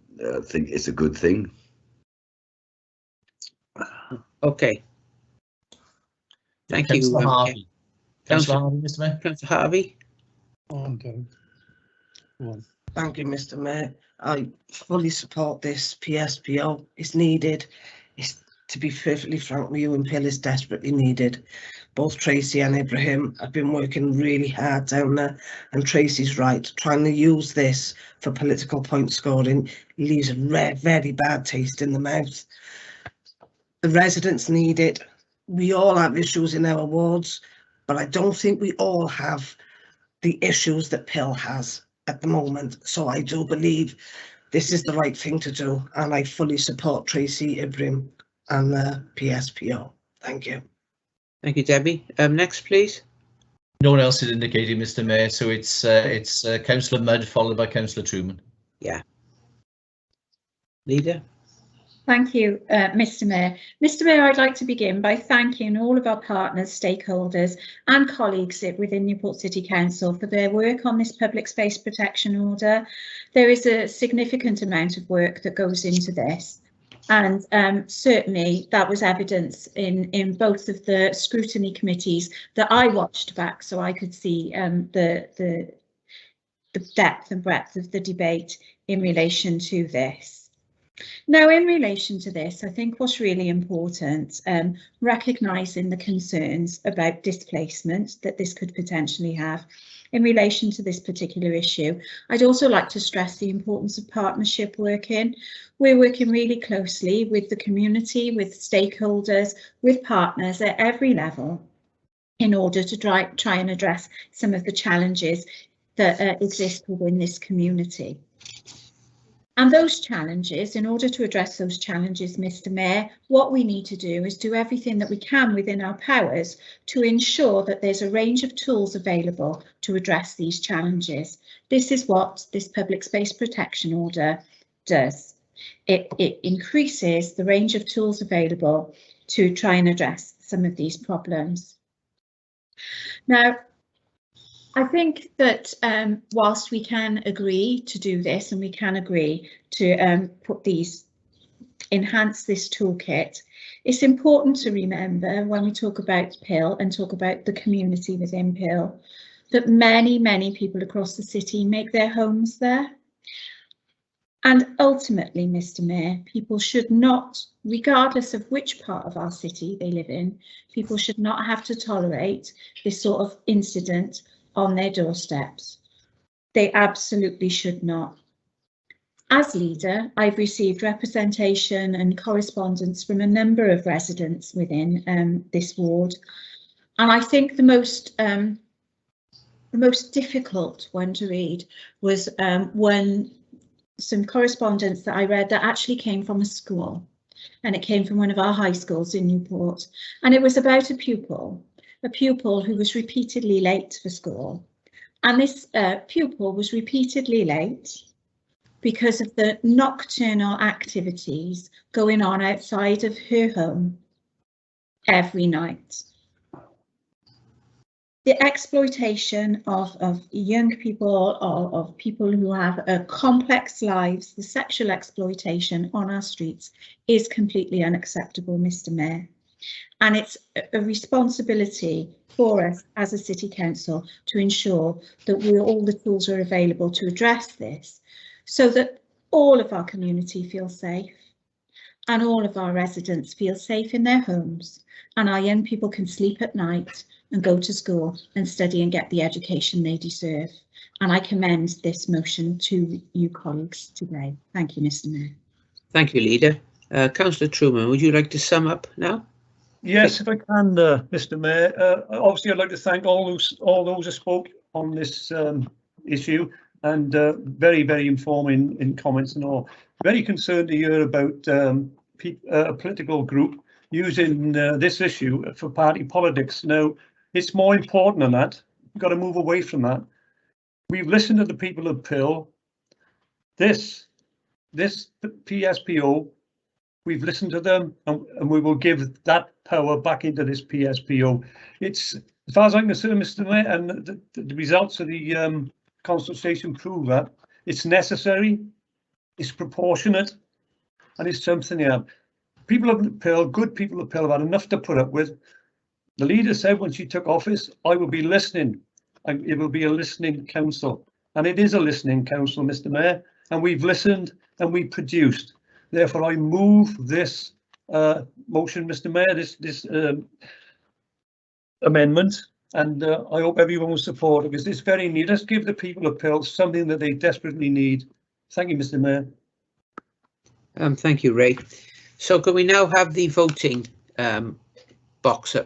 thing is a good thing. Okay. Thank you. Councillor Harvey. Councillor Harvey, Mr. Mayor. Councillor Harvey. Thank you, Mr. Mayor. I fully support this PSPO. It's needed. It's, to be perfectly frank with you, and Peel is desperately needed. Both Tracy and Ibrahim have been working really hard down there, and Tracy's right. Trying to use this for political point scoring leaves a very bad taste in the mouth. The residents need it. We all have issues in our wards, but I don't think we all have the issues that Peel has at the moment. So I do believe this is the right thing to do, and I fully support Tracy, Ibrahim and the PSPO. Thank you. Thank you, Debbie. Next, please. No one else is indicating, Mr. Mayor, so it's Councillor Mudd followed by Councillor Truman. Yeah. Leader. Thank you, Mr. Mayor. Mr. Mayor, I'd like to begin by thanking all of our partners, stakeholders and colleagues within Newport City Council for their work on this public space protection order. There is a significant amount of work that goes into this, and certainly that was evidence in both of the scrutiny committees that I watched back, so I could see the depth and breadth of the debate in relation to this. Now, in relation to this, I think what's really important, recognising the concerns about displacement that this could potentially have in relation to this particular issue. I'd also like to stress the importance of partnership working. We're working really closely with the community, with stakeholders, with partners at every level in order to try and address some of the challenges that exist within this community. And those challenges, in order to address those challenges, Mr. Mayor, what we need to do is do everything that we can within our powers to ensure that there's a range of tools available to address these challenges. This is what this public space protection order does. It increases the range of tools available to try and address some of these problems. Now, I think that whilst we can agree to do this, and we can agree to enhance this toolkit, it's important to remember when we talk about Peel and talk about the community within Peel, that many people across the city make their homes there. And ultimately, Mr. Mayor, people should not, regardless of which part of our city they live in, people should not have to tolerate this sort of incident on their doorsteps. They absolutely should not. As leader, I've received representation and correspondence from a number of residents within this ward, and I think the most difficult one to read was when some correspondence that I read that actually came from a school, and it came from one of our high schools in Newport, and it was about a pupil who was repeatedly late for school, and this pupil was repeatedly late because of the nocturnal activities going on outside of her home every night. The exploitation of young people, of people who have complex lives, the sexual exploitation on our streets is completely unacceptable, Mr. Mayor. And it's a responsibility for us as a City Council to ensure that all the tools are available to address this, so that all of our community feels safe and all of our residents feel safe in their homes, and our young people can sleep at night and go to school and study and get the education they deserve. And I commend this motion to you colleagues today. Thank you, Mr. Mayor. Thank you, Leader. Councillor Truman, would you like to sum up now? Yes, if I can, Mr. Mayor. Obviously, I'd like to thank all those who spoke on this issue, and very, very informing in comments and all. Very concerned to hear about a political group using this issue for party politics. Now, it's more important than that. We've got to move away from that. We've listened to the people of Pill. This PSPO, we've listened to them, and we will give that power back into this PSPO. It's, as far as I'm concerned, Mr. Mayor, and the results of the consultation prove that it's necessary, it's proportionate, and it's something else. People of Pill, good people of Pill, have had enough to put up with. The leader said when she took office, I will be listening, and it will be a listening council. And it is a listening council, Mr. Mayor, and we've listened and we produced. Therefore, I move this motion, Mr. Mayor, this amendment, and I hope everyone will support it, because it's very needed. Let's give the people of Pill something that they desperately need. Thank you, Mr. Mayor. Thank you, Ray. So can we now have the voting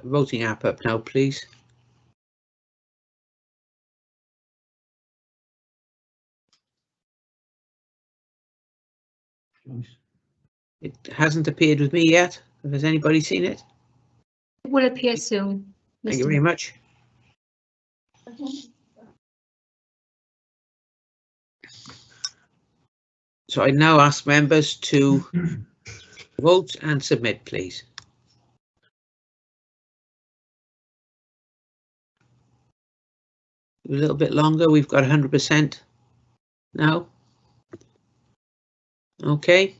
voting app up now, please? It hasn't appeared with me yet. Has anybody seen it? It will appear soon. Thank you very much. So I now ask members to vote and submit, please. A little bit longer. We've got 100% now. Okay.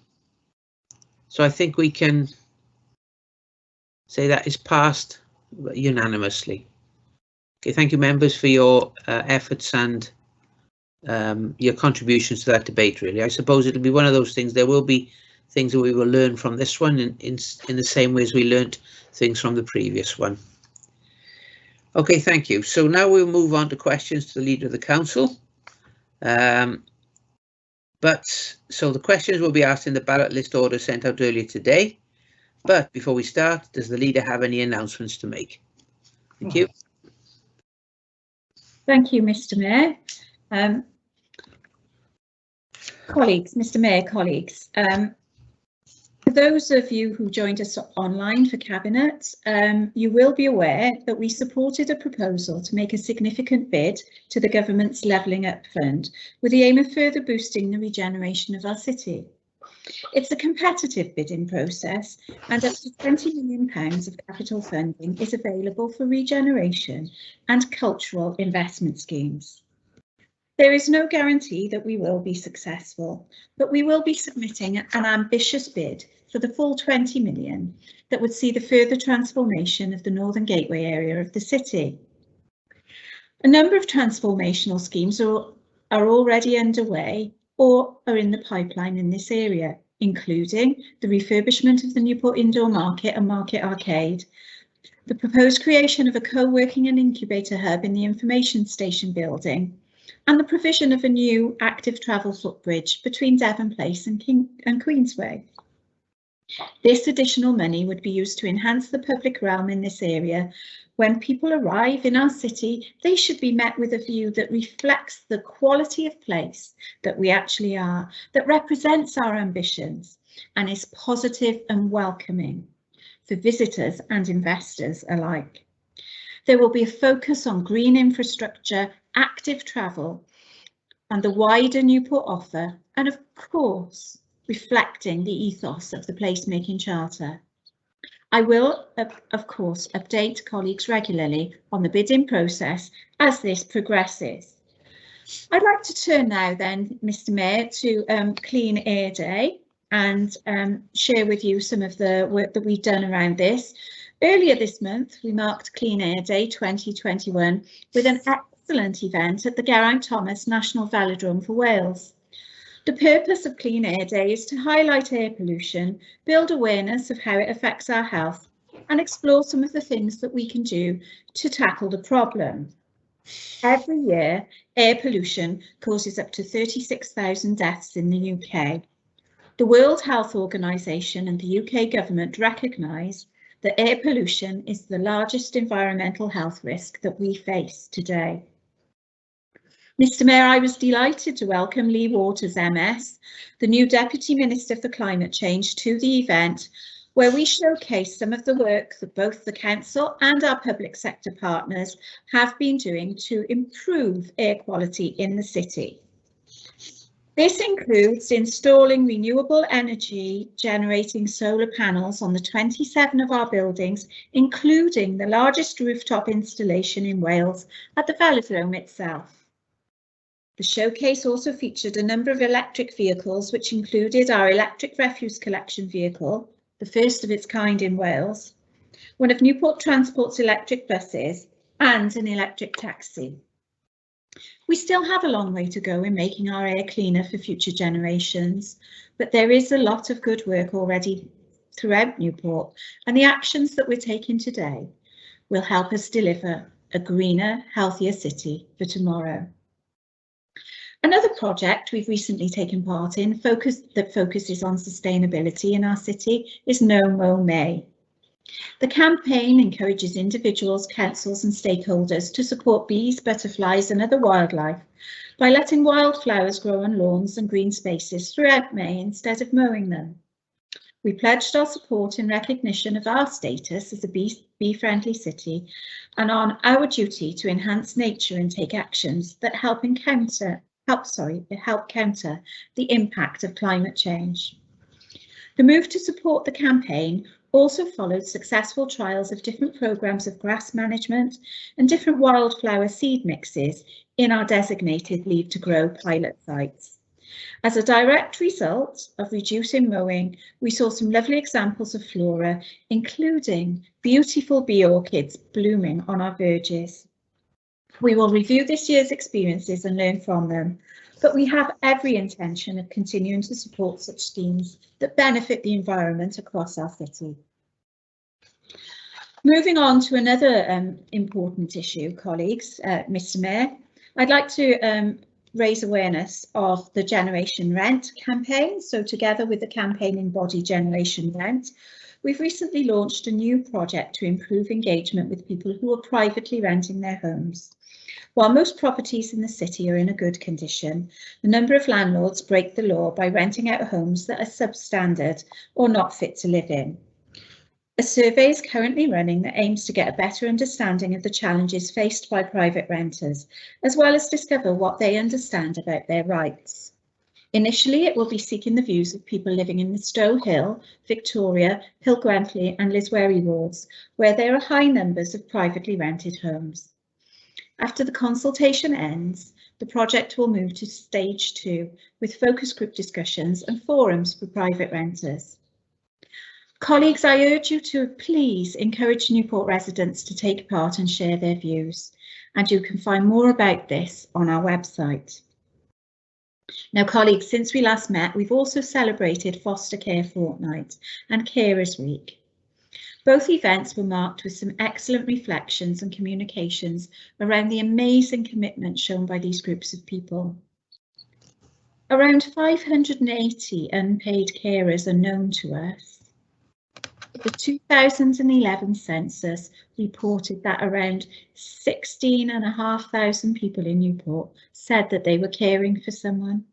So I think we can say that is passed unanimously. Okay, thank you, members, for your efforts and your contributions to that debate. Really, I suppose it'll be one of those things. There will be things that we will learn from this one in the same way as we learnt things from the previous one. Okay, thank you. So now we'll move on to questions to the Leader of the Council. So the questions will be asked in the ballot list order sent out earlier today. But before we start, does the Leader have any announcements to make? Thank you. Thank you, Mr. Mayor. Colleagues, Mr. Mayor, colleagues, for those of you who joined us online for Cabinet, you will be aware that we supported a proposal to make a significant bid to the government's Levelling Up Fund with the aim of further boosting the regeneration of our city. It's a competitive bidding process, and up to £20 million of capital funding is available for regeneration and cultural investment schemes. There is no guarantee that we will be successful, but we will be submitting an ambitious bid for the full 20 million that would see the further transformation of the Northern Gateway area of the city. A number of transformational schemes are already underway or are in the pipeline in this area, including the refurbishment of the Newport Indoor Market and Market Arcade, the proposed creation of a co-working and incubator hub in the information station building, and the provision of a new active travel footbridge between Devon Place and Queensway. This additional money would be used to enhance the public realm in this area. When people arrive in our city, they should be met with a view that reflects the quality of place that we actually are, that represents our ambitions and is positive and welcoming for visitors and investors alike. There will be a focus on green infrastructure, active travel, and the wider Newport offer, and of course, reflecting the ethos of the placemaking charter. I will, of course, update colleagues regularly on the bidding process as this progresses. I'd like to turn now then, Mr. Mayor, to Clean Air Day and share with you some of the work that we've done around this. Earlier this month, we marked Clean Air Day 2021 with an excellent event at the Geraint Thomas National Velodrome for Wales. The purpose of Clean Air Day is to highlight air pollution, build awareness of how it affects our health, and explore some of the things that we can do to tackle the problem. Every year, air pollution causes up to 36,000 deaths in the UK. The World Health Organization and the UK government recognise that air pollution is the largest environmental health risk that we face today. Mr. Mayor, I was delighted to welcome Lee Waters MS, the new Deputy Minister for Climate Change, to the event, where we showcase some of the work that both the Council and our public sector partners have been doing to improve air quality in the city. This includes installing renewable energy generating solar panels on the 27 of our buildings, including the largest rooftop installation in Wales at the velodrome itself. The showcase also featured a number of electric vehicles, which included our electric refuse collection vehicle, the first of its kind in Wales, one of Newport Transport's electric buses, and an electric taxi. We still have a long way to go in making our air cleaner for future generations, but there is a lot of good work already throughout Newport, and the actions that we're taking today will help us deliver a greener, healthier city for tomorrow. Another project we've recently taken part in that focuses on sustainability in our city is No Mow May. The campaign encourages individuals, councils and stakeholders to support bees, butterflies and other wildlife by letting wildflowers grow on lawns and green spaces throughout May instead of mowing them. We pledged our support in recognition of our status as a bee-friendly city and on our duty to enhance nature and take actions that help counter the impact of climate change. The move to support the campaign also followed successful trials of different programmes of grass management and different wildflower seed mixes in our designated Leave to Grow pilot sites. As a direct result of reducing mowing, we saw some lovely examples of flora, including beautiful bee orchids blooming on our verges. We will review this year's experiences and learn from them, but we have every intention of continuing to support such schemes that benefit the environment across our city. Moving on to another important issue, colleagues, Mr. Mayor, I'd like to raise awareness of the Generation Rent campaign. So together with the campaigning body Generation Rent, we've recently launched a new project to improve engagement with people who are privately renting their homes. While most properties in the city are in a good condition, a number of landlords break the law by renting out homes that are substandard or not fit to live in. A survey is currently running that aims to get a better understanding of the challenges faced by private renters, as well as discover what they understand about their rights. Initially, it will be seeking the views of people living in the Stowe Hill, Victoria, Hill Gwentley and Liswerry wards, where there are high numbers of privately rented homes. After the consultation ends, the project will move to stage 2 with focus group discussions and forums for private renters. Colleagues, I urge you to please encourage Newport residents to take part and share their views, and you can find more about this on our website. Now, colleagues, since we last met, we've also celebrated Foster Care Fortnight and Carers Week. Both events were marked with some excellent reflections and communications around the amazing commitment shown by these groups of people. Around 580 unpaid carers are known to us. The 2011 census reported that around 16,500 people in Newport said that they were caring for someone.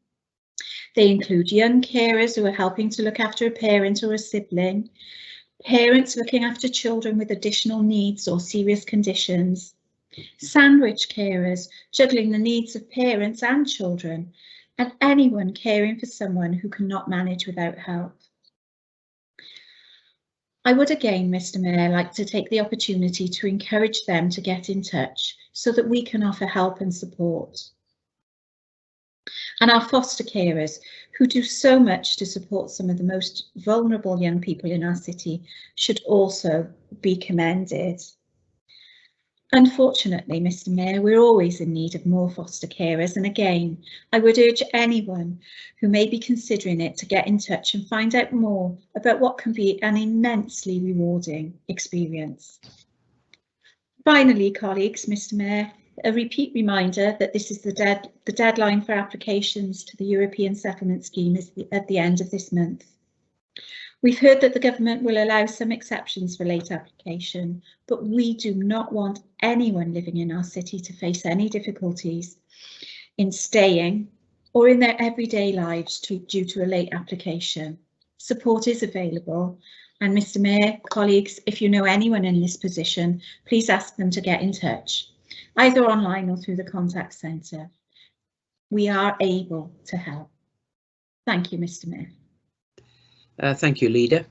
They include young carers who are helping to look after a parent or a sibling, parents looking after children with additional needs or serious conditions, sandwich carers juggling the needs of parents and children, and anyone caring for someone who cannot manage without help. I would again, Mr. Mayor, like to take the opportunity to encourage them to get in touch so that we can offer help and support. And our foster carers, who do so much to support some of the most vulnerable young people in our city, should also be commended. Unfortunately, Mr. Mayor, we're always in need of more foster carers, and again, I would urge anyone who may be considering it to get in touch and find out more about what can be an immensely rewarding experience. Finally, colleagues, Mr. Mayor, a repeat reminder that this is the deadline for applications to the European Settlement Scheme is at the end of this month. We've heard that the government will allow some exceptions for late application, but we do not want anyone living in our city to face any difficulties in staying or in their everyday lives due to a late application. Support is available, and Mr. Mayor, colleagues, if you know anyone in this position, please ask them to get in touch, either online or through the contact centre. We are able to help. Thank you, Mr. Mayor. Thank you, Leader.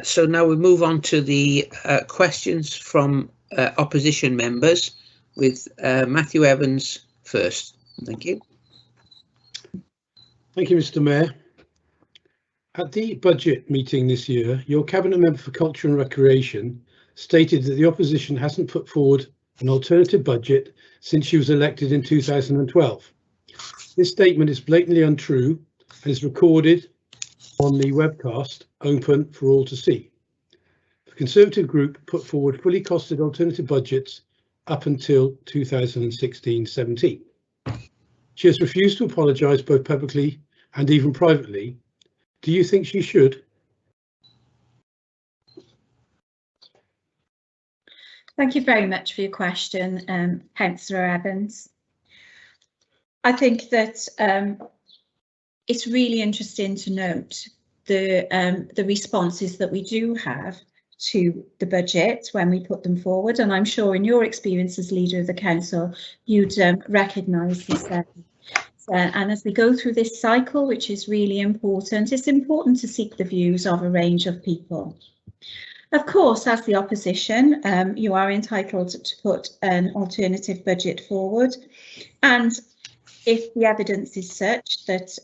So now we move on to the questions from opposition members, with Matthew Evans first. Thank you. Thank you, Mr. Mayor. At the budget meeting this year, your Cabinet Member for Culture and Recreation stated that the opposition hasn't put forward an alternative budget since she was elected in 2012. This statement is blatantly untrue and is recorded on the webcast, open for all to see. The Conservative group put forward fully costed alternative budgets up until 2016-17. She has refused to apologise both publicly and even privately. Do you think she should? Thank you very much for your question, Councillor Evans. I think that it's really interesting to note the responses that we do have to the budget when we put them forward, and I'm sure in your experience as leader of the council you'd recognise this. And as we go through this cycle, which is really important, it's important to seek the views of a range of people. Of course, as the opposition, you are entitled to put an alternative budget forward, and if the evidence is such that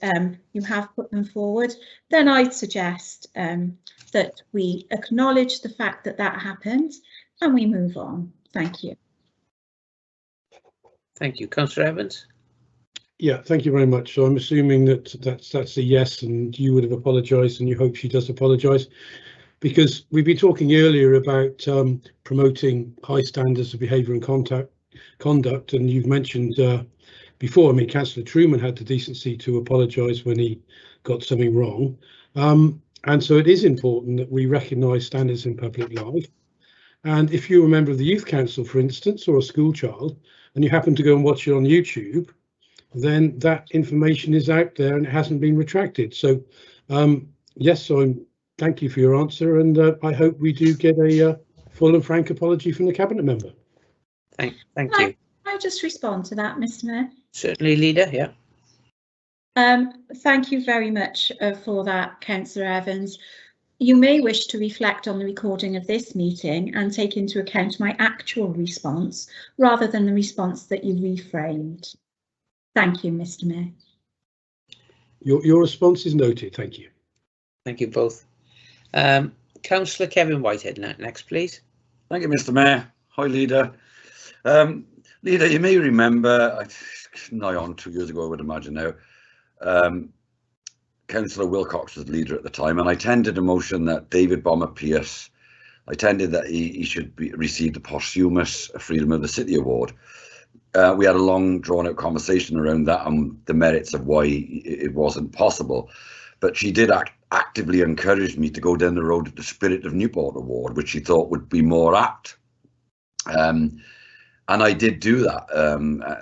you have put them forward, then I'd suggest that we acknowledge the fact that that happened and we move on. Thank you. Thank you. Councillor Evans. Yeah, thank you very much. So I'm assuming that that's a yes, and you would have apologised, and you hope she does apologise, because we've been talking earlier about promoting high standards of behaviour and conduct, and you've mentioned before, I mean, Councillor Truman had the decency to apologise when he got something wrong. And so it is important that we recognise standards in public life. And if you're a member of the Youth Council, for instance, or a school child, and you happen to go and watch it on YouTube, then that information is out there and it hasn't been retracted. So yes, so thank you for your answer, and I hope we do get a full and frank apology from the Cabinet Member. Thank you. Can I just respond to that, Mr. Mayor? Certainly, Leader, yeah. Thank you very much for that, Councillor Evans. You may wish to reflect on the recording of this meeting and take into account my actual response rather than the response that you reframed. Thank you, Mr. Mayor. Your response is noted. Thank you. Thank you both. Councillor Kevin Whitehead next, please. Thank you, Mr. Mayor. Hi, Leader. Leader, you may remember, nigh on 2 years ago, I would imagine now, Councillor Wilcox was leader at the time, and I tendered a motion that David Bomber Pierce I tended that he should receive the posthumous Freedom of the City Award. We had a long, drawn-out conversation around that and the merits of why it wasn't possible. But she did actively encourage me to go down the road to the Spirit of Newport Award, which she thought would be more apt. And I did do that.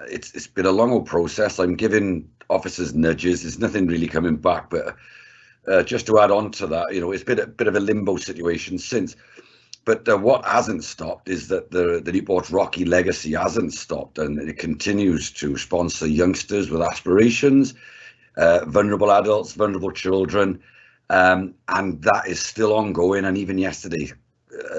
It's been a long old process. I'm giving officers nudges. There's nothing really coming back. But just to add on to that, it's been a bit of a limbo situation since. But what hasn't stopped is that the Newport's rocky legacy hasn't stopped, and it continues to sponsor youngsters with aspirations, vulnerable adults, vulnerable children, and that is still ongoing. And even yesterday,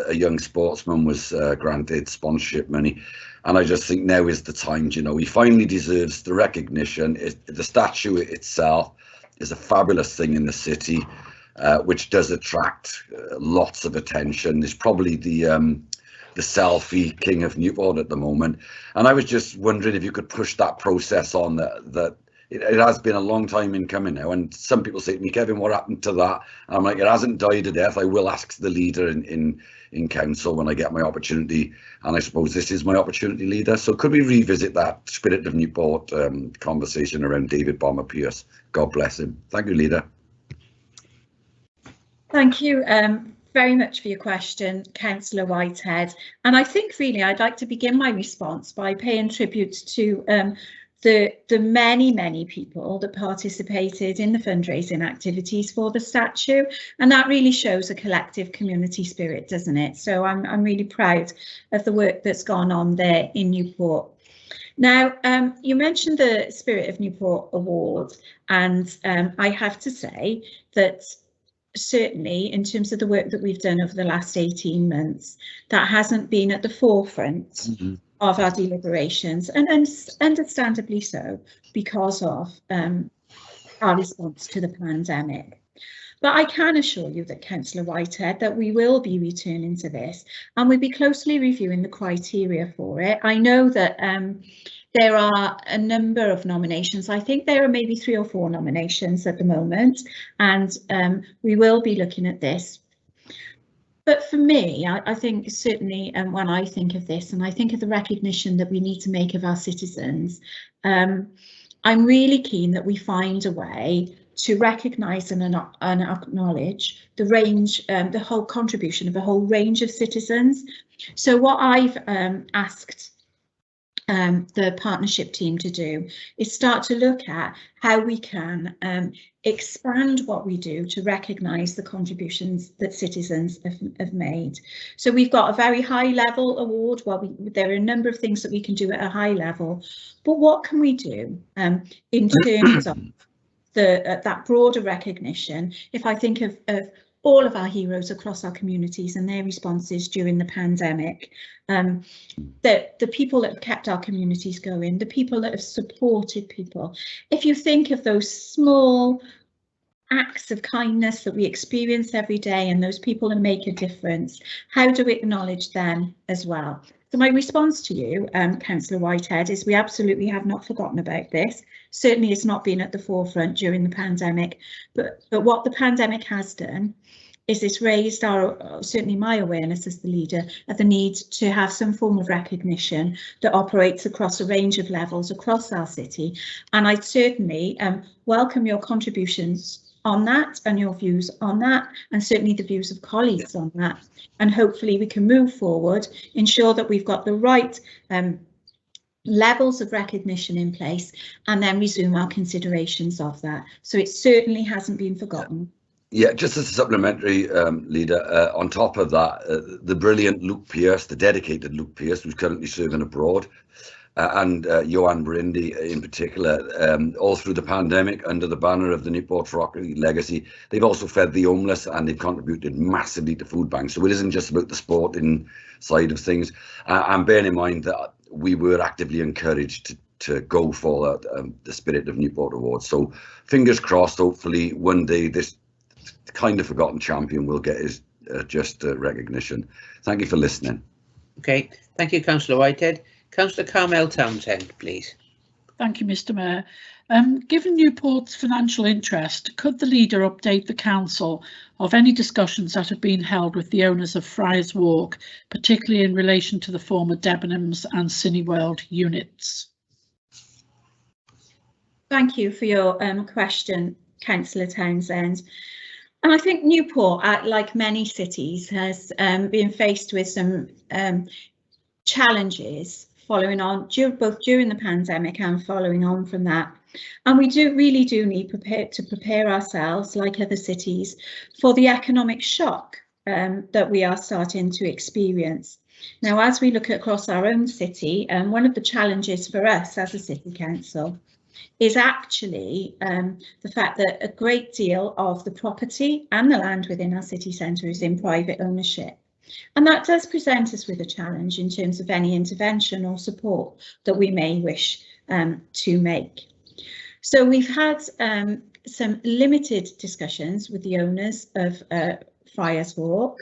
a young sportsman was granted sponsorship money. And I just think now is the time. He finally deserves the recognition. The statue itself is a fabulous thing in the city. Which does attract lots of attention. There's probably the selfie king of Newport at the moment, and I was just wondering if you could push that process on. That it has been a long time in coming now, and some people say to me, Kevin, what happened to that? And I'm like, it hasn't died a death. I will ask the leader in council when I get my opportunity, and I suppose this is my opportunity, leader. So could we revisit that Spirit of Newport conversation around David Bomber Pierce? God bless him. Thank you, leader. Thank you very much for your question, Councillor Whitehead. And I think really I'd like to begin my response by paying tribute to the many people that participated in the fundraising activities for the statue. And that really shows a collective community spirit, doesn't it? So I'm really proud of the work that's gone on there in Newport. Now, you mentioned the Spirit of Newport Award, and I have to say that certainly in terms of the work that we've done over the last 18 months, that hasn't been at the forefront of our deliberations, and understandably so, because of our response to the pandemic. But I can assure you that, Councillor Whitehead, that we will be returning to this, and we'll be closely reviewing the criteria for it. I know that there are a number of nominations. I think there are maybe 3 or 4 nominations at the moment, and we will be looking at this. But for me, I think certainly when I think of this, and I think of the recognition that we need to make of our citizens, I'm really keen that we find a way to recognise and acknowledge the range, the whole contribution of a whole range of citizens. So what I've asked the partnership team to do is start to look at how we can expand what we do to recognise the contributions that citizens have made. So we've got a very high level award. Well, there are a number of things that we can do at a high level, but what can we do in terms of that broader recognition? If I think of all of our heroes across our communities and their responses during the pandemic, the people that have kept our communities going, the people that have supported people. If you think of those small acts of kindness that we experience every day and those people that make a difference, how do we acknowledge them as well? So my response to you, Councillor Whitehead, is we absolutely have not forgotten about this. Certainly it's not been at the forefront during the pandemic, but what the pandemic has done is it's raised certainly my awareness as the leader of the need to have some form of recognition that operates across a range of levels across our city. And I certainly welcome your contributions on that and your views on that, and certainly the views of colleagues on that. And hopefully we can move forward, ensure that we've got the right levels of recognition in place, and then resume our considerations of that. So it certainly hasn't been forgotten. Yeah, just as a supplementary, leader, on top of that, the brilliant Luke Pierce, the dedicated Luke Pierce, who's currently serving abroad, and Johan Brindy in particular, all through the pandemic under the banner of the Newport Rocky legacy, they've also fed the homeless and they've contributed massively to food banks. So it isn't just about the sporting side of things. And bearing in mind that we were actively encouraged to go for the Spirit of Newport Award. So fingers crossed, hopefully one day this kind of forgotten champion will get his just recognition. Thank you for listening. Okay, thank you, Councillor Whitehead. Councillor Carmel Townsend, please. Thank you, Mr. Mayor. Given Newport's financial interest, could the leader update the council of any discussions that have been held with the owners of Friars Walk, particularly in relation to the former Debenhams and Cineworld units? Thank you for your question, Councillor Townsend. And I think Newport, like many cities, has been faced with some challenges following on both during the pandemic and following on from that. And we really do need to prepare ourselves, like other cities, for the economic shock that we are starting to experience. Now, as we look across our own city, one of the challenges for us as a city council is actually the fact that a great deal of the property and the land within our city centre is in private ownership. And that does present us with a challenge in terms of any intervention or support that we may wish to make. So we've had some limited discussions with the owners of Friars Walk.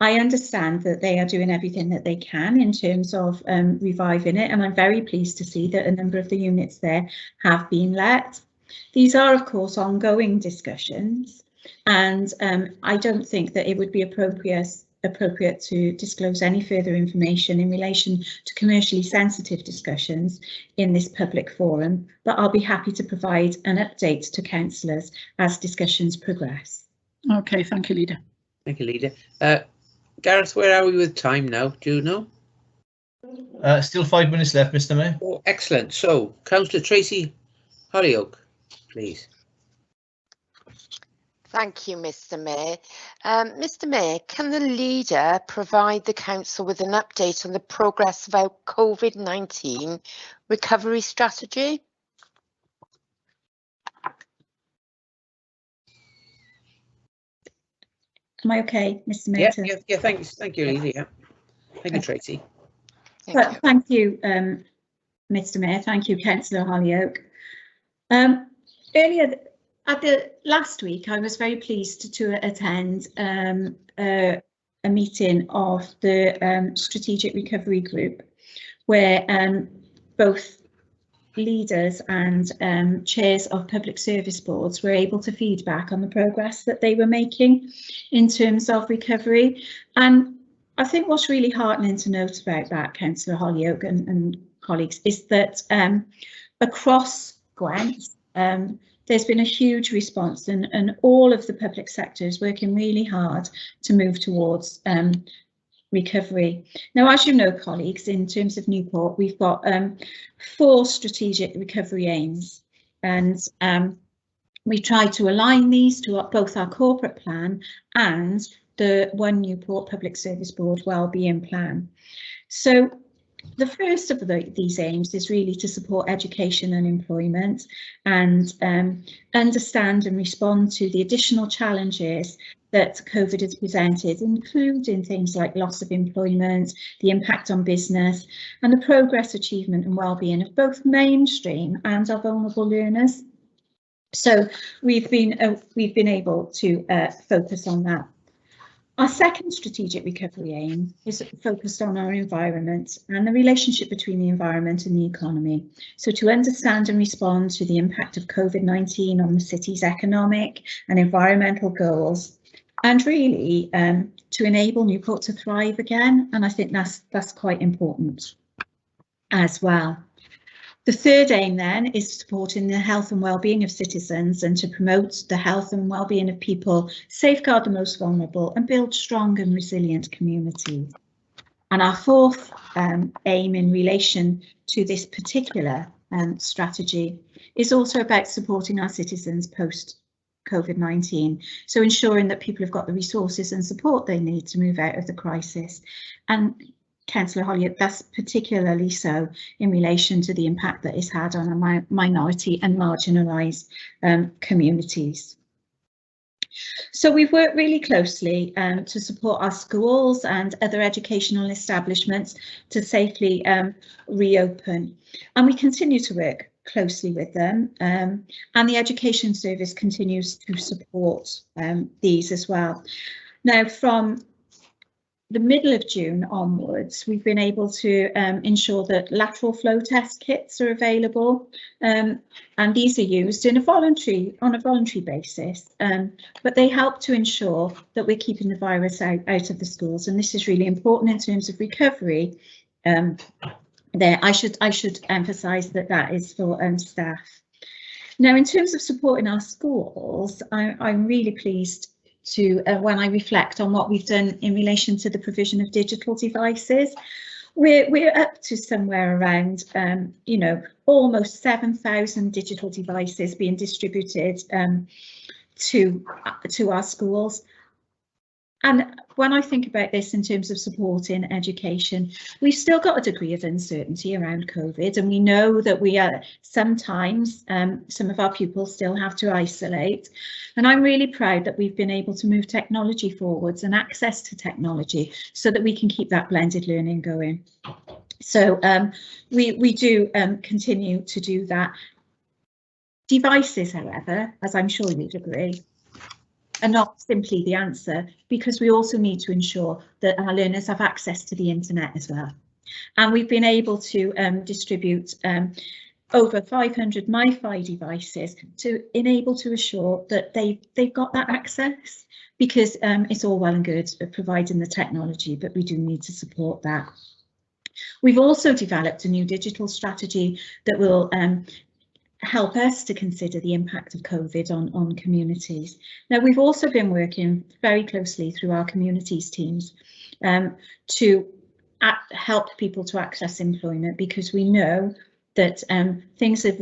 I understand that they are doing everything that they can in terms of reviving it, and I'm very pleased to see that a number of the units there have been let. These are, of course, ongoing discussions, and I don't think that it would be appropriate to disclose any further information in relation to commercially sensitive discussions in this public forum, but I'll be happy to provide an update to councillors as discussions progress. Okay, thank you, Leader. Thank you, Leader. Gareth, where are we with time now? Do you know? Still 5 minutes left, Mr. Mayor. Oh, excellent. So, Councillor Tracy Hollyoak, please. Thank you, Mr. Mayor. Mr. Mayor, can the leader provide the council with an update on the progress of our COVID-19 recovery strategy? Am I okay, Mr. Mayor? Yeah, thank you, Leader. Yeah. Thank you, Tracy. Thank you, Mr. Mayor. Thank you, Councillor Hollyoak. Earlier at the last week, I was very pleased to attend a meeting of the Strategic Recovery Group, where both leaders and chairs of public service boards were able to feed back on the progress that they were making in terms of recovery. And I think what's really heartening to note about that, Councillor Hollyoak and colleagues, is that across Gwent, there's been a huge response, and all of the public sector is working really hard to move towards recovery. Now, as you know, colleagues, in terms of Newport, we've got 4 strategic recovery aims, and we try to align these to both our corporate plan and the One Newport Public Service Board Wellbeing Plan. So the first of these aims is really to support education and employment, and understand and respond to the additional challenges that COVID has presented, including things like loss of employment, the impact on business, and the progress, achievement and well-being of both mainstream and our vulnerable learners. So we've been able to focus on that. Our second strategic recovery aim is focused on our environment and the relationship between the environment and the economy. So to understand and respond to the impact of COVID-19 on the city's economic and environmental goals, and really to enable Newport to thrive again. And I think that's quite important as well. The third aim then is supporting the health and well-being of citizens and to promote the health and well-being of people, safeguard the most vulnerable and build strong and resilient communities. And our fourth aim in relation to this particular strategy is also about supporting our citizens post COVID-19. So ensuring that people have got the resources and support they need to move out of the crisis. And Councillor Hollyoak, that's particularly so in relation to the impact that it's had on our minority and marginalised communities. So we've worked really closely to support our schools and other educational establishments to safely reopen, and we continue to work closely with them, and the Education Service continues to support these as well. Now, from the middle of June onwards, we've been able to ensure that lateral flow test kits are available, and these are used on a voluntary basis, but they help to ensure that we're keeping the virus out of the schools, and this is really important in terms of recovery. There, I should emphasise that is for staff. Now, in terms of supporting our schools, I'm really pleased to when I reflect on what we've done in relation to the provision of digital devices. We're up to somewhere around, you know, almost 7,000 digital devices being distributed to our schools. And when I think about this in terms of supporting education, we've still got a degree of uncertainty around COVID, and we know that we are sometimes some of our pupils still have to isolate. And I'm really proud that we've been able to move technology forwards and access to technology so that we can keep that blended learning going. So we do continue to do that. Devices, however, as I'm sure you'd agree, are not simply the answer, because we also need to ensure that our learners have access to the internet as well. And we've been able to distribute over 500 MiFi devices to enable to assure that they've got that access, because it's all well and good providing the technology, but we do need to support that. We've also developed a new digital strategy that will help us to consider the impact of COVID on communities. Now, we've also been working very closely through our communities teams to help people to access employment, because we know that things are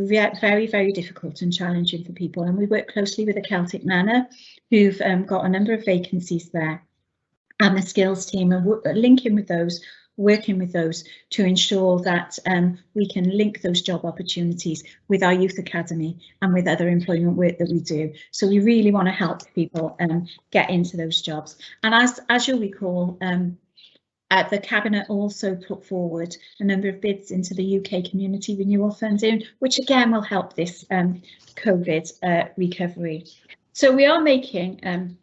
very, very difficult and challenging for people. And we work closely with the Celtic Manor, who've got a number of vacancies there, and the skills team are linking with those, working with those to ensure that we can link those job opportunities with our youth academy and with other employment work that we do. So we really want to help people get into those jobs. And as you'll recall, the Cabinet also put forward a number of bids into the UK Community Renewal Funding, which again will help this COVID recovery. So we are making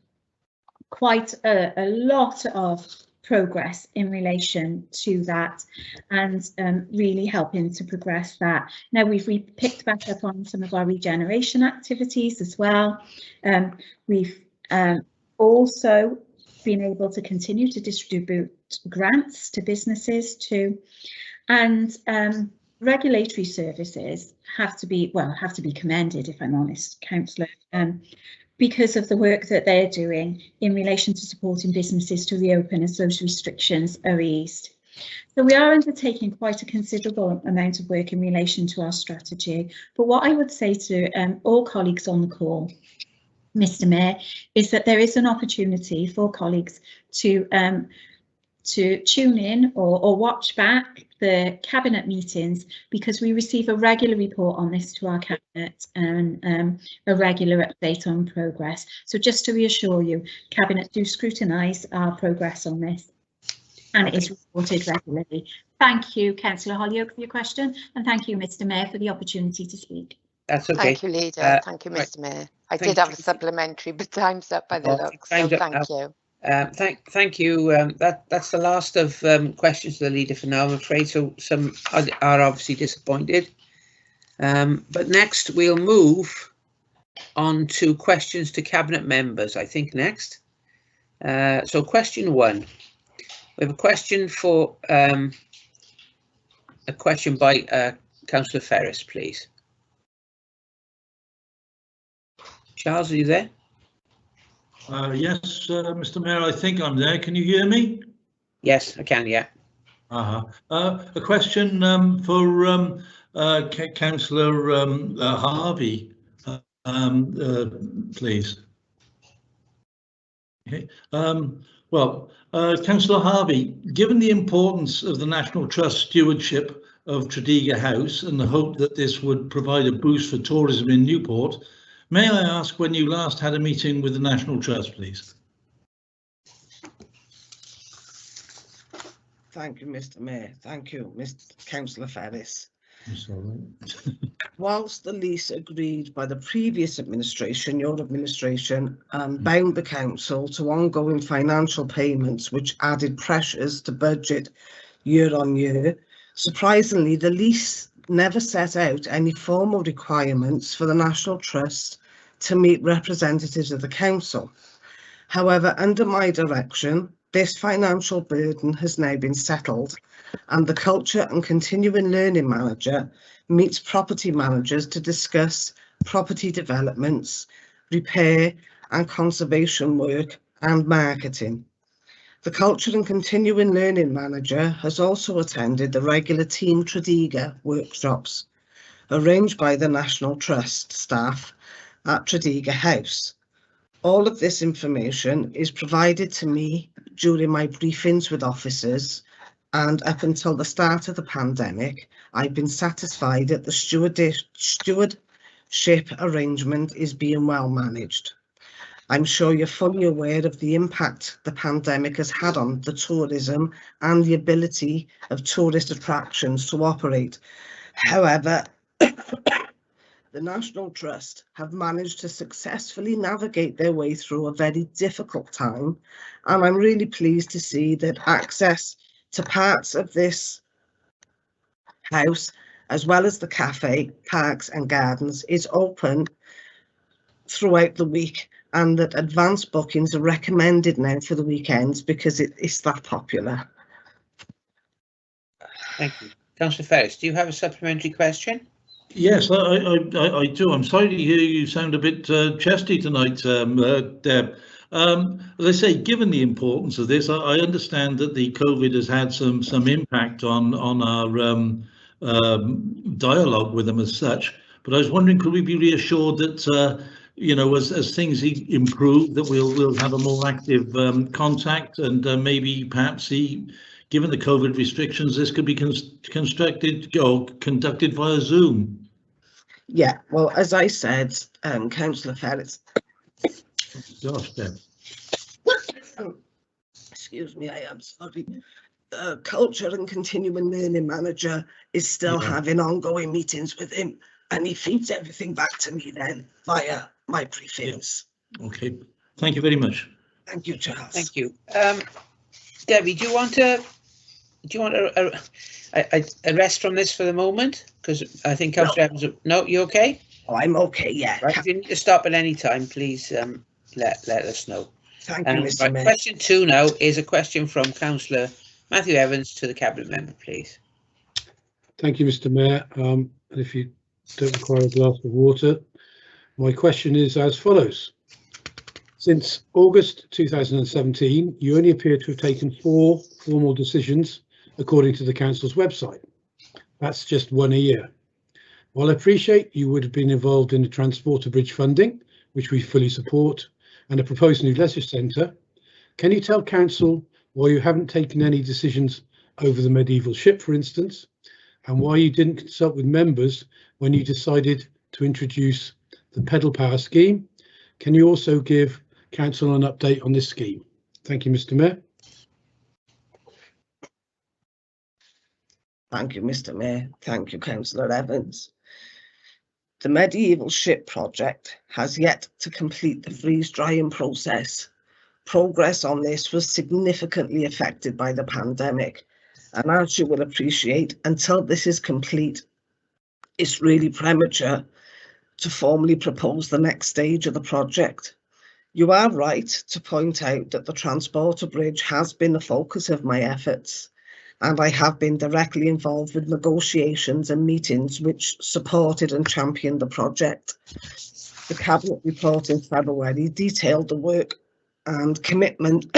quite a lot of progress in relation to that, and really helping to progress that. Now, we've picked back up on some of our regeneration activities as well. We've also been able to continue to distribute grants to businesses too, and regulatory services have to be commended, if I'm honest, Councillor, because of the work that they're doing in relation to supporting businesses to reopen as those restrictions are eased. So we are undertaking quite a considerable amount of work in relation to our strategy. But what I would say to all colleagues on the call, Mr. Mayor, is that there is an opportunity for colleagues to tune in or watch back the Cabinet meetings, because we receive a regular report on this to our Cabinet and a regular update on progress. So just to reassure you, Cabinet do scrutinise our progress on this, and it is reported regularly. Thank you, Councillor Holyoake, for your question, and thank you, Mr. Mayor, for the opportunity to speak. That's okay. Thank you, Leader. Thank you, Mr. Mayor. I did have a supplementary, but time's up by the looks, so thank you. Thank you. That's the last of questions to the Leader for now, I'm afraid. So some are obviously disappointed. But next we'll move on to questions to Cabinet members, I think next. So question one. We have a question for a question by Councillor Ferris, please. Charles, are you there? Yes, Mr. Mayor, I think I'm there. Can you hear me? Yes, I can, yeah. A question for Councillor Harvey, please. Okay. Well, Councillor Harvey, given the importance of the National Trust stewardship of Tredegar House and the hope that this would provide a boost for tourism in Newport, may I ask when you last had a meeting with the National Trust, please? Thank you, Mr. Mayor. Thank you, Councillor Ferris. Whilst the lease agreed by the previous administration, your administration, bound the council to ongoing financial payments which added pressures to budget year on year, surprisingly the lease never set out any formal requirements for the National Trust to meet representatives of the council. However, under my direction, this financial burden has now been settled, and the Culture and Continuing Learning Manager meets property managers to discuss property developments, repair and conservation work and marketing. The Culture and Continuing Learning Manager has also attended the regular Team Tredegar workshops arranged by the National Trust staff at Tredegar House. All of this information is provided to me during my briefings with officers, and up until the start of the pandemic, I've been satisfied that the stewardship arrangement is being well managed. I'm sure you're fully aware of the impact the pandemic has had on the tourism and the ability of tourist attractions to operate. However, the National Trust have managed to successfully navigate their way through a very difficult time, and I'm really pleased to see that access to parts of this house, as well as the cafe, parks and gardens, is open throughout the week, and that advanced bookings are recommended now for the weekends because it's that popular. Thank you. Councillor Ferris, do you have a supplementary question? Yes, I do. I'm sorry to hear you sound a bit chesty tonight, Deb. As I say, given the importance of this, I understand that the COVID has had some impact on our dialogue with them as such. But I was wondering, could we be reassured that you know, as things improve, that we'll have a more active contact, and maybe perhaps given the COVID restrictions, this could be constructed or conducted via Zoom. Yeah, well, as I said, Councillor Ferris. Gosh, Deb. Excuse me, I am sorry. The Culture and Continuing Learning Manager is still having ongoing meetings with him, and he feeds everything back to me then via my briefings. Okay, thank you very much. Thank you, Charles. Thank you. Debbie, do you want a rest from this for the moment? Because I think Councillor Evans. No, you okay? Oh, I'm okay. Yeah. Right, if you need to stop at any time, please let us know. Thank you, Mr. Mayor. Question 2 now is a question from Councillor Matthew Evans to the Cabinet Member, please. Thank you, Mr. Mayor. And if you don't require a glass of water, my question is as follows. Since August 2017, you only appear to have taken 4 formal decisions according to the Council's website. That's just 1 a year. While I appreciate you would have been involved in the Transporter Bridge funding, which we fully support, and a proposed new leisure centre, can you tell Council why you haven't taken any decisions over the medieval ship, for instance, and why you didn't consult with members when you decided to introduce the pedal power scheme? Can you also give Council an update on this scheme? Thank you, Mr. Mayor. Thank you, Mr. Mayor. Thank you, Councillor Evans. The medieval ship project has yet to complete the freeze drying process. Progress on this was significantly affected by the pandemic, and as you will appreciate, until this is complete, it's really premature to formally propose the next stage of the project. You are right to point out that the Transporter Bridge has been the focus of my efforts, and I have been directly involved with negotiations and meetings which supported and championed the project. The Cabinet report in February detailed the work and commitment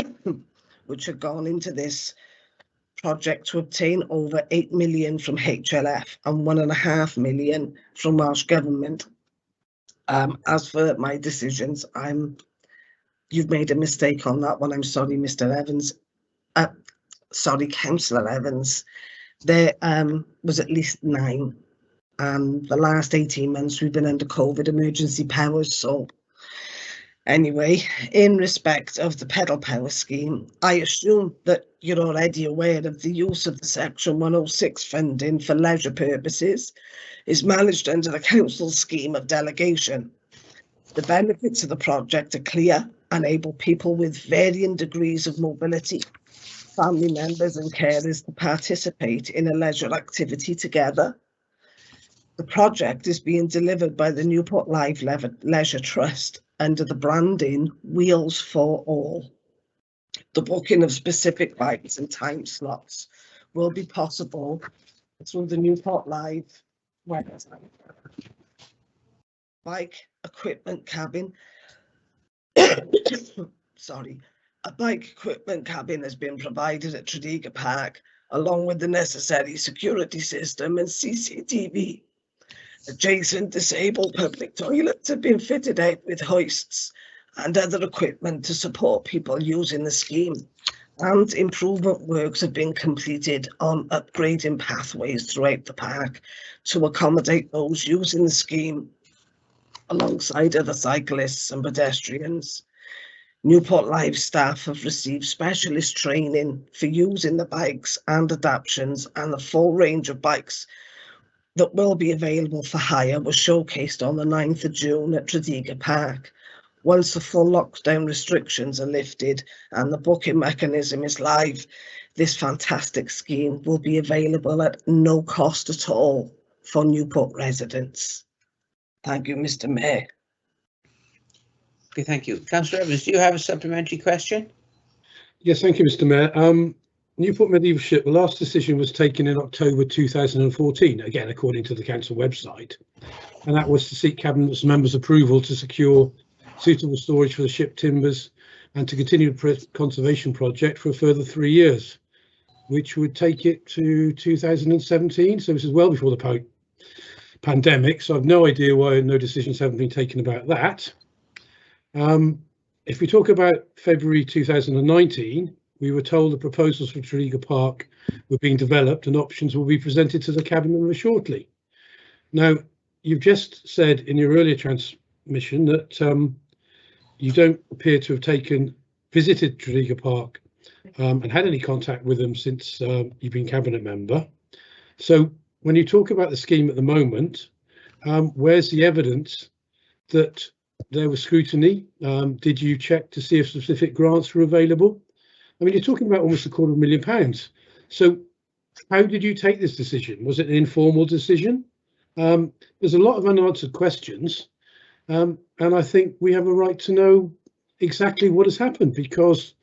which had gone into this project to obtain over 8 million from HLF and 1.5 million from Welsh Government. As for my decisions, you've made a mistake on that one. I'm sorry, Mr. Evans. Sorry, Councillor Evans. There was at least 9, and the last 18 months we've been under COVID emergency powers, so Anyway, in respect of the pedal power scheme, I assume that you're already aware of the use of the Section 106 funding for leisure purposes is managed under the council's scheme of delegation. The benefits of the project are clear and enable people with varying degrees of mobility, family members and carers to participate in a leisure activity together. The project is being delivered by the Newport Live Leisure Trust under the branding Wheels for All. The booking of specific bikes and time slots will be possible through the Newport Live website. Bike equipment cabin. Sorry. A bike equipment cabin has been provided at Tredegar Park, along with the necessary security system and CCTV. Adjacent disabled public toilets have been fitted out with hoists and other equipment to support people using the scheme, and improvement works have been completed on upgrading pathways throughout the park to accommodate those using the scheme alongside other cyclists and pedestrians. Newport Live staff have received specialist training for using the bikes and adaptions, and the full range of bikes that will be available for hire was showcased on the 9th of June at Tredegar Park. Once the full lockdown restrictions are lifted and the booking mechanism is live, this fantastic scheme will be available at no cost at all for Newport residents. Thank you, Mr. Mayor. Okay, thank you. Councillor Evans, do you have a supplementary question? Yes, thank you, Mr. Mayor. Newport Medievalship, the last decision was taken in October 2014, again, according to the council website, and that was to seek Cabinet members' approval to secure suitable storage for the ship timbers and to continue the conservation project for a further 3 years, which would take it to 2017. So this is well before the pandemic. So I've no idea why no decisions haven't been taken about that. If we talk about February 2019, we were told the proposals for Tredegar Park were being developed and options will be presented to the Cabinet member shortly. Now, you've just said in your earlier transmission that you don't appear to have visited Tredegar Park and had any contact with them since you've been Cabinet member. So when you talk about the scheme at the moment, where's the evidence that there was scrutiny? Did you check to see if specific grants were available? I mean, you're talking about almost £250,000. So how did you take this decision? Was it an informal decision? There's a lot of unanswered questions. And I think we have a right to know exactly what has happened, because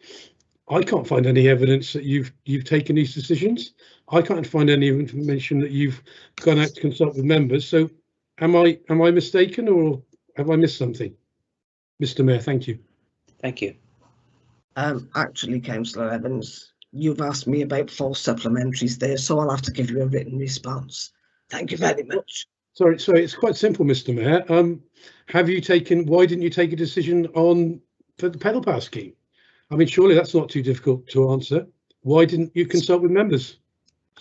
I can't find any evidence that you've taken these decisions. I can't find any information that you've gone out to consult with members. So am I mistaken, or have I missed something? Mr. Mayor, thank you. Thank you. Actually, Councillor Evans, you've asked me about false supplementaries there, so I'll have to give you a written response. Thank you very much. Sorry, it's quite simple, Mr. Mayor. Why didn't you take a decision for the pedal power scheme? I mean, surely that's not too difficult to answer. Why didn't you consult with members?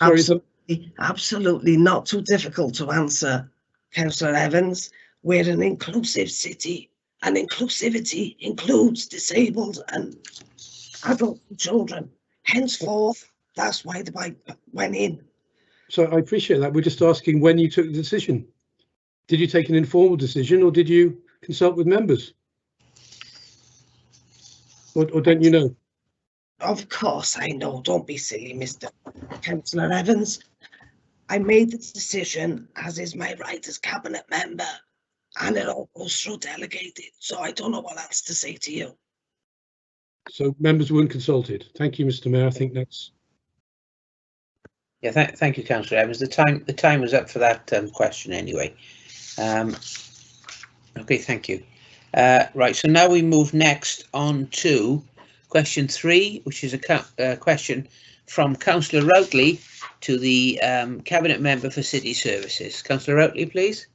Sorry, absolutely not too difficult to answer, Councillor Evans. We're an inclusive city, and inclusivity includes disabled and adult children. Henceforth, that's why the bike went in. So I appreciate that. We're just asking when you took the decision. Did you take an informal decision, or did you consult with members? Or don't you know? Of course I know. Don't be silly, Mr. Councillor Evans. I made the decision, as is my right as Cabinet member, and it all goes through delegated, so I don't know what else to say to you. So members weren't consulted. Thank you, Mr. Mayor. I think that's... Yeah, thank you, Councillor Evans. The time was up for that question anyway. Okay, thank you. Right, so now we move next on to question 3, which is a question from Councillor Routley to the Cabinet Member for City Services. Councillor Routley, please.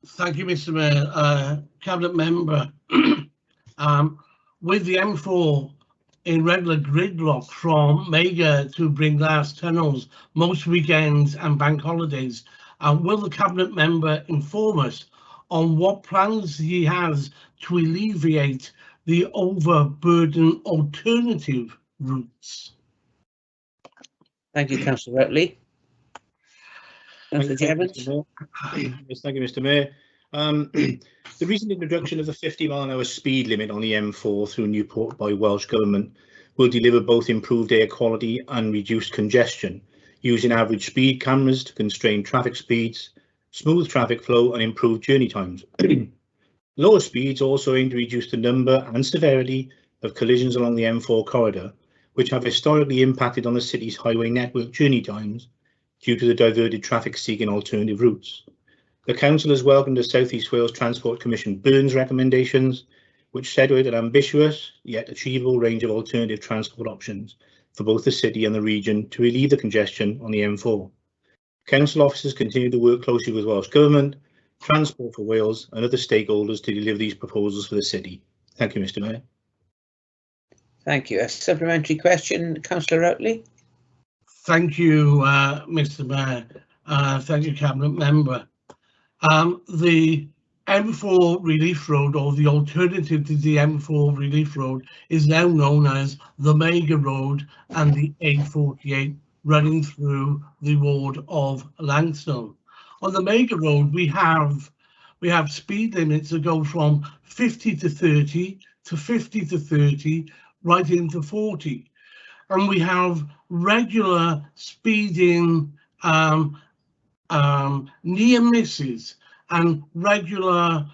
Thank you, Mr. Mayor. Cabinet Member, with the M4 in regular gridlock from Mega to Bringlass tunnels most weekends and bank holidays, will the Cabinet Member inform us on what plans he has to alleviate the overburden alternative routes. Thank you, Councillor Rutley. Councillor Jevons. Yes, thank you, Mr. Mayor. The recent introduction of the 50-mile-an-hour speed limit on the M4 through Newport by Welsh Government will deliver both improved air quality and reduced congestion, using average speed cameras to constrain traffic speeds, smooth traffic flow and improve journey times. Lower speeds also aim to reduce the number and severity of collisions along the M4 corridor, which have historically impacted on the city's highway network journey times due to the diverted traffic seeking alternative routes. The Council has welcomed the South East Wales Transport Commission Burns recommendations, which set out an ambitious yet achievable range of alternative transport options for both the city and the region to relieve the congestion on the M4. Council officers continue to work closely with Welsh Government, Transport for Wales and other stakeholders to deliver these proposals for the city. Thank you, Mr. Mayor. Thank you. A supplementary question, Councillor Rutley. Thank you, Mr. Mayor. Thank you, Cabinet Member. The M4 Relief Road, or the alternative to the M4 Relief Road, is now known as the Mega Road and the A48 running through the ward of Langstone. On the Mega Road, we have speed limits that go from 50 to 30 to 50 to 30 right into 40, and we have regular speeding near misses and regular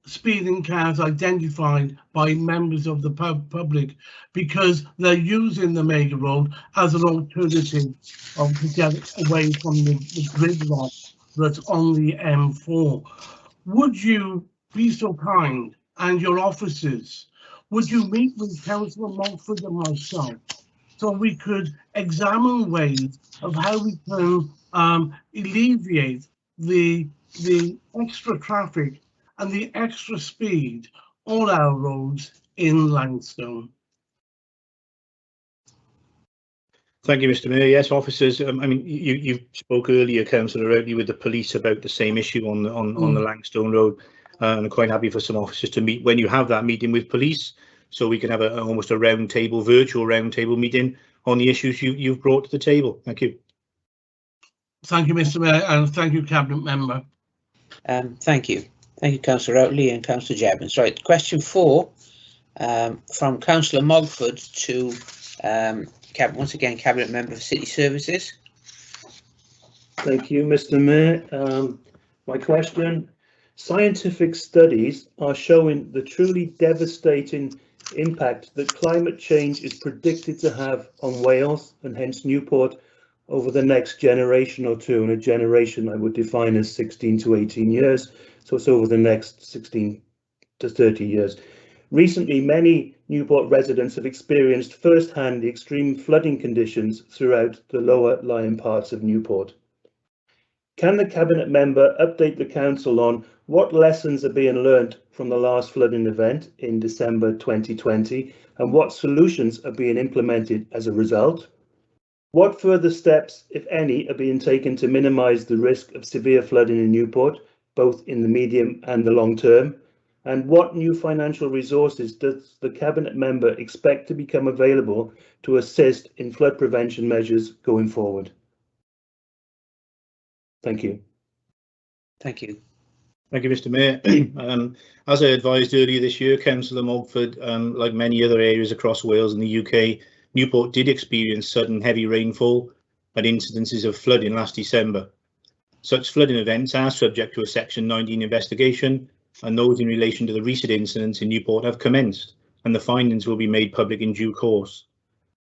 speeding cars identified by members of the public because they're using the Mega Road as an alternative to get away from the gridlock that's on the M4. Would you be so kind, and your officers, would you meet with Councillor Montford and myself so we could examine ways of how we can alleviate the extra traffic and the extra speed on our roads in Langstone? Thank you, Mr. Mayor. Yes, officers. I mean, you spoke earlier, Councillor Rutley, with the police about the same issue on the Langstone Road, and I'm quite happy for some officers to meet when you have that meeting with police, so we can have almost a round table, virtual round table meeting on the issues you've brought to the table. Thank you. Thank you, Mr. Mayor, and thank you, Cabinet Member. Thank you. Thank you, Councillor Rutley and Councillor Jevons. Right, question 4 from Councillor Mogford to once again, Cabinet Member for City Services. Thank you, Mr. Mayor. My question: scientific studies are showing the truly devastating impact that climate change is predicted to have on Wales and hence Newport over the next generation or two, and a generation I would define as 16 to 18 years, so it's over the next 16 to 30 years. Recently, many Newport residents have experienced firsthand the extreme flooding conditions throughout the lower lying parts of Newport. Can the Cabinet Member update the Council on what lessons are being learnt from the last flooding event in December 2020 and what solutions are being implemented as a result? What further steps, if any, are being taken to minimise the risk of severe flooding in Newport, both in the medium and the long term? And what new financial resources does the Cabinet Member expect to become available to assist in flood prevention measures going forward? Thank you. Thank you. Thank you, Mr. Mayor. As I advised earlier this year, Councillor Mogford, like many other areas across Wales and the UK, Newport did experience sudden heavy rainfall and incidences of flooding last December. Such flooding events are subject to a Section 19 investigation, and those in relation to the recent incidents in Newport have commenced, and the findings will be made public in due course.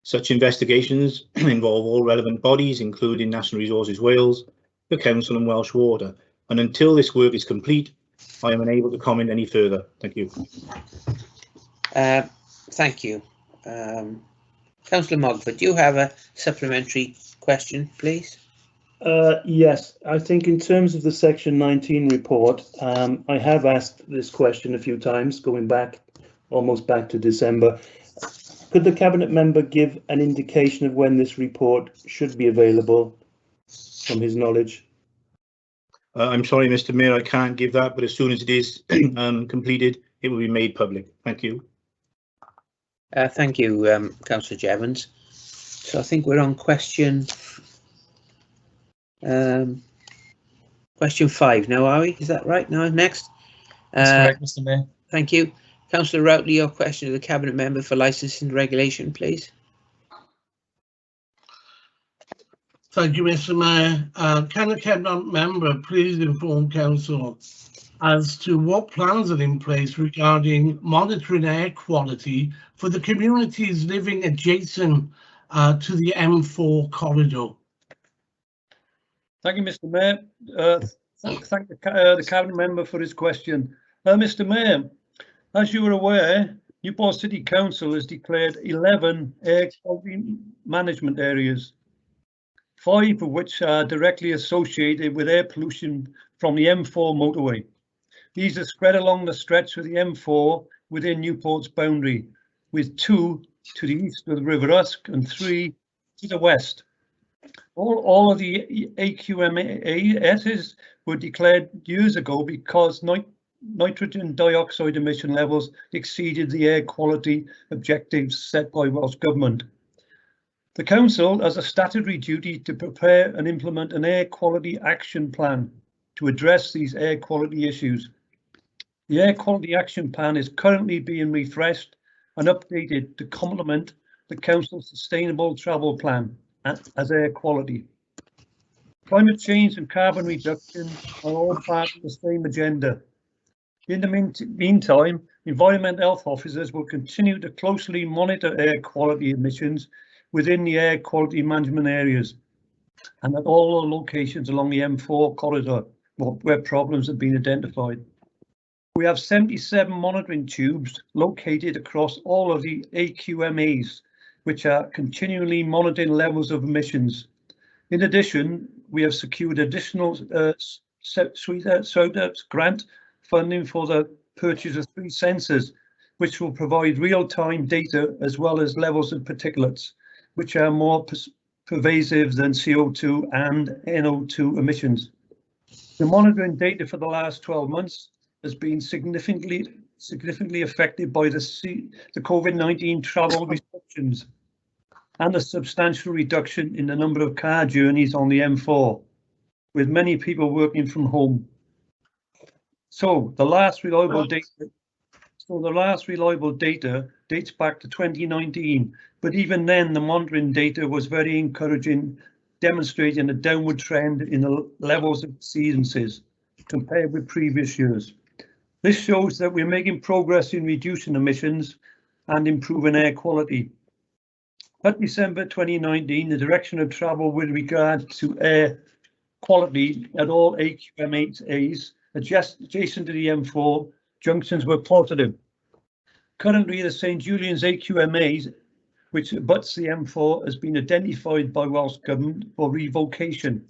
Such investigations involve all relevant bodies, including National Resources Wales, the Council and Welsh Water, and until this work is complete, I am unable to comment any further. Thank you. Thank you. Councillor Mogford, do you have a supplementary question, please? Yes, I think in terms of the Section 19 report, I have asked this question a few times, going back almost back to December. Could the Cabinet Member give an indication of when this report should be available from his knowledge? I'm sorry, Mr. Mayor, I can't give that, but as soon as it is completed, it will be made public. Thank you. Thank you, Councillor Jevons. So I think we're on question 5 now, are we? Is that right? No, next. That's correct, Mr. Mayor. Thank you. Councillor Routley, your question to the Cabinet Member for Licensing and Regulation, please. Thank you, Mr. Mayor. Can the Cabinet Member please inform Council as to what plans are in place regarding monitoring air quality for the communities living adjacent to the M4 corridor? Thank you, Mr. Mayor. Thank the Cabinet Member for his question. Mr. Mayor, as you are aware, Newport City Council has declared 11 air quality management areas, 5 of which are directly associated with air pollution from the M4 motorway. These are spread along the stretch of the M4 within Newport's boundary, with 2 to the east of the River Usk and 3 to the west. All of the AQMAs were declared years ago because nitrogen dioxide emission levels exceeded the air quality objectives set by Welsh Government. The Council has a statutory duty to prepare and implement an air quality action plan to address these air quality issues. The Air Quality Action Plan is currently being refreshed and updated to complement the Council's Sustainable Travel Plan as air quality. Climate change and carbon reduction are all part of the same agenda. In the meantime, Environmental Health Officers will continue to closely monitor air quality emissions within the air quality management areas and at all locations along the M4 corridor where problems have been identified. We have 77 monitoring tubes located across all of the AQMAs, which are continually monitoring levels of emissions. In addition, we have secured additional grant funding for the purchase of 3 sensors, which will provide real-time data as well as levels of particulates, which are more pervasive than CO2 and NO2 emissions. The monitoring data for the last 12 months has been significantly affected by the COVID-19 travel restrictions and a substantial reduction in the number of car journeys on the M4, with many people working from home. So the last reliable data dates back to 2019, but even then the monitoring data was very encouraging, demonstrating a downward trend in the levels of exceedances compared with previous years. This shows that we're making progress in reducing emissions and improving air quality. At December 2019, the direction of travel with regard to air quality at all AQMAs adjacent to the M4 junctions were positive. Currently, the St Julian's AQMA, which abuts the M4, has been identified by Welsh Government for revocation,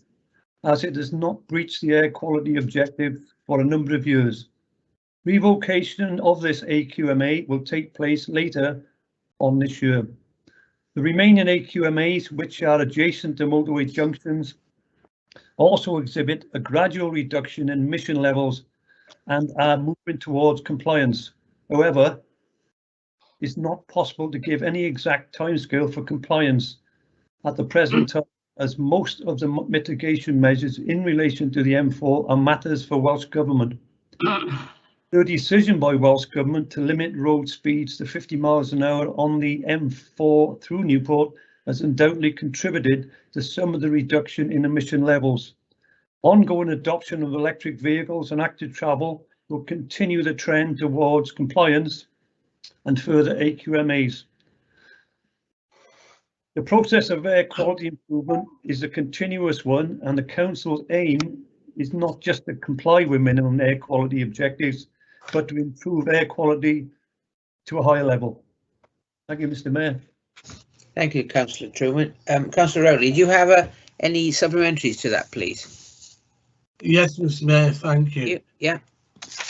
as it has not breached the air quality objective for a number of years. Revocation of this AQMA will take place later on this year. The remaining AQMAs, which are adjacent to motorway junctions, also exhibit a gradual reduction in emission levels and are moving towards compliance. However, it's not possible to give any exact timescale for compliance at the present time, as most of the mitigation measures in relation to the M4 are matters for Welsh Government. The decision by Welsh Government to limit road speeds to 50 miles an hour on the M4 through Newport has undoubtedly contributed to some of the reduction in emission levels. Ongoing adoption of electric vehicles and active travel will continue the trend towards compliance and further AQMAs. The process of air quality improvement is a continuous one, and the Council's aim is not just to comply with minimum air quality objectives, but to improve air quality to a higher level. Thank you, Mr. Mayor. Thank you, Councillor Truman. Councillor Rowley, do you have any supplementaries to that, please? Yes, Mr. Mayor, thank you. Yeah.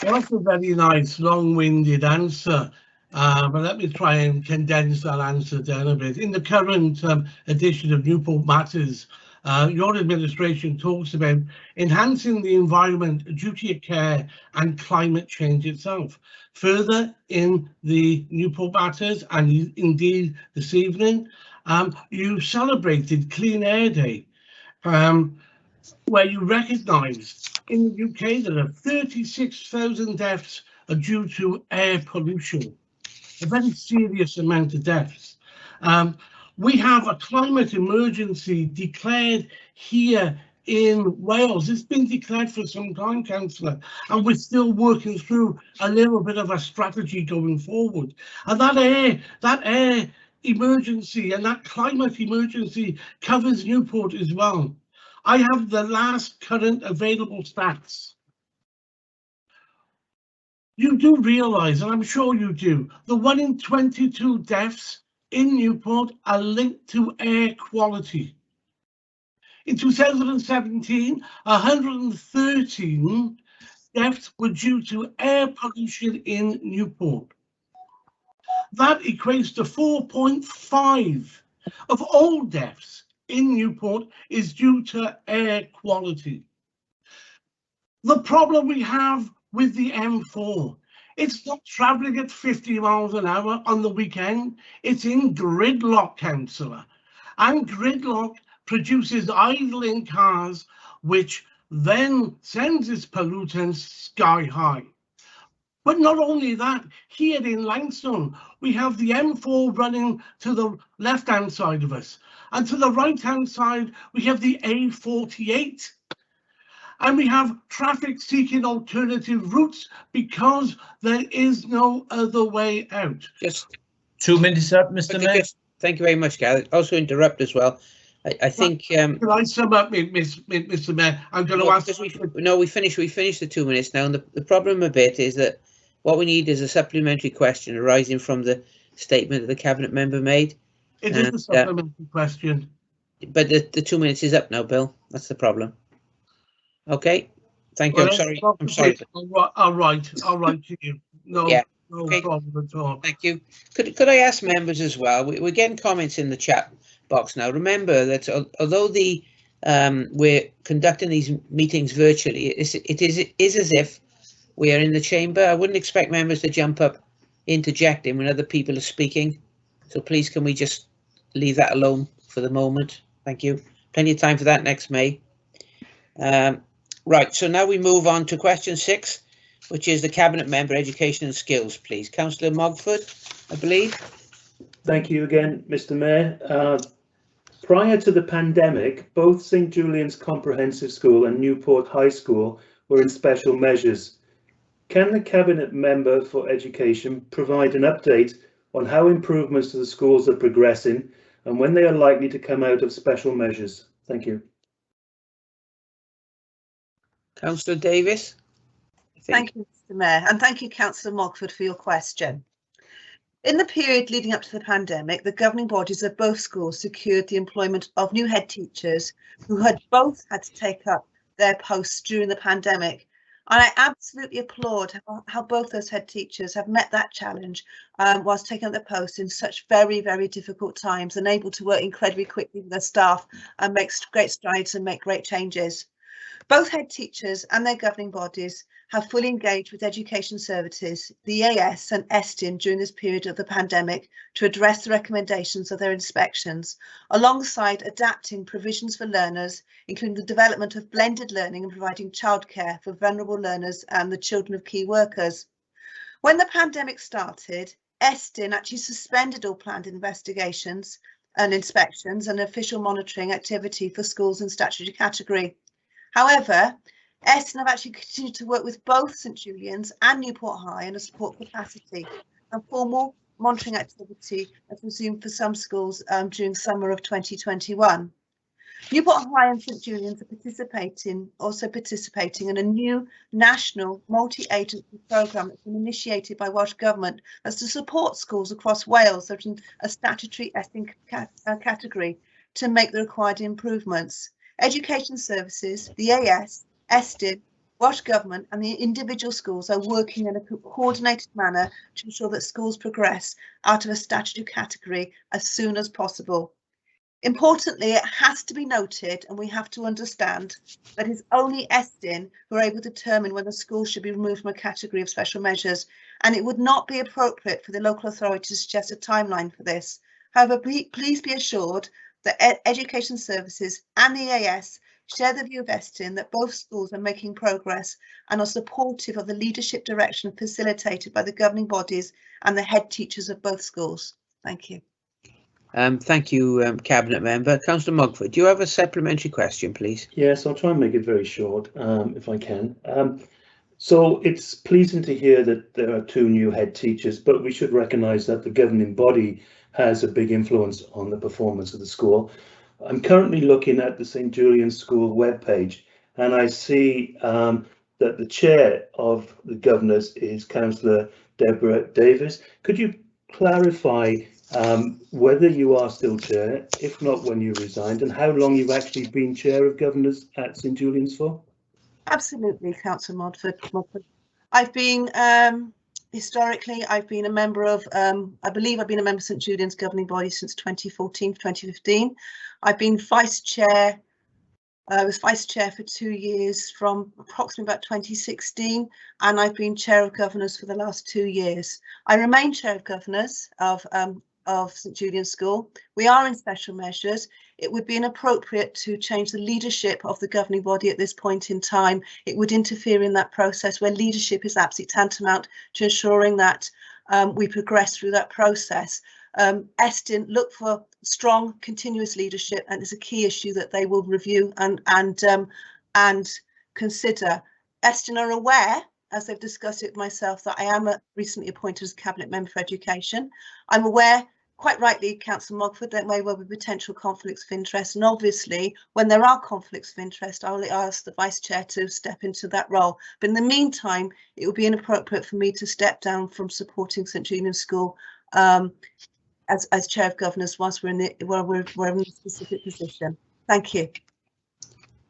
Well, that's a very nice, long-winded answer, but let me try and condense that answer down a bit. In the current edition of Newport Matters, your administration talks about enhancing the environment, duty of care and climate change itself. Further, in the Newport Matters and indeed this evening, you celebrated Clean Air Day, where you recognise in the UK that 36,000 deaths are due to air pollution, a very serious amount of deaths. We have a climate emergency declared here in Wales. It's been declared for some time, Councillor, and we're still working through a little bit of a strategy going forward. And that air emergency and that climate emergency covers Newport as well. I have the last current available stats. You do realise, and I'm sure you do, the 1 in 22 deaths in Newport are linked to air quality. In 2017, 113 deaths were due to air pollution in Newport. That equates to 4.5 of all deaths in Newport is due to air quality. The problem we have with the M4, it's not travelling at 50 miles an hour on the weekend, it's in gridlock, Councillor. And gridlock produces idling cars, which then sends its pollutants sky high. But not only that, here in Langstone, we have the M4 running to the left-hand side of us. And to the right-hand side, we have the A48. And we have traffic seeking alternative routes because there is no other way out. Just 2 minutes up, Mr. Mayor. Thank you very much, Gareth. Also interrupt as well. I think. Can I sum up, Mr. Mayor? I'm going to ask. We finished the 2 minutes now, and the problem a bit is that what we need is a supplementary question arising from the statement that the cabinet member made. It is a supplementary question. But the 2 minutes is up now, Bill. That's the problem. Okay. Thank you. Well, I'm sorry. I'll write to you. No, yeah. No okay. problem at all. Thank you. Could I ask members as well? We're getting comments in the chat box now. Remember that although we're conducting these meetings virtually, it is as if we are in the chamber. I wouldn't expect members to jump up interjecting when other people are speaking. So please, can we just leave that alone for the moment? Thank you. Plenty of time for that next May. Right, so now we move on to question 6, which is the Cabinet Member Education and Skills, please. Councillor Mogford, I believe. Thank you again, Mr. Mayor. Prior to the pandemic, both St Julian's Comprehensive School and Newport High School were in special measures. Can the Cabinet Member for Education provide an update on how improvements to the schools are progressing and when they are likely to come out of special measures? Thank you. Councillor Davis. Thank you, Mr. Mayor, and thank you, Councillor Mogford, for your question. In the period leading up to the pandemic, the governing bodies of both schools secured the employment of new head teachers who had both had to take up their posts during the pandemic. And I absolutely applaud how both those head teachers have met that challenge whilst taking up their posts in such very, very difficult times and able to work incredibly quickly with their staff and make great strides and make great changes. Both head teachers and their governing bodies have fully engaged with education services, the EAS and ESTIN during this period of the pandemic to address the recommendations of their inspections, alongside adapting provisions for learners, including the development of blended learning and providing childcare for vulnerable learners and the children of key workers. When the pandemic started, ESTIN actually suspended all planned investigations and inspections and official monitoring activity for schools in statutory category. However, ESTIN have actually continued to work with both St Julian's and Newport High in a support capacity, and formal monitoring activity has resumed for some schools during summer of 2021. Newport High and St Julian's are also participating in a new national multi-agency programme that's been initiated by Welsh Government as to support schools across Wales that are in a statutory ESTIN category to make the required improvements. Education Services, the EAS, ESTIN, Welsh Government and the individual schools are working in a coordinated manner to ensure that schools progress out of a statutory category as soon as possible. Importantly, it has to be noted, and we have to understand, that it's only Estin who are able to determine whether schools should be removed from a category of special measures, and it would not be appropriate for the local authority to suggest a timeline for this. However, please be assured that Education Services and the EAS share the view of Estin that both schools are making progress and are supportive of the leadership direction facilitated by the governing bodies and the head teachers of both schools. Thank you. Thank you, Cabinet Member. Councillor Mugford, do you have a supplementary question, please? Yes, I'll try and make it very short, if I can. So it's pleasing to hear that there are 2 new head teachers, but we should recognise that the governing body has a big influence on the performance of the school. I'm currently looking at the St Julian's School webpage, and I see that the chair of the governors is Councillor Deborah Davis. Could you clarify whether you are still chair, if not when you resigned, and how long you've actually been chair of governors at St Julian's for? Absolutely, Councillor Mugford. I've been historically, I've been a member of, I believe I've been a member of St Julian's governing body since 2014, 2015. I've been vice chair. I was vice chair for 2 years from approximately about 2016, and I've been chair of governors for the last 2 years. I remain chair of governors of St Julian's School. We are in special measures. It would be inappropriate to change the leadership of the governing body at this point in time. It would interfere in that process where leadership is absolutely tantamount to ensuring that we progress through that process. Estin look for strong, continuous leadership, and it's a key issue that they will review and consider. Estin are aware, as they've discussed it with myself, that I am recently appointed as Cabinet Member for Education. I'm aware, quite rightly, Councillor Mugford, there may well be potential conflicts of interest, and obviously when there are conflicts of interest, I will ask the Vice Chair to step into that role. But in the meantime, it would be inappropriate for me to step down from supporting St Julian's School as Chair of Governors whilst we're in a specific position. Thank you.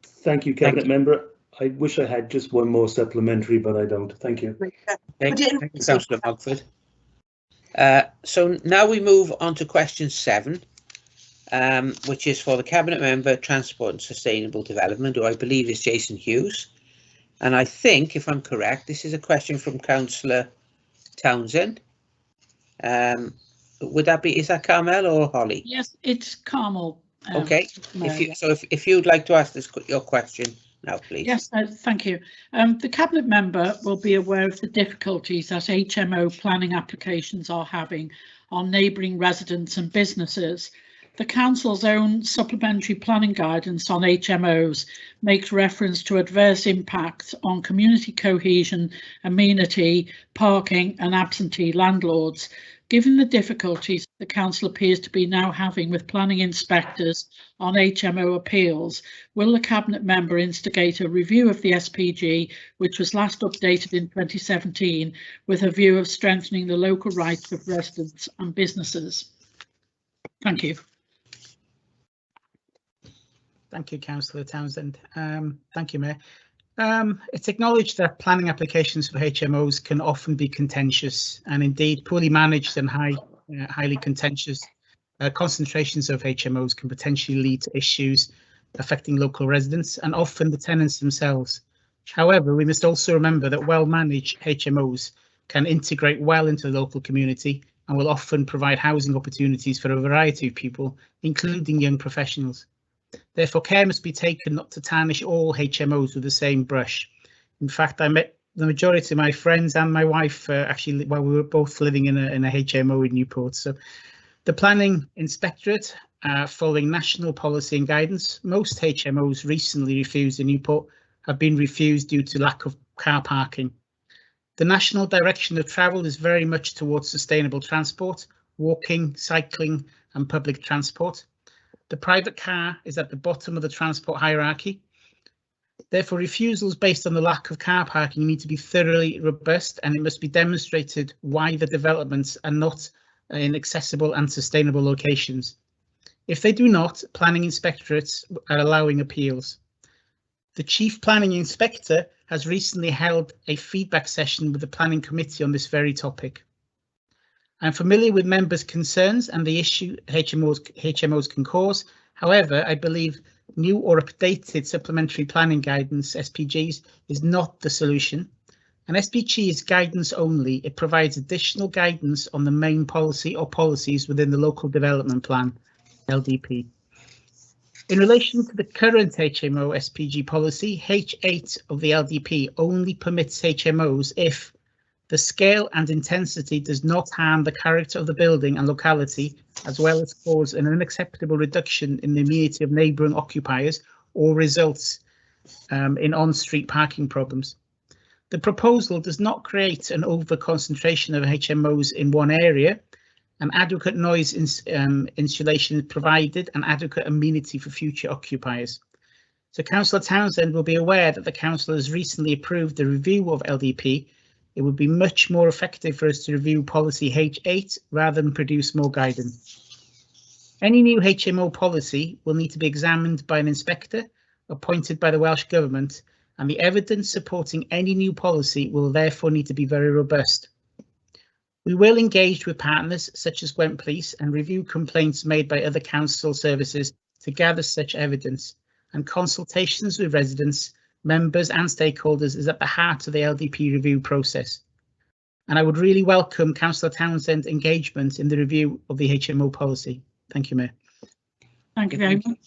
Thank you, Cabinet Member. I wish I had just one more supplementary, but I don't. Thank you. Thank you, Councillor Mugford. So now we move on to question 7, which is for the Cabinet Member, Transport and Sustainable Development, who I believe is Jason Hughes. And I think, if I'm correct, this is a question from Councillor Townsend. Would that be, is that Carmel or Holly? Yes, it's Carmel. Okay, if you'd like to ask your question now, please. Yes, thank you. The Cabinet Member will be aware of the difficulties that HMO planning applications are having on neighbouring residents and businesses. The Council's own supplementary planning guidance on HMOs makes reference to adverse impacts on community cohesion, amenity, parking and absentee landlords. Given the difficulties the Council appears to be now having with planning inspectors on HMO appeals, will the Cabinet Member instigate a review of the SPG, which was last updated in 2017, with a view of strengthening the local rights of residents and businesses? Thank you. Thank you, Councillor Townsend. Thank you, Mayor. It's acknowledged that planning applications for HMOs can often be contentious, and indeed poorly managed and highly contentious concentrations of HMOs can potentially lead to issues affecting local residents and often the tenants themselves. However, we must also remember that well-managed HMOs can integrate well into the local community and will often provide housing opportunities for a variety of people, including young professionals. Therefore, care must be taken not to tarnish all HMOs with the same brush. In fact, I met the majority of my friends and my wife actually while we were both living in a HMO in Newport. So the Planning Inspectorate, following national policy and guidance, most HMOs recently refused in Newport have been refused due to lack of car parking. The national direction of travel is very much towards sustainable transport, walking, cycling and public transport. The private car is at the bottom of the transport hierarchy. Therefore, refusals based on the lack of car parking need to be thoroughly robust, and it must be demonstrated why the developments are not in accessible and sustainable locations. If they do not, planning inspectorates are allowing appeals. The Chief Planning Inspector has recently held a feedback session with the Planning Committee on this very topic. I'm familiar with members' concerns and the issue HMOs can cause, However, I believe new or updated supplementary planning guidance, SPGs, is not the solution. An SPG is guidance only. It provides additional guidance on the main policy or policies within the local development plan, LDP. In relation to the current HMO SPG policy, H8 of the LDP only permits HMOs if the scale and intensity does not harm the character of the building and locality, as well as cause an unacceptable reduction in the immunity of neighbouring occupiers or results in on-street parking problems. The proposal does not create an over-concentration of HMOs in one area. An adequate noise insulation is provided and adequate amenity for future occupiers. So Councillor Townsend will be aware that the Council has recently approved the review of LDP. It would be much more effective for us to review policy H8 rather than produce more guidance. Any new HMO policy will need to be examined by an inspector appointed by the Welsh Government, and the evidence supporting any new policy will therefore need to be very robust. We will engage with partners such as Gwent Police and review complaints made by other council services to gather such evidence, and consultations with residents, members and stakeholders is at the heart of the LDP review process. And I would really welcome Councillor Townsend's engagement in the review of the HMO policy. Thank you, Mayor. Thank you very much.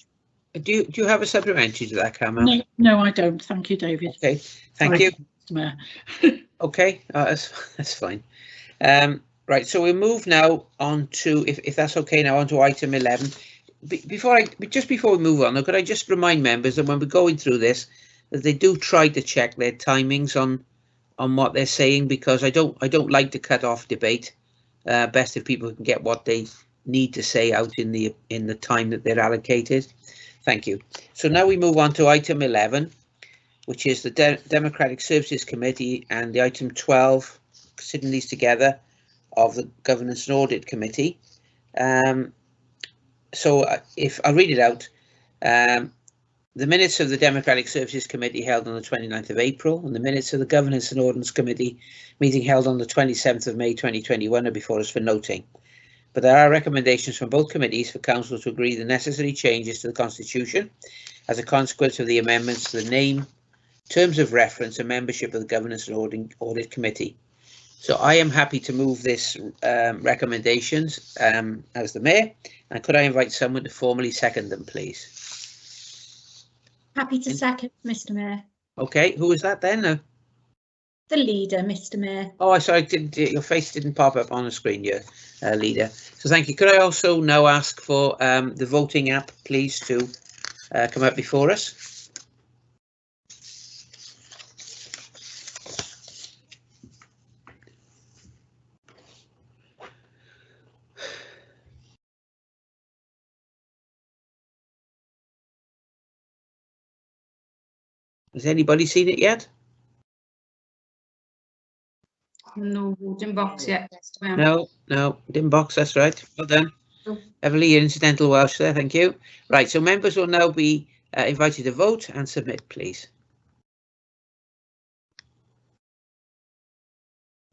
Do you have a supplementary to that, Carmel? No, I don't. Thank you, David. Okay, thank you. Mayor. Okay, that's fine. Right, so we'll move now on to, if that's okay, now on to item 11. Just before we move on, could I just remind members that when we're going through this, that they do try to check their timings on what they're saying, because I don't like to cut off debate. Best if people can get what they need to say out in the time that they're allocated. Thank you. So now we move on to item 11, which is the Democratic Services Committee, and the item 12, sitting these together, of the Governance and Audit Committee. So if I'll read it out. The minutes of the Democratic Services Committee held on the 29th of April and the minutes of the Governance and Ordinance Committee meeting held on the 27th of May 2021 are before us for noting. But there are recommendations from both committees for Council to agree the necessary changes to the Constitution as a consequence of the amendments to the name, terms of reference and membership of the Governance and Audit Committee. So I am happy to move this recommendations as the Mayor, and could I invite someone to formally second them, please? Happy to second, Mr. Mayor. Okay, who was that then? The leader, Mr. Mayor. Oh, sorry, your face didn't pop up on the screen, your leader. So thank you. Could I also now ask for the voting app, please, to come up before us? Has anybody seen it yet? No voting box yet, Mr. Mayor. No, didn't box, that's right. Well done. Heavily incidental Welsh there, thank you. Right, so members will now be invited to vote and submit, please.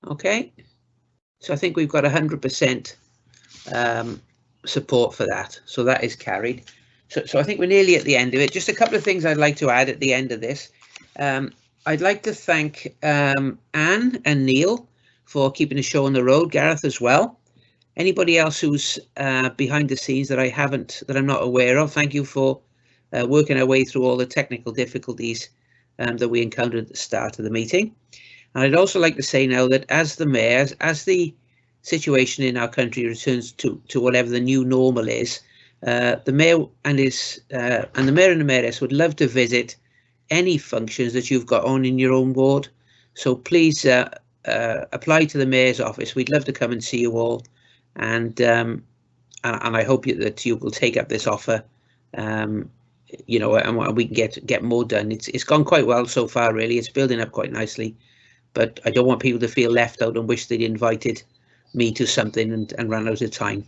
Okay, so I think we've got 100% support for that, so that is carried. So I think we're nearly at the end of it. Just a couple of things I'd like to add at the end of this. I'd like to thank Anne and Neil for keeping the show on the road, Gareth as well. Anybody else who's behind the scenes that I'm not aware of, thank you for working our way through all the technical difficulties that we encountered at the start of the meeting. And I'd also like to say now that as the Mayor, as the situation in our country returns to whatever the new normal is, the Mayor and the Mayor and the Mayoress would love to visit any functions that you've got on in your own ward. So please apply to the Mayor's office. We'd love to come and see you all, and I hope that you will take up this offer. You know, and we can get more done. It's gone quite well so far, really. It's building up quite nicely, but I don't want people to feel left out and wish they'd invited me to something and run out of time.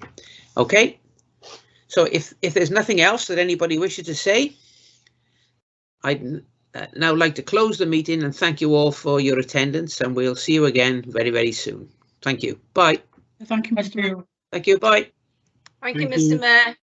Okay. So if there's nothing else that anybody wishes to say, I'd now like to close the meeting and thank you all for your attendance, and we'll see you again very, very soon. Thank you. Bye. Thank you, Mr. Mayor. Thank you. Bye. Thank you, Mr. Mayor.